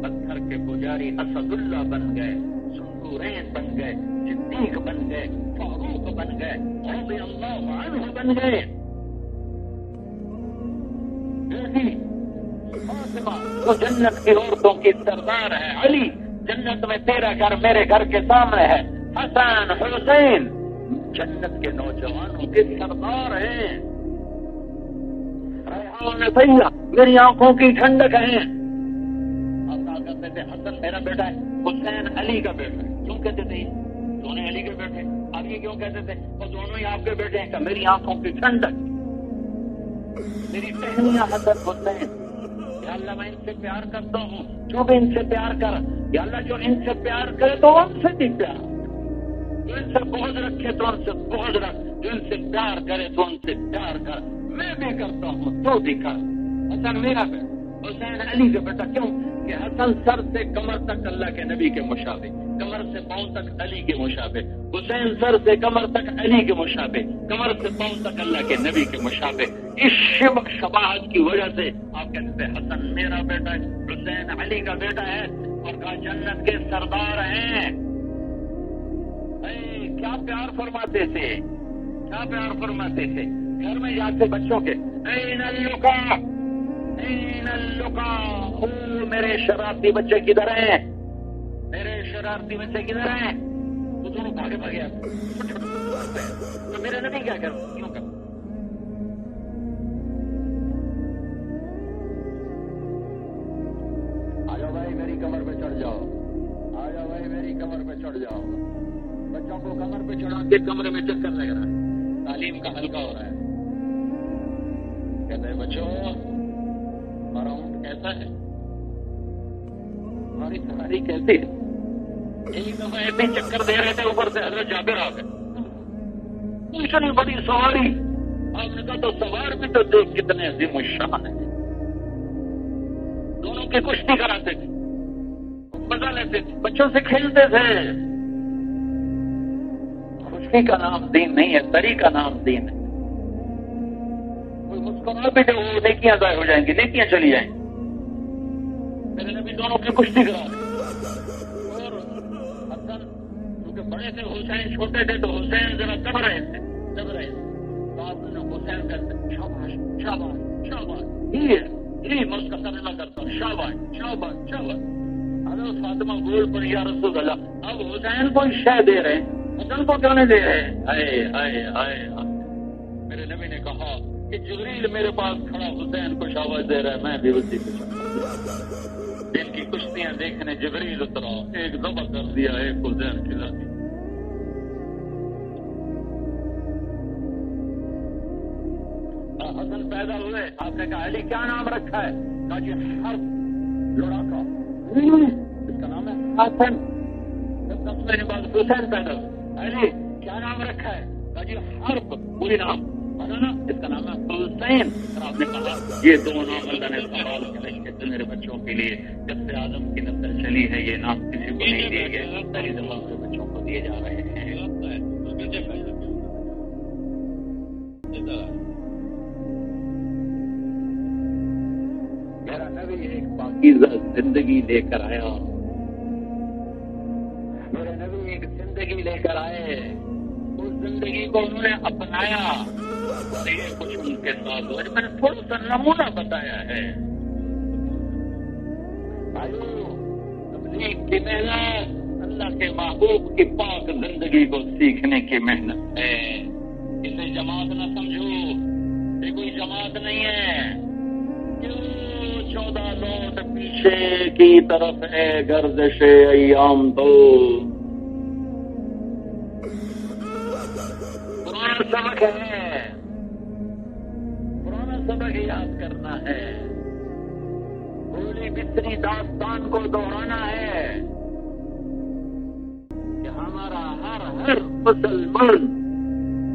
پتھر کے پجاری اسد اللہ بن گئے، سندورین بن گئے، صدیق بن گئے، فاروق بن گئے، رضی اللہ عنہ بن گئے. فاطمہ تو جنت کی عورتوں کی سردار ہے، علی جنت میں تیرا گھر میرے گھر کے سامنے ہے، حسن حسین جنت کے نوجوانوں کے سردار ہیں. ریحان طیبہ میری آنکھوں کی ٹھنڈک ہیں. آپ کہا کرتے تھے حسن میرا بیٹا ہے، حسین علی کا بیٹا ہے. کیوں کہتے تھے دونوں علی کے بیٹے؟ اب یہ کیوں کہتے تھے وہ دونوں ہی آپ کے بیٹے ہیں؟ کہ میری آنکھوں کی ٹھنڈک، میری ٹہنیاں حسن حسین. یا اللہ میں ان سے پیار کرتا ہوں، جو بھی ان سے پیار کر. یا اللہ جو ان سے پیار کرے تو ان سے بھی پیار، جو ان سے بغض رکھے تو ان سے بغض رکھ، جو ان سے پیار کرے تو ان سے پیار کر. میں بھی کرتا ہوں تو بھی کر. حسن میرا بیٹا، حسین علی کا بیٹا. کیوں کہ حسن سر سے کمر تک اللہ کے نبی کے مشابہ، کمر سے پاؤں تک علی کے مشابہ. حسین سر سے کمر تک علی کے مشابہ، کمر سے پاؤں تک اللہ کے نبی کے مشابہ. اس شباہت کی وجہ سے آپ کہتے ہیں حسن میرا بیٹا ہے، حسین علی کا بیٹا ہے. اور کہا جنت کے سردار ہیں. کیا پیار فرماتے تھے، کیا پیار فرماتے تھے. گھر میں جاتے بچوں کے این اللقا، این اللقا، میرے شرارتی بچے کدھر ہیں، میرے شرارتی بچے کدھر ہیں؟ وہ دونوں بھاگے بھاگے تو میرے نبی کیا کروں، کیوں کروں؟ آ جاؤ بھائی میری کمر پہ چڑھ جاؤ، آ جاؤ بھائی میری کمر پہ چڑھ جاؤ. بچوں کو کمر پہ چڑھا کے کمرے میں چکر لگ رہا ہے، تعلیم کا حلقہ ہو رہا ہے. کہتے ہیں بچوں ہمارا اونٹ کیسا ہے، ہماری سواری کیسی ہے. ایک دفعہ ایسے چکر دے رہے تھے، اوپر سے حضرت جابر آ گئے، اتنی بڑی سواری. آپ نے کہا تو سوار بھی تو دیکھ کتنے عظیم الشان ہے. دونوں کی کشتی کراتے تھے، مزہ لیتے تھے، بچوں سے کھیلتے تھے. خوشی کا نام دین نہیں ہے، سری کا نام دین ہے. کوئی مسکرا بھی تو وہ نیکیاں ضائع ہو جائیں گی، نیکیاں چلی جائیں گی. میرے نبی دونوں کی کشتی کرا رہے. اور حسن کیونکہ بڑے تھے، حسین چھوٹے تھے، تو حسین ذرا دب رہے تھے. تو آپ نے حسین کہتے شاباش شاباش شاباش، جی میں اس کا ترجمہ کرتا ہوں، شاباش شاباش شاباش۔ حضرت فاطمہ گول پڑی، یا رسول اللہ اب حسین کو شے دے رہے ہیں، حسن کو کیوں نہیں دے رہے؟ ہائے ہائے ہائے ہائے۔ میرے نبی نے کہا کہ جبریل میرے پاس کھڑا حسین کو شاباش دے رہا ہے، میں بھی اسی کو شاباش۔ جن کی کشتیاں دیکھنے جبریل اترا، ایک ذبح کر دیا، ایک حسین کھلا دیا۔ حسن پیدا ہوئے، آپ نے کہا علی کیا نام رکھا ہے؟ کہا جی حرب، لڑاکا۔ اس کا نام ہے حسن۔ جب 10 مہینے بعد حسین پیدا ہوئے، علی کیا نام رکھا ہے؟ کہا جی حرب، پوری نام نا، اس کا نام ہے حسین۔ اور آپ نے کہا یہ دو نام اللہ نے سوال کے میرے بچوں کے لیے، جب سے آدم کی نسل چلی ہے یہ نام کسی کو نہیں دیے گئے، پہلی دفعہ میرے بچوں کو دیے جا رہے ہیں۔ میرا نبی ایک پاکیزہ زندگی لے کر آیا، میرے نبی ایک زندگی لے کر آئے، اس زندگی کو انہوں نے اپنایا، اور یہ کچھ ان کے ساتھ ہوا۔ میں نے تھوڑا سا نمونہ بتایا ہے۔ تبلیغ کی محنت اللہ کے محبوب کی پاک زندگی کو سیکھنے کی محنت ہے۔ اسے جماعت نہ سمجھو، یہ کوئی جماعت نہیں ہے۔ کیوں 14 لوٹ پیچھے کی طرف ہے گردش ایام تو پرانا سبق ہے، پرانا سبق یاد کرنا ہے، بھولی بسری داستان کو دہرانا ہے کہ ہمارا ہر مسلمان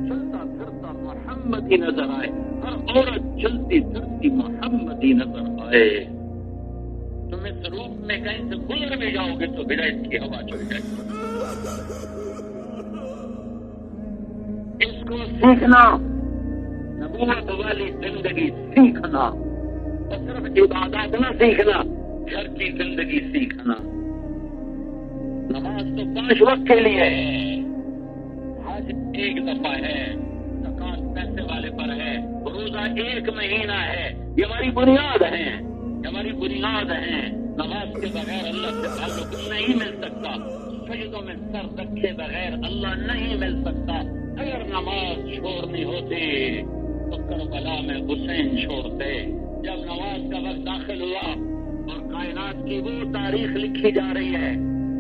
چلتا پھرتا محمد ہی نظر آئے، ہر عورت چلتی پھرتی محمد ہی نظر آئے۔ تم اس روپ میں کہیں سے گزر بھی جاؤ گے تو ہدایت کی ہوا چل جائے گی۔ اس کو سیکھنا، نبوت والی زندگی سیکھنا، اور صرف عبادات نہ سیکھنا، گھر کی زندگی سیکھنا۔ نماز تو 5 وقت کے لیے ہے، حج 1 دفعہ ہے، زکات پیسے والے پر ہے، روزہ 1 مہینہ ہے۔ یہ ہماری بنیاد ہے، یہ ہماری بنیاد ہے۔ نماز کے بغیر اللہ سے تعلق نہیں مل سکتا، سجدوں میں سر رکھے بغیر اللہ نہیں مل سکتا۔ اگر نماز چھوڑنی ہوتی تو کربلا میں حسین چھوڑتے۔ جب نماز کا وقت داخل ہوا اور کائنات کی وہ تاریخ لکھی جا رہی ہے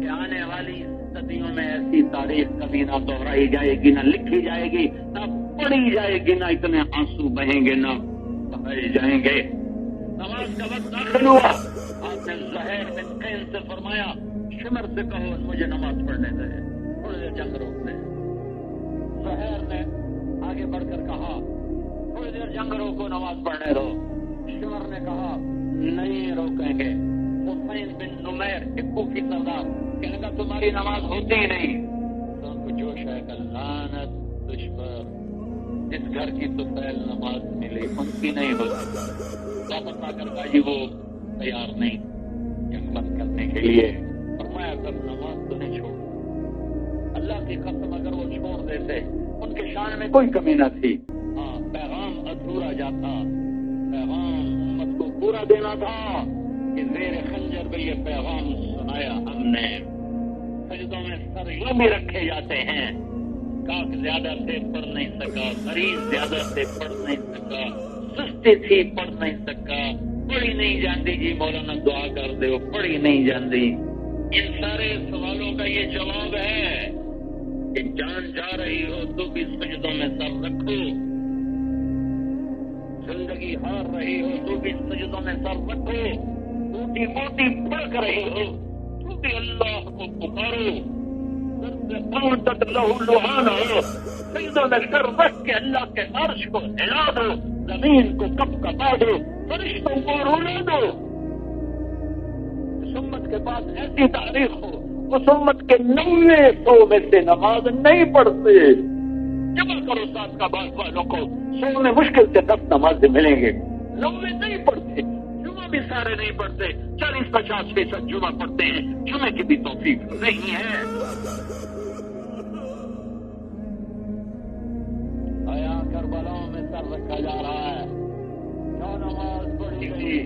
کہ آنے والی صدیوں میں ایسی تاریخ کبھی نہ دہرائی جائے گی، نہ لکھی جائے گی، نہ پڑھی جائے گی، نہ اتنے آنسو بہیں گے، نہ بہائے جائیں گے۔ نماز کا وقت داخل ہوا، آپ نے زہیر بن قین سے فرمایا شمر سے کہو مجھے نماز پڑھنے دے، تھوڑی دیر جنگ روک دے۔ زہیر نے آگے بڑھ کر کہا تھوڑی دیر جنگ روکو، نماز پڑھنے دو۔ شمر نے کہا نہیں روکیں گے۔ حسین بن نمیر کوفی سردار کہنے کا تمہاری نماز ہوتی ہی نہیں۔ تو ان کو جوش ہے کہ لعنت تجھ پر، جس گھر کی تو پہل نماز ملی ان کی نہیں ہوتی۔ واپس آ کر کہا جی وہ تیار نہیں جنگ بند کرنے کے لیے، فرمایا کر نماز تو نہیں چھوڑ۔ اللہ کی قسم اگر وہ چھوڑ دیتے، ان کے شان میں کوئی کمی نہ تھی، ہاں پیغام ادھورا جاتا، پیغام امت کو پورا دینا تھا کہ زیر خنجر میں یہ پیغام سنایا ہم نے۔ سجدوں میں سر یوں بھی رکھے جاتے ہیں، کاک زیادہ سے پڑھ نہیں سکا، مریض زیادہ سے پڑھ نہیں سکا، سستی تھی پڑھ نہیں سکا، پڑھی نہیں جانتی جی مولانا دعا کر دے، پڑھی نہیں جانتی۔ ان سارے سوالوں کا یہ جواب ہے کہ جان جا رہی ہو تو بھی سجدوں میں سر رکھو، زندگی ہار رہی ہو تو بھی سجدوں میں سر رکھو، ٹوٹی موٹی پھڑک رہی ہو تو بھی اللہ کو پکارو، سر سے پاؤں تک لہو لہان ہو، سجدوں میں سر رکھ کے اللہ کے عرش کو ہلا دو، زمین کو کپ کپا دو، فرشتوں کو رولا دو۔ اس امت کے پاس ایسی تاریخ ہو، اس امت کے 90% میں سے نماز نہیں پڑھتے۔ جمع کرو ساتھ کا بات والوں کو، 100 میں مشکل سے 10 نمازیں ملیں گے، 90 نہیں پڑھتے۔ جمعہ بھی سارے نہیں پڑھتے، 40-50% جمعہ پڑھتے ہیں، جمعے کی بھی توفیق نہیں ہے۔ آیا کربلاؤں میں سر رکھا جا رہا ہے، کیا نماز پڑھی گئی؟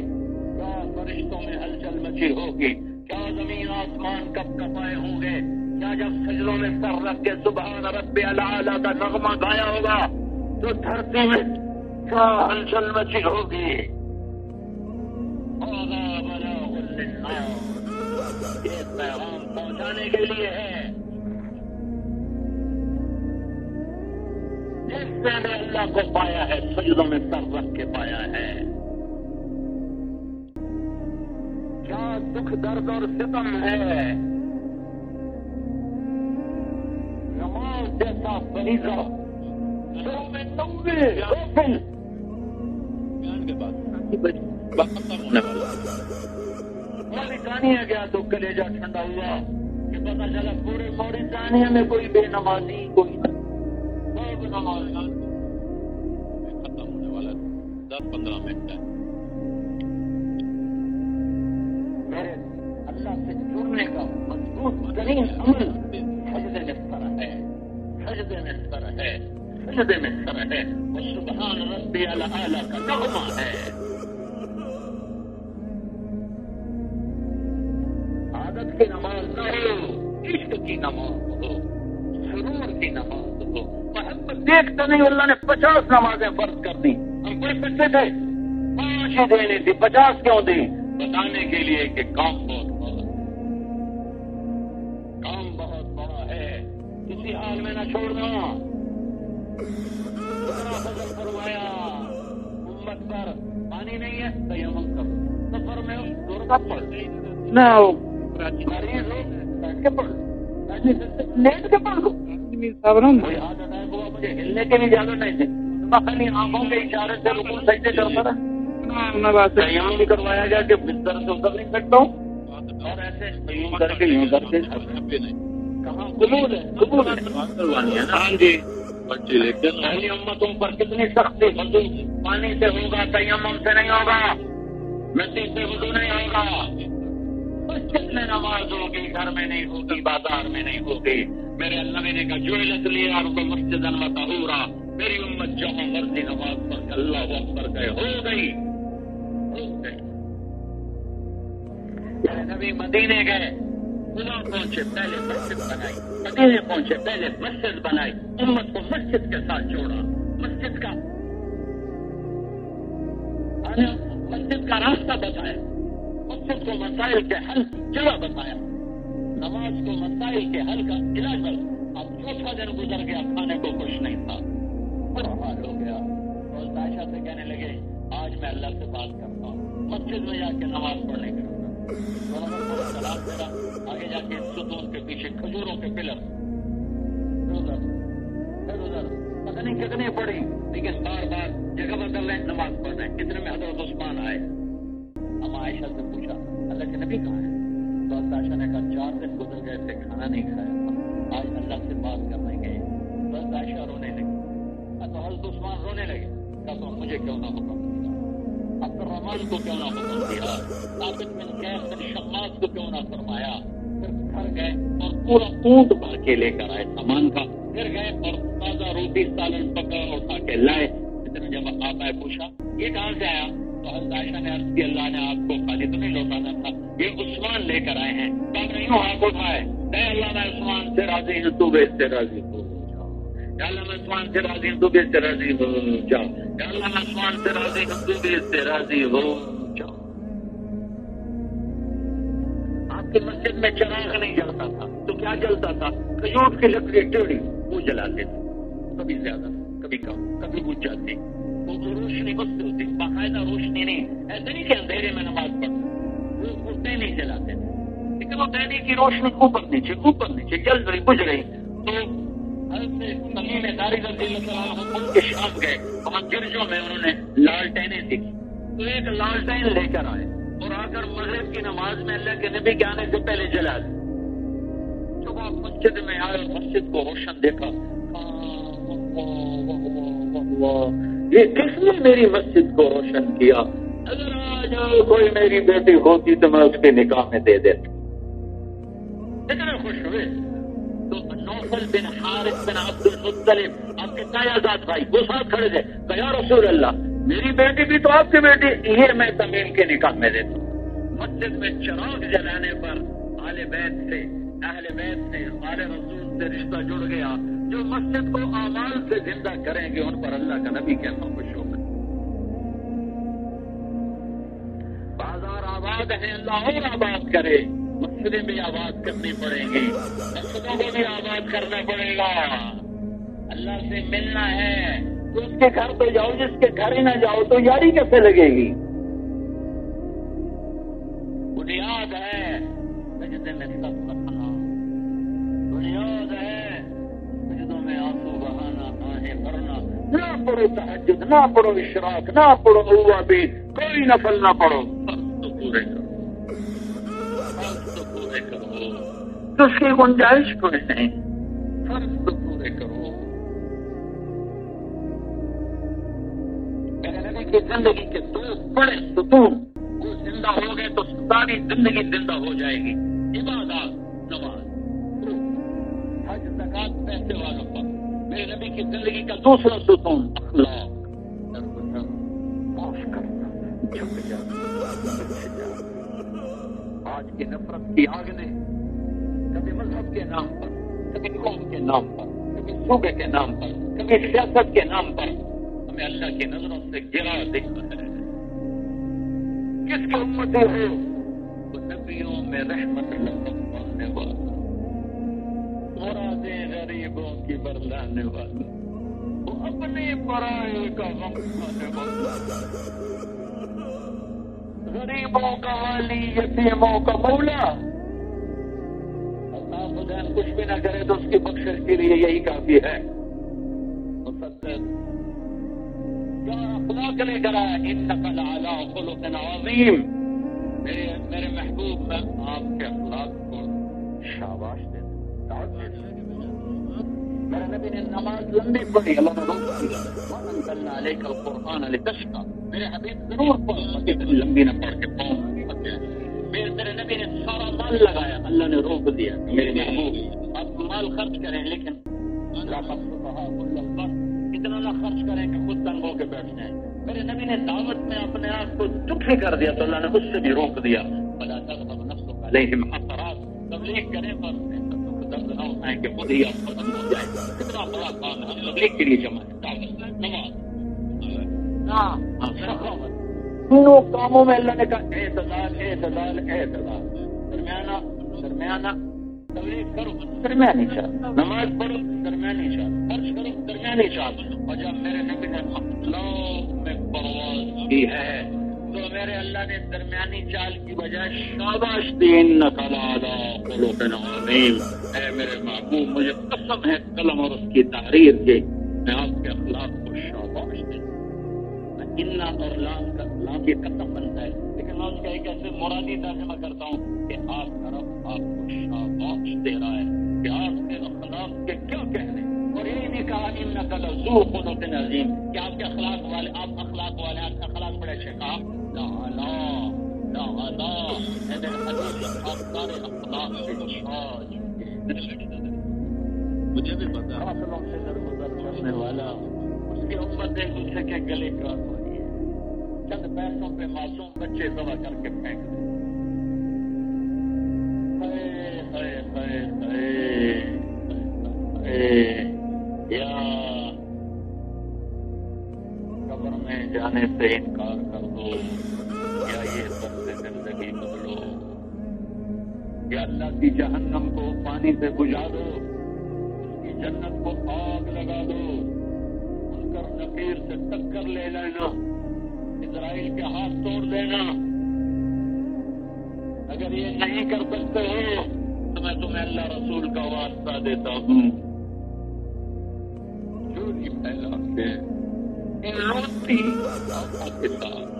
مچی ہوگی؟ کیا زمین آسمان کب کپائے ہوں گے؟ کیا جب سجدوں میں سر رکھ کے سبحان ربی الاعلی کا نغمہ گایا ہوگا تو دھرتی میں کیا ہلچل مچی ہوگی؟ یہ پیغام پہنچانے کے لیے ہے جس نے اللہ کو پایا ہے، سجدوں میں سر رکھ کے پایا ہے۔ کیا دکھ درد اور ستم ہے، نماز جیسا فریضہ شروع میں موریٹانیہ گیا تو کلیجہ ٹھنڈا ہوا کہ پتہ چلا پورے موریٹانیہ میں کوئی بے نمازی کوئی نماز ختم ہونے والا 10-15 منٹ ہے۔ میرے اللہ سے جڑنے کا مضبوط ترین عمل سجدے میں سر ہے، سجدے میں سر ہے، سجدے میں سر ہے، وہ سبحان ربی الاعلی کا نغمہ ہے۔ عادت کی نماز نہ ہو، عشق کی نماز ہو، سرور کی نماز ہو، محبت دیکھتا نہیں اللہ نے 50 نمازیں فرض کر دی، ہم پڑھ سکتے تھے 5 ہی دینی تھی، 50 کیوں دی؟ بتانے کے لیے کہ کام بہت بڑا، کام بہت بڑا ہے، کسی حال میں نہ چھوڑنا۔ فضل فرمایا امت پر پانی نہیں ہے تیمم کرو، سفر میں درگاہ پڑھ نہ مریض ہو بیٹھ کے پڑھ، لیٹ کے پڑھ لو، کوئی عادت ہے وہ مجھے ہلنے کی بھی اجازت نہیں تھی، خالی آنکھوں کے اشارے سے رکوع سجدے کرتا رہا۔ تیمم بھی کروایا گیا کہ بستر سے اتر نہیں سکتا ہوں اور ایسے یوں کر کے کہاں قبول ہے، قبول ہے ہاں جی۔ پہلی امتوں پر کتنی سختی، وضو پانی سے ہوگا، تیمم سے نہیں ہوگا، مٹی سے وضو نہیں ہوگا، مسجد میں نماز ہوگی، گھر میں نہیں ہوگی، بازار میں نہیں ہوگی۔ میرے نبی نے کہا جعلت لی الارض مسجدا وطہورا، میری امت جہاں مرضی نماز پڑھ اللہ اکبر کہے ہو گئی، ہو گئی۔ میرے نبی مدینے گئے، خدا پہنچے پہلے مسجد بنائی، مدینے پہنچے پہلے مسجد بنائی، امت کو مسجد کے ساتھ جوڑا، مسجد کا راستہ بتایا، مسجد کو مسائل کے حل کی جگہ بتایا، نماز کو مسائل کے حل کا علاج بتایا۔ اب 4 دن گزر گیا، کھانے کو کچھ نہیں تھا، برا حال ہو گیا، اور عائشہ سے کہنے لگے آج میں اللہ سے بات کرتا ہوں، مسجد میں جا کے نماز پڑھنے کا سلام میرا، آگے جا کے ستون کے پیچھے کھجوروں کے پلر، ادھر پتہ نہیں کتنے پڑھی، لیکن بار بار جگہ بدل رہے نماز پڑھ رہے ہیں۔ کتنے میں حضرت عثمان آئے، ہم عائشہ سے پوچھا اللہ کے نبی کہاں ہے؟ تو حضرت عائشہ نے کہا 4 دن گزر گئے تھے، کھانا نہیں کھایا، آج اللہ سے بات کرنے گئے۔ تو حضرت عائشہ رونے لگی، تو حضرت عثمان رونے لگے، کہا تو مجھے کیوں نہ حکم دیا، عبد الرحمان کو کیوں نہ حکم دیا، ثابت بن قیس بن شماس کو کیوں نہ فرمایا؟ پھر گھر گئے اور پورا اونٹ بھر کے لے کر آئے سامان کا، پھر گئے اور تازہ روٹی سالن پکا اٹھا کے لائے۔ اتنے جب آپ نے پوچھا یہ کہاں سے آیا، تو حضرت عائشہ نے عرض کی اللہ نے آپ کو خالی تو نہیں لوٹانا تھا، یہ عثمان لے کر آئے ہیں۔ کب نہیں ہو ہاتھ اٹھائے، اے اللہ میں عثمان سے راضی ہوں، تو بھی اس سے راضی ہو جاؤ، یا اللہ میں عثمان سے راضی ہوں، تو بھی اس سے راضی ہو جاؤ، یا اللہ میں عثمان سے راضی ہوں، تو بھی اس سے راضی ہو جاؤ۔ آپ کی مسجد میں چراغ نہیں جلتا تھا تو کیا جلتا تھا؟ کھجور کی لکڑی ٹیڑھی وہ جلاتے تھے، کبھی زیادہ کبھی کم، کبھی بجھ جاتی، تو روشنی بس سے ہوتی، باقاعدہ روشنی نہیں، ایسے نہیں کہ اندھیرے میں نماز پڑھتے، وہ نہیں جلاتے تھے، لیکن وہ دہلی کی روشنی اوپر نیچے جل رہی بجھ رہی۔ تو حضرت تمیم داری رضی اللہ عنہ ان کے شام گئے، وہاں گرجوں میں انہوں نے لالٹینیں دیکھی، تو ایک لالٹین لے کر آئے اور آ کر مغرب کی نماز میں اللہ کے نبی کے آنے سے پہلے جلا دی۔ جب آپ مسجد میں آئے، مسجد کو روشن دیکھا، یہ کس نے میری مسجد کو روشن کیا؟ اگر آج کوئی میری بیٹی ہوتی تو میں اس کے نکاح میں دے دیتا۔ اتنے خوش ہوئے تو نوفل بن حارث بن عبد المطلب آپ کے تایازاد بھائی وہ ساتھ کھڑے تھے، کہا یا رسول اللہ میری بیٹی بھی تو آپ کی بیٹی، یہ میں تمیم کے نکاح میں دیتا ہوں۔ مسجد میں چراغ جلانے پر اہل بیت سے آل رسول سے رشتہ جڑ گیا. جو مسجد کو اعمال سے زندہ کریں گے ان پر اللہ کا نبی کیسا خوش ہوگا. بازار آباد ہے، اللہ اور آباد کرے. مسجدیں بھی آباد کرنی پڑیں گی، مسجدوں کو بھی آباد کرنا پڑے گا. اللہ سے ملنا ہے تو اس کے گھر پہ جاؤ، جس کے گھر ہی نہ جاؤ تو یاری کیسے لگے گی؟ بنیاد ہے سجدے میں سب رکھنا، بنیاد ہے سجدوں میں آنسو بہانا، آہیں بھرنا. نہ پڑھو تہجد، نہ پڑھو اشراق، نہ پڑھو اوابین، کوئی نفل نہ پڑھو، فرض تو پورے کرو، فرض تو پورے کرو. تو اس کی گنجائش کوئی نہیں، فرض تو پورے کرو. میرے نبی کی زندگی کے دو بڑے ستون وہ زندہ ہو گئے تو ساری زندگی زندہ ہو جائے گی. عبادات، نماز، حج، زکات، پیسے والوں پر. میرے نبی کی زندگی کا دوسرا ستون اخلاق، معاف کرنا، جھک جانا. آج کی نفرت کی آگ نے کبھی مذہب کے نام پر، کبھی قوم کے نام پر، کبھی صوبے کے نام پر، کبھی سیاست کے نام پر ہمیں اللہ کی نظروں سے گرا دکھا ہے. کس کی امتی ہو تو نبیوں میں رحمت اللہ پانے والا، مرادیں غریبوں کی برلانے والا، وہ اپنے پرائے کا غم کھانے والا، غریبوں کا والی، یتیموں کا مولا. اللہ خدا کچھ بھی نہ کرے تو اس کی بخشش کے لیے یہی کافی ہے. مصدق کیا اخلاق لے کر آیا، انک لعلی خلق عظیم. میرے محبوب، میں آپ کے اخلاق کو شاباش دیتا ہوں. میرے نبی نے نماز لمبی پڑھی، اللہ نے روک دیا، وَأَنزَلْنَا عَلَيْكَ الْقُرْآنَ لِتَشْقَىٰ. میرے حبیب ضرور پڑھ، اتنی لمبی نہ پڑھ کے پاؤں. میرے نبی نے سارا مال لگایا، اللہ نے روک دیا. میرے محبوب آپ مال خرچ کریں لیکن اتنا نہ خرچ کریں کہ خود تنگ ہو کے بیٹھ جائیں. میرے نبی نے دعوت میں اپنے آپ کو چپ ہی کر دیا تو اللہ نے اس سے بھی روک دیا. بلا تغضب نفسك علیہم حسرات. تبلیغ کریں پر درد نہ اٹھائیں کہ خود ہی آپ ختم ہو جائے. اتنا بڑا کام ہے، ہم تبلیغ کے لیے جمع ہے. دعوت، نماز، تینوں کاموں میں اللہ نے کہا اعتدال، اعتدال، اعتدال. درمیانہ تبلیغ کرو، درمیانی چال. نماز پڑھو، درمیانی چال. خرچ کرو، درمیانی چال. اور جب میرے نبی نے اخلاق میں پرواز کی ہے تو میرے اللہ نے درمیانی چال کی بجائے شاباش دی، انک لعلی خلق عظیم. اے میرے محبوب، مجھے قسم ہے قلم اور اس کی تحریر کی، میں آپ کے اخلاق کو شاباش دے. اننا اور لام کی قسم بنتا ہے، لیکن میں اس کا ایک ایسے مرادی ترجمہ کرتا ہوں کہ آپ کا رب آپ کو شاباش دے رہا ہے کہ آپ کے اخلاق کے کیا کہنے. اور یہ بھی کہا انک لذو خلق عظیم کہ آپ کے اخلاق والے، آپ اخلاق والے، آپ کا اخلاق بڑے اچھے. کہا آپ سارے اخلاق سے شاج. مجھے بھی پتا قافلوں سے درگزر کرنے والا، اس کی امت ایک دوسرے کے گلے کاٹ ہو رہی ہے. چند پیسوں پہ معصوم بچے دوا کر کے پھینک دیں. یا قبر میں جانے سے انکار کر دو، یا یہ سب سے زندگی بدلو، یا اللہ کی جہنم کو پانی سے بجھا دو، اس کی جنت کو آگ لگا دو، منکر نکیر سے ٹکر لے لینا، اسرائیل کے ہاتھ توڑ دینا. اگر یہ نہیں کر سکتے ہو تو میں تمہیں اللہ رسول کا واسطہ دیتا ہوں. چوری پھیلا کے لوٹی کے ساتھ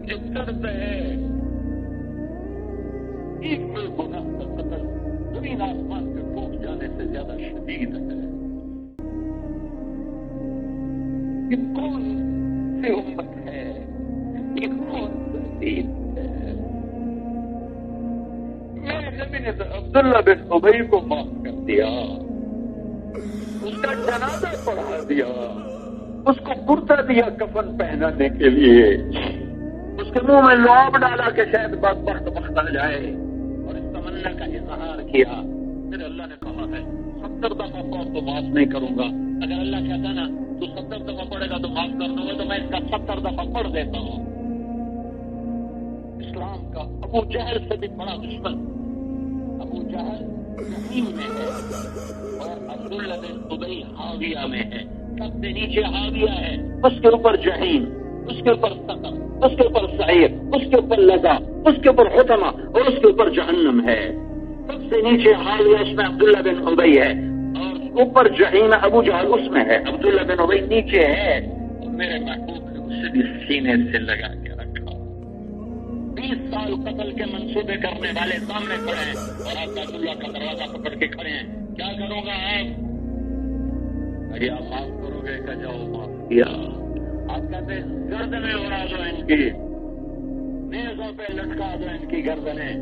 جس درد ہے ایک بے گناہ کا قتل زمین آسمان کے ٹوٹ جانے سے زیادہ شدید ہے. یہ کون سی امت ہے، یہ کون سی دین ہے؟ میرے نبی نے تو عبداللہ بن ابی کو معاف کر دیا، اس کا جنازہ پڑھا دیا، اس کو کرتا دیا کفن پہنانے کے لیے. اس کے منہ میں لعاب ڈالا کہ شاید بدبخت وقت آ جائے اور اس تمنا کا اظہار کیا. پھر اللہ نے کہا ہے 70 دفعہ پڑھ تو معاف نہیں کروں گا. اگر اللہ کہتا نا تو 70 دفعہ پڑھے گا تو معاف کر دوں گا، تو میں اس کا 70 دفعہ پڑھ دیتا ہوں. اسلام کا ابو جہل سے بھی بڑا دشمن ابو جہل جہنم میں ہے اور عبداللہ بن ابی حاویہ میں ہے. سب سے نیچے حاویہ ہے، اس کے اوپر جہنم، اس کے اوپر سقر، اس کے اوپر سعیر، اس کے اوپر لظا، اس کے اوپر حطمہ اور اس کے اوپر جہنم ہے. سب سے نیچے حاویہ اس میں عبداللہ بن ابی ہے اور اوپر جہنم ابو جہل اس میں ہے. عبداللہ بن ابی نیچے ہے اور میرے محبوب نے اسے بھی سینے سے لگا کے رکھا. 20 سال قتل کے منصوبے کرنے والے سامنے کھڑے ہیں اور آپ عبداللہ کا دروازہ پکڑ کے کھڑے ہیں. کیا کرو گا آپ؟ کیا معاف کرو گے کہ جاؤ معاف کیا. آپ کہتے ہیں گردنیں اڑا دو ان کی، نیزوں پہ لٹکا دو ان کی گردنیں.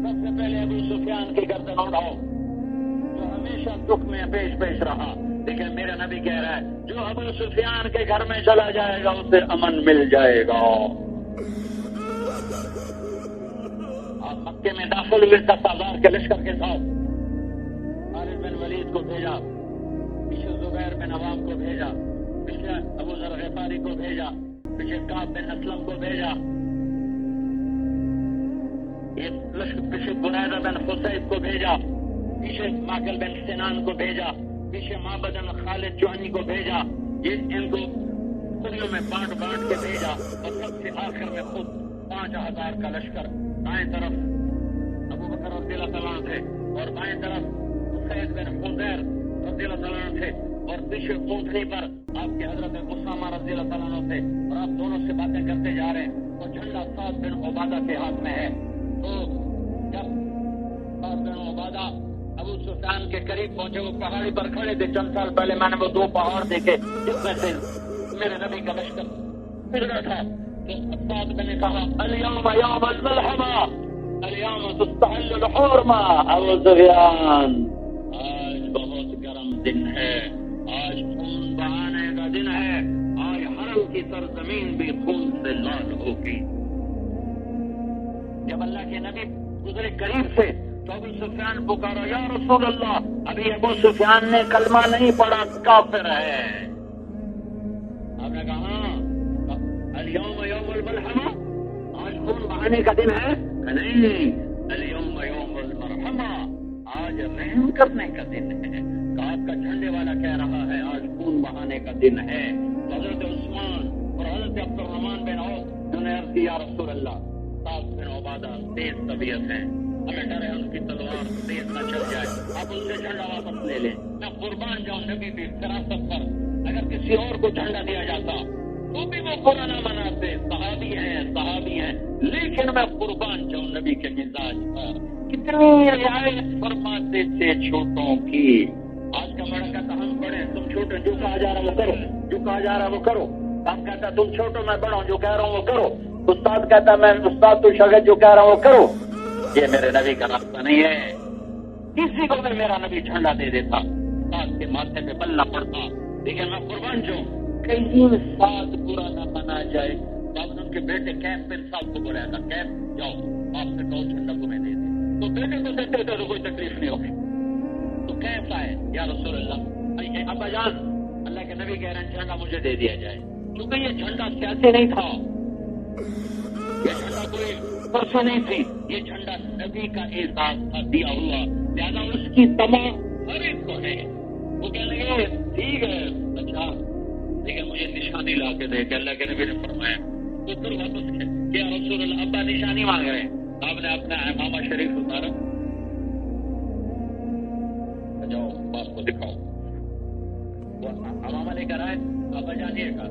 سب سے پہلے ابو سفیان کی گردن اڑاؤ جو ہمیشہ دکھ میں پیش رہا. لیکن میرا نبی کہہ رہا ہے جو ابو سفیان کے گھر میں چلا جائے گا اسے امن مل جائے گا. آپ مکے میں داخل ہوئے 10,000 کے لشکر کے ساتھ. خالد بن ولید کو بھیجا، پیچھے زبیر بن عوام کو بھیجا، پیچھے ابو ذر غفاری کو بھیجا، پیچھے کعب بن اسلم کو بھیجا، پیچھے بنیدہ بن حسید کو بھیجا، پیچھے ماکل بن سنان کو بھیجا، پیچھے معبد بن خالد جوہنی کو بھیجا. یہ ان کو خلیوں میں بانٹ کے بھیجا اور سب سے آخر میں خود 5,000 کا لشکر. دائیں طرف ابو بکر رضی اللہ تعالیٰ عنہ تھے اور بائیں طرف حسین بن حذیر رضی اللہ تعالیٰ عنہ تھے اور پیچھے اونٹنی پر آپ کے حضرت اسامہ رضی اللہ تعالیٰ عنہ تھے اور آپ دونوں سے باتیں کرتے جا رہے ہیں. اور جھنڈا سعد بن عبادہ کے ہاتھ میں ہے. تو جب سعد بن عبادہ ابو سفیان کے قریب پہنچے، وہ پہاڑی پر کھڑے تھے. چند سال پہلے میں نے وہ 2 پہاڑ دیکھے جس میں سے میرے نبی کا لشکر گزرا تھا. تو سعد نے کہا الیوم یوم الملحمہ الیوم تستحل الحرمہ. ابو سفیان آج بہت گرم دن ہے، آج خون بہانے کا دن ہے، آج حرم کی سرزمین بھی خون سے لال ہوگی. جب اللہ کے نبی گزرے قریب سے تو ابو سفیان پکارا یا رسول اللہ. ابھی ابو سفیان نے کلمہ نہیں پڑھا، کافر ہے. آپ نے کہا الیوم یوم الملحمہ، آج خون بہانے کا دن ہے؟ نہیں، الیوم یوم المرحمہ، آج رحم کرنے کا دن ہے. کعب کا جھنڈے والا کہہ رہا ہے آج خون بہانے کا دن ہے. حضرت عثمان اور حضرت عبد الرحمن بن عوف انہوں نے عرض کی یا رسول اللہ سعد بن عبادہ تیز طبیعت ہے، ہمیں ڈر ہے ان کی تلوار تیز نہ چل جائے، آپ ان سے جھنڈا واپس لے لیں. میں قربان جاؤں نبی کی فراست پر، اگر کسی اور کو جھنڈا دیا جاتا تو بھی وہ برا نہ مناتے، صحابی ہیں، لیکن میں قربان جاؤں نبی کے مزاج پر. کتنی رعایت فرماتے تھے چھوٹوں کی. آج کا بڑا کہتا ہم بڑے تم چھوٹے، جو کہا جا رہا وہ کرو، جو کہا جا رہا وہ کرو. ہم کہتا تم چھوٹو میں بڑا ہوں، جو کہہ رہا ہوں وہ کرو. استاد کہتا میں استاد تو شاگرد، جو کہہ رہا ہوں وہ کرو. یہ میرے نبی کا راستہ نہیں ہے. کسی کو بھی میرا نبی جھنڈا دے دیتا، استاد کے ماتھے پہ بلنا پڑتا. لیکن میں قربان جاؤں کہیں ساتھ برا نہ منا جائے. آپ نے ان کے بیٹے کیف بن صاحب کو بلایا تھا، کیف جاؤ آپ سے کہو جھنڈا تمہیں دے دے. تو بیٹے کو دیتے ہوتے تو کوئی تکلیف نہیں ہوگی. تو کیسا ہے یا رسول اللہ؟ ابا جان اللہ کے نبی کہہ رہے ہیں جھنڈا مجھے دے دیا جائے. کیونکہ یہ جھنڈا سیاسی نہیں تھا، یہ جھنڈا کوئی پرسوں نہیں تھی، یہ جھنڈا نبی کا اعزاز تھا دیا ہوا. لہٰذا اس کی تمام ہر ایک کو ہے. وہ کہنے لگے ٹھیک ہے اچھا، لیکن مجھے نشانی لا کے دے. کہ اللہ کے نبی نے فرمایا تو پھر واپس کیا رسول اللہ ابا نشانی مانگ رہے ہیں. آپ نے اپنا امامہ شریف اتارا، جاؤ باپ کو دکھاؤ. وہ امامہ لے کر آئے، ابا جانیے گا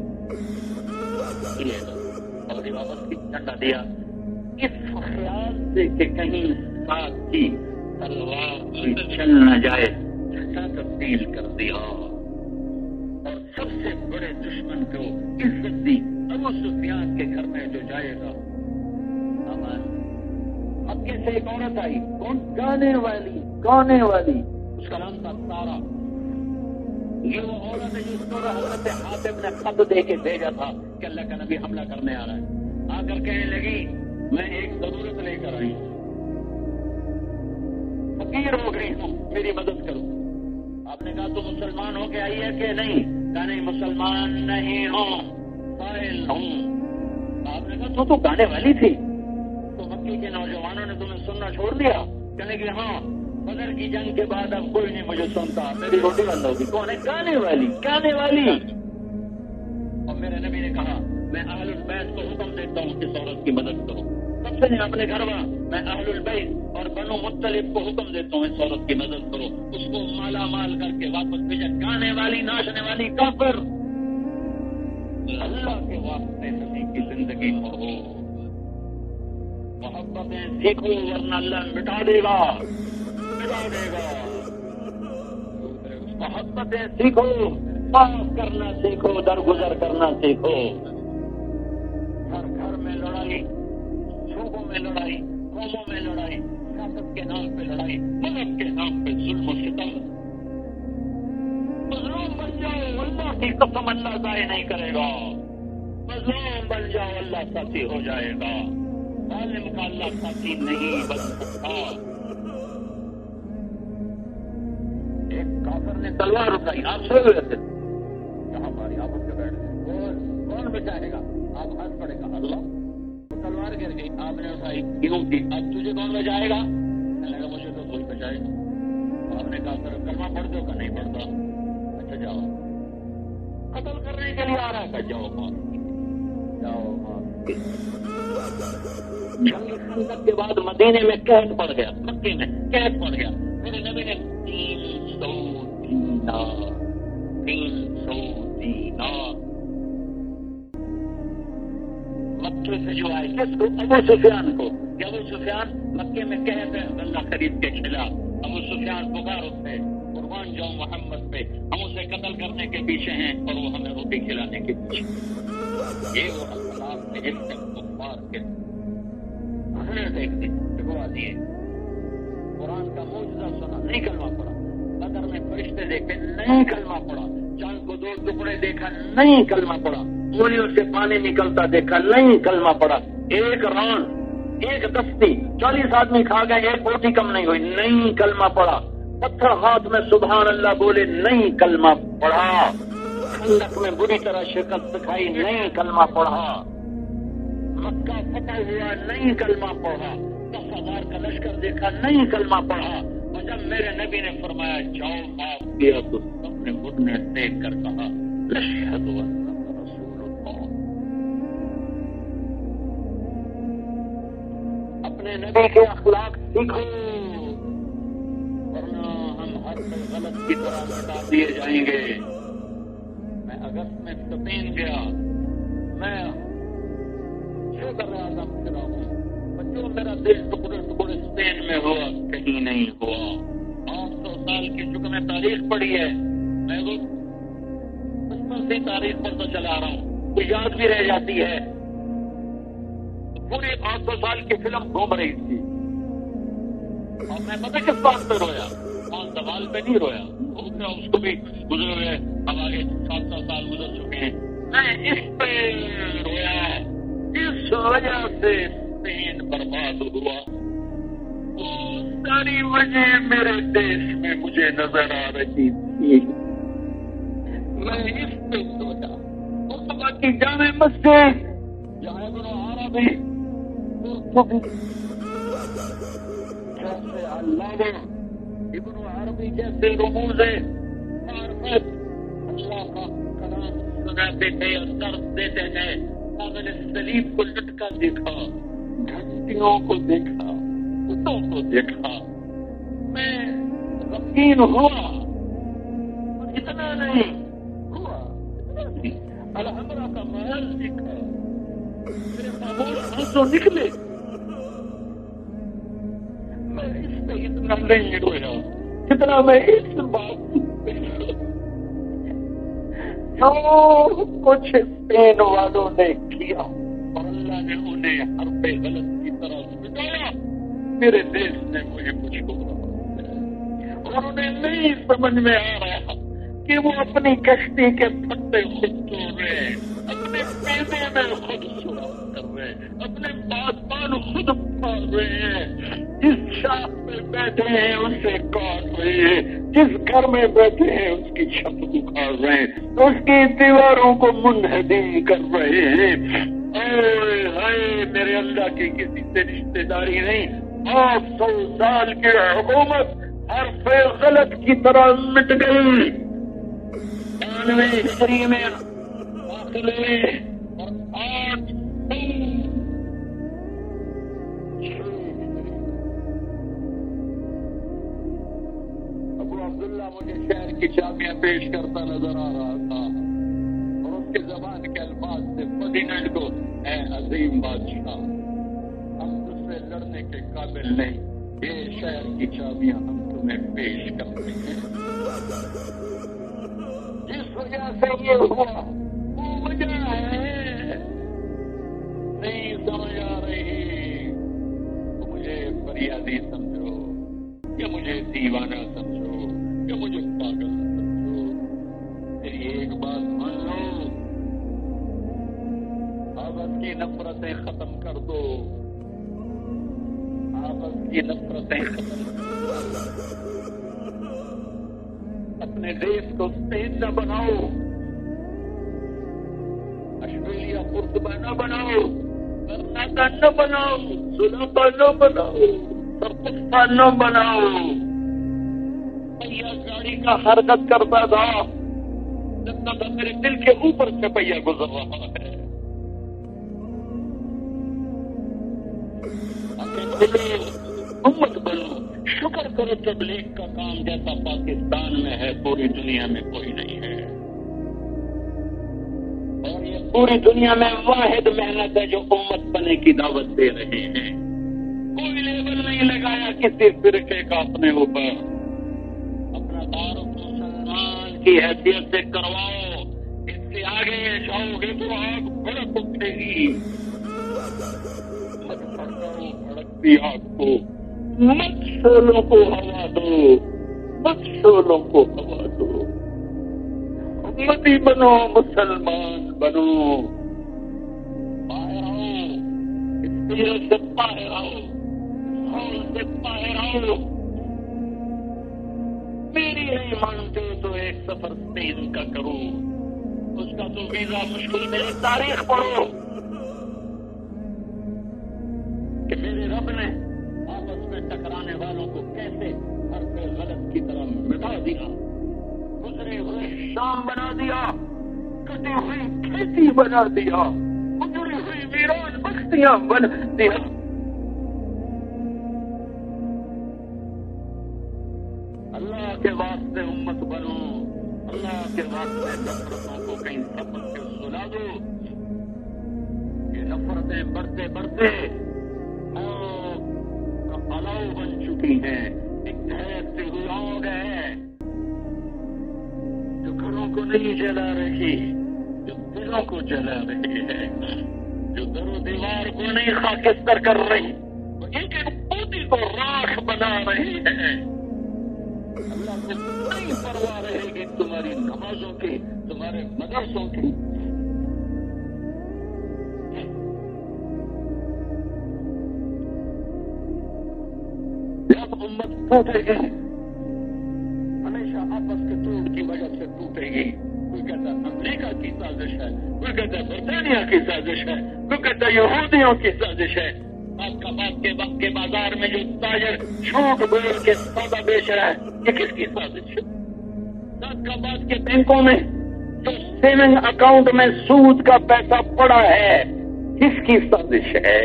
اور واپس کی جھنڈا دیا. اس خیال سے کہ کہیں ساتھ کی تلوار چل نہ جائے جھنڈا تبدیل کر دیا اور سب سے بڑے دشمن کو عزت دی. ابو سفیان کے گھر میں جو جائے گا اب کیسے ایک عورت آئی، کون؟ گانے والی، اس کا نام تھا سارا. یہ وہ عورت ہے جس کو حضرت حاتم نے خط دے کے بھیجا تھا کہ اللہ کا نبی حملہ کرنے آ رہا ہے. آ کر کہنے لگی میں ایک ضرورت لے کر آئی ہوں، فقیر ہو گئی ہوں، میری مدد کرو۔ آپ نے کہا تو مسلمان ہو کے آئی ہے کہ نہیں؟ کہا نہیں مسلمان نہیں ہوں، سائل ہوں۔ آپ نے کہا تو گانے والی تھی، تو مکی کے نوجوانوں نے تمہیں سننا چھوڑ دیا؟ کہنے کہ ہاں، بدر کی جنگ کے بعد اب کوئی نہیں مجھے سنتا، میری روٹی بند ہوگی۔ کون ہے؟ گانے والی، گانے والی۔ اور میرے نبی نے کہا میں اہل البیت کو حکم دیتا ہوں کہ اس عورت کی مدد کرو۔ سب سے اپنے گھر میں اہل البیت اور بنو مطلب کو حکم دیتا ہوں اس عورت کی مدد کرو، اس کو مالا مال کر کے واپس بھیجا۔ گانے والی، ناچنے والی، کافر۔ اللہ کے واسطے نبی کی زندگی میں ہو، محبتیں سیکھو ورنہ اللہ مٹا دے گا، مٹا دے گا۔ محبتیں سیکھو، معاف کرنا سیکھو، درگزر کرنا سیکھو۔ ہر گھر میں لڑائی، صوبوں میں لڑائی، قوموں میں لڑائی، سیاست کے نام پہ لڑائی، مذہب کے نام پہ ظلم و ستم۔ مظلوم بن جاؤ، اللہ کی قسم اللہ ضائع نہیں کرے گا۔ مظلوم بن جاؤ، اللہ ساتھی ہو جائے گا۔ ظالم کا اللہ ساتھی نہیں بن سکتا۔ ایک کافر نے تلوار اٹھائی، آپ سوئے ہوئے تھے، یہاں ماری، آپ اٹھ کے بیٹھ گئے۔ کون بچائے گا؟ آپ ہاتھ پڑے گا، اللہ۔ تلوار گر گئی، آپ نے اٹھائی، کیوں کی؟ اب تجھے کون بچائے گا؟ کہنے لگا مجھے تو کوئی بچائے گا۔ آپ نے کہا سر کلمہ پڑھ دو؟ کہ نہیں پڑھتا۔ اچھا جاؤ، قتل کرنے کے لیے آ رہا ہے، کہ جاؤ معاف، جاؤ معاف۔ جنگ خندق کے بعد مدینے میں قحط پڑ گیا، مکے میں قحط پڑ گیا۔ میرے نبی نے 300 دینار مکے سے جو آئے، کس کو؟ ابو سفیان کو۔ کہ ابو سفیان مکے میں قحط ہے، اللہ خرید کے کھلا۔ ابو سفیان پکار اٹھے، قربان جاؤ محمد پہ، ہم اسے قتل کرنے کے پیچھے ہیں اور وہ ہمیں روٹی کھلانے کے پیچھے۔ یہ وہ اخلاق میں جس سے کفار کے دیکھ دی، ڈبوا دیے۔ قرآن کا معجزہ سنا، نہیں کلمہ پڑا۔ بدر میں فرشتے دیکھے، نہیں کلمہ پڑا۔ چاند کو 2 ٹکڑے دیکھا، نہیں کلمہ پڑا۔ انگلیوں سے پانی نکلتا دیکھا، نہیں کلمہ پڑا۔ ایک راؤنڈ، ایک دستی، 40 آدمی کھا گئے، ایک روٹی کم نہیں ہوئی، نہیں کلمہ پڑا۔ پتھر ہاتھ میں سبحان اللہ بولے، نہیں کلمہ پڑھا۔ خندق میں بری طرح شکست دکھائی، نہیں کلمہ پڑھا۔ مکہ فتح ہوا، نہیں کلمہ پڑھا۔ 10,000 کا لشکر دیکھا، نہیں کلمہ پڑھا۔ اور جب میرے نبی نے فرمایا جاؤ معاف کیا، تو سب نے گھٹنے ٹیک کر کہا اشہد انک رسول اللہ۔ اپنے نبی کے اخلاق سیکھو، ورنہ ہم ہر کوئی غلط کی طرح لٹا دیے جائیں گے۔ میں اگست میں اسپین گیا، میں اعظم پھرا ہوں، جو میرا دیش ٹکڑے ٹکڑے اسپین میں ہوا، کہیں نہیں ہوا۔ 800 سال کی چونکہ میں تاریخ پڑھی ہے، میں وہ بچپن سے تاریخ پڑھتا چلا رہا ہوں، تو یاد بھی رہ جاتی ہے۔ پوری 800 سال کی فلم گھوم رہی تھی، اور میں پتہ کس بات پہ رویا؟ کون سوال پہ نہیں رویا، اس کو بھی گزرے ہوئے اب آگے 700 سال گزر چکے ہیں۔ میں اس پہ رویا، اس وجہ سے اسپین برباد ہوا۔ وہ ساری وجہ میرے دیش میں مجھے نظر آ رہی تھی، میں اس پہ سوچا۔ اور کی جامع مسجد جہاں ابن عربی جیسے علامہ ابن عربی جیسے رموز معرفت اللہ کا کلام سناتے تھے اور درس دیتے تھے۔ میں نے سلیب کو لٹکا دیکھا، گھنٹیوں کو دیکھا، کتوں کو دیکھا، میں غمگین ہوا، اتنا نہیں ہوا، الحمرہ کا محل دیکھا، میرے خاموش آنسو نکلے۔ میں اس پہ اتنا نہیں رویا جتنا میں اس بات جو کچھ اسپین والوں نے کیا اور اللہ نے انہیں ہر پہ غلط کی طرح سمجھایا، میرے دیش نے مجھے کچھ بولا اور انہیں نہیں سمجھ میں آ رہا کہ وہ اپنی کشتی کے پھٹے خود توڑ رہے، اپنے پیسے میں خود سوراخ کر رہے۔ اپنے بازپان خود پھاڑ رہے ہیں، جس شاخ میں بیٹھے ہیں اسے کاٹ رہے ہیں، جس گھر میں بیٹھے ہیں اس کی چھت اکھاڑ رہے ہیں، اس کی دیواروں کو منہدم کر رہے ہیں۔ اے ہائے، میرے اللہ کی کسی سے رشتے داری نہیں، 800 سال کی حکومت حرف غلط کی طرح مٹ گئی۔ 92 ہجری میں داخل ہوئے اور 800 ابو عبداللہ مجھے شہر کی چابیاں پیش کرتا نظر آ رہا تھا اور اس کے زبان کے الفاظ سے فردینانڈ کو، اے عظیم بادشاہ، ہم تجھ سے لڑنے کے قابل نہیں، یہ شہر کی چابیاں ہم تمہیں پیش کرتے ہیں۔ جس وجہ سے یہ ہوا وہ وجہ ہے، نہیں سمجھ آ رہی تو مجھے فریادی سمجھو یا مجھے دیوانہ سمجھو یا مجھے پاگل سمجھو، میری ایک بات مان لو، آپس کی نفرتیں ختم کر دو، آپس کی نفرتیں ختم کر دو، اپنے دیش کو اسپین نہ بناؤ، آسٹریلیا قرطبہ نہ بناؤ، کرناٹک نہ بناؤ، سلابا نہ بناؤ، سرپستہ نہ بناؤ۔ پہیا گاڑی کا حرکت کرتا تھا جب تک میرے دل کے اوپر سے پہیا گزر رہا ہے۔ امت بنو، شکر کرو تبلیغ کا کام جیسا پاکستان میں ہے پوری دنیا میں کوئی نہیں ہے، اور یہ پوری دنیا میں واحد محنت ہے جو امت بننے کی دعوت دے رہے ہیں۔ کوئی لیبل نہیں لگایا کسی فرقے کا اپنے اوپر، اپنا تعارف مسلمان کی حیثیت سے کرواؤ، اس سے آگے جاؤ گے تو آگ بھڑک اٹھے گی۔ مت بھڑکاؤ بھڑکتی آگ کو، مت شعلوں کو ہوا دو، مت شعلوں کو ہوا دو، امتی بنو، مسلمان بنو، باہر آؤ، اس پیڑ سے باہر آؤ، اس ہال سے باہر آؤ۔ میری نہیں مانتے تو ایک سفر اسپین کا کرو، اس کا تو ویزا مشکل، میری تاریخ پڑھو کہ میرے رب نے آپس میں ٹکرانے والوں کو کیسے حرف غلط کی طرح مٹا دیا، گزری ہوئی شام بنا دیا، کٹی ہوئی کھیتی بنا دیا، اجڑی ہوئی ویران بستیاں بنا دیا۔ اللہ کے واسطے امت بنو، اللہ کے واسطے نفرتوں کو کہیں سبق کے سلا دو۔ یہ نفرتیں بڑھتے بڑھتے الاؤ بن چکی ہیں، ایک ایسی ہوئی آگ ہے جو گھروں کو نہیں جلا رہی، جو دلوں کو جلا رہی ہے، جو در و دیوار کو نہیں خاکستر کر رہی، وہ ایک ایک پوتی کو راکھ بنا رہی ہے۔ اللہ کو نہیں پرواہ رہے گی تمہاری نمازوں کی، تمہارے مدرسوں کی۔ جب امت ٹوٹے گی، ہمیشہ آپس کے توڑ کی وجہ سے ٹوٹے گی۔ کوئی کہتا ہے امریکہ کی سازش ہے، کوئی کہتا ہے برطانیہ کی سازش ہے، کوئی کہتا ہے یہودیوں کی سازش ہے۔ آپ کا بات کے وقت کے بازار میں جو تاجر جھوٹ بول کے سودا بیچ رہا ہے، یہ کس کی سازش ہے؟ سات کا بات کے بینکوں میں جو سیونگ اکاؤنٹ میں سود کا پیسہ پڑا ہے، کس کی سازش ہے؟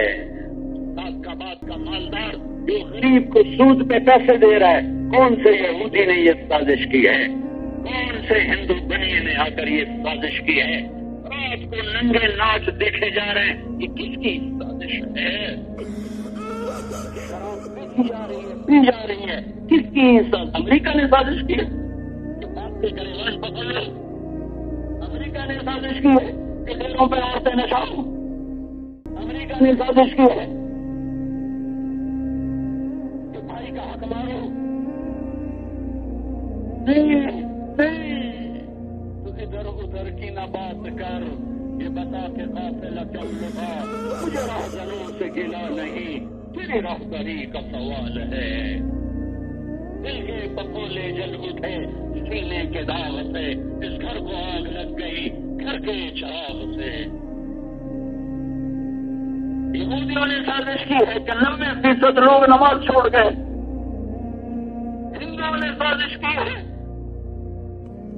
سات کا بات کا مالدار جو غریب کو سود پہ پیسے دے رہا ہے، کون سے یہودی نے یہ سازش کی ہے؟ کون سے ہندو بنیے نے آ کر یہ سازش کی ہے؟ رات کو ننگے ناچ دیکھے جا رہے ہیں، یہ کس کی سازش ہے؟ شراب بیچی جا رہی ہے، پی جا رہی ہے، کس کی سازش؟ امریکہ نے سازش کی ہے کہ آپ کے گریبان پکڑ لو، امریکہ نے سازش کی ہے کہ دلوں پہ عورتیں نچاؤ، امریکہ نے سازش کی ہے کہ بھائی کا حق مارو۔ نہیں، تو ادھر ادھر کی نہ بات کر، یہ بتا کہ قافلہ کیوں لٹا، مجھے راہزنوں سے گلا نہیں، تیری راہبری کا سوال ہے۔ دل کے پپولے جل اٹھے سینے کے داغ سے، اس گھر کو آگ لگ گئی گھر کے چراغ سے۔ یہودیوں نے سازش کی ہے کہ 90% لوگ نماز چھوڑ گئے، ہندوؤں نے سازش کی ہے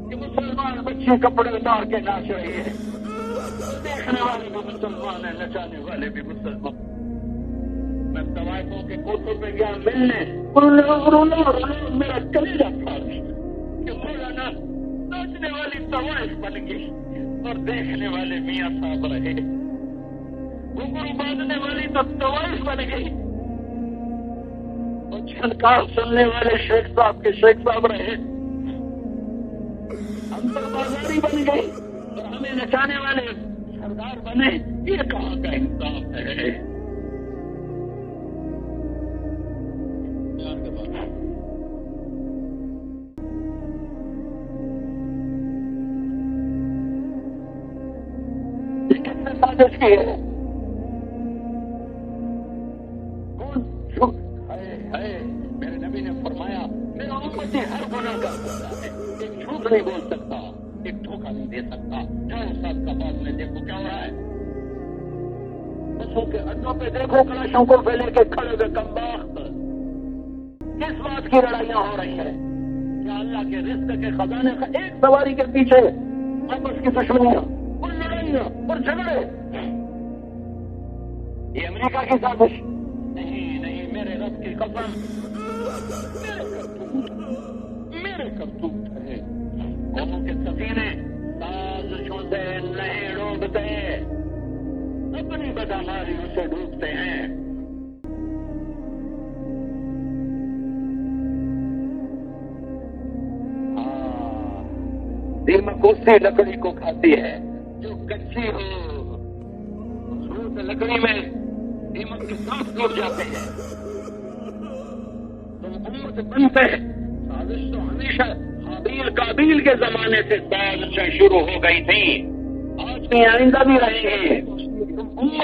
کہ مسلمان بچے کپڑے اتار کے ناچ رہی ہے، دیکھنے والے بھی مسلمان ہیں، نچانے والے بھی مسلمان۔ میں طوائفوں کے کوٹوں پہ گیا ملنے، انہوں نے میرا کلیجہ پھاڑ دیا کہ مولانا ناچنے والی طوائف بن گئی اور دیکھنے والے میاں صاحب رہے، گھنگرو باندھنے والی تو طوائف بن گئی اور چھنکار سننے والے شیخ صاحب کے شیخ صاحب رہے، اندر بازاری بن گئی اور ہمیں نچانے والے سردار بنے۔ یہ کہاں کا انصاف ہے؟ یہ کس نے سازش کی ہے؟ میرے نبی نے فرمایا میرا امتی ہر گناہ کر سکتا ہے، ایک جھوٹ نہیں بول سکتا، ایک دھوکہ نہیں دے سکتا۔ جاؤ سب کا بعد میں دیکھو کیا ہو رہا ہے، بسوں کے اڈوں پہ دیکھو کلاشوں کو پہ لے کے کھڑے ہوئے کمبخت، کس بات کی لڑائیاں ہو رہی ہیں؟ کیا اللہ کے رزق کے خزانے کا ایک سواری کے پیچھے آپس کی دشمنیاں اور لڑائیاں اور جھگڑے؟ یہ امریکہ کی سازش نہیں، میرے رب کی قسم، میرے کرتوت ہے۔ قوموں کے سفینے سازشوں سے نہیں ڈوبتے، اپنی بداماریوں سے ڈوبتے ہیں۔ دیمک اسی لکڑی کو کھاتی ہے جو کچی ہو، مضبوط لکڑی میں دیمک کے ساتھ ٹوٹ جاتے ہیں۔ تو امت بنتے ہیں، سازش تو ہمیشہ حابیل قابیل کے زمانے سے سازشیں شروع ہو گئی تھی، آج بھی آئندہ بھی رہیں گے۔ تم امت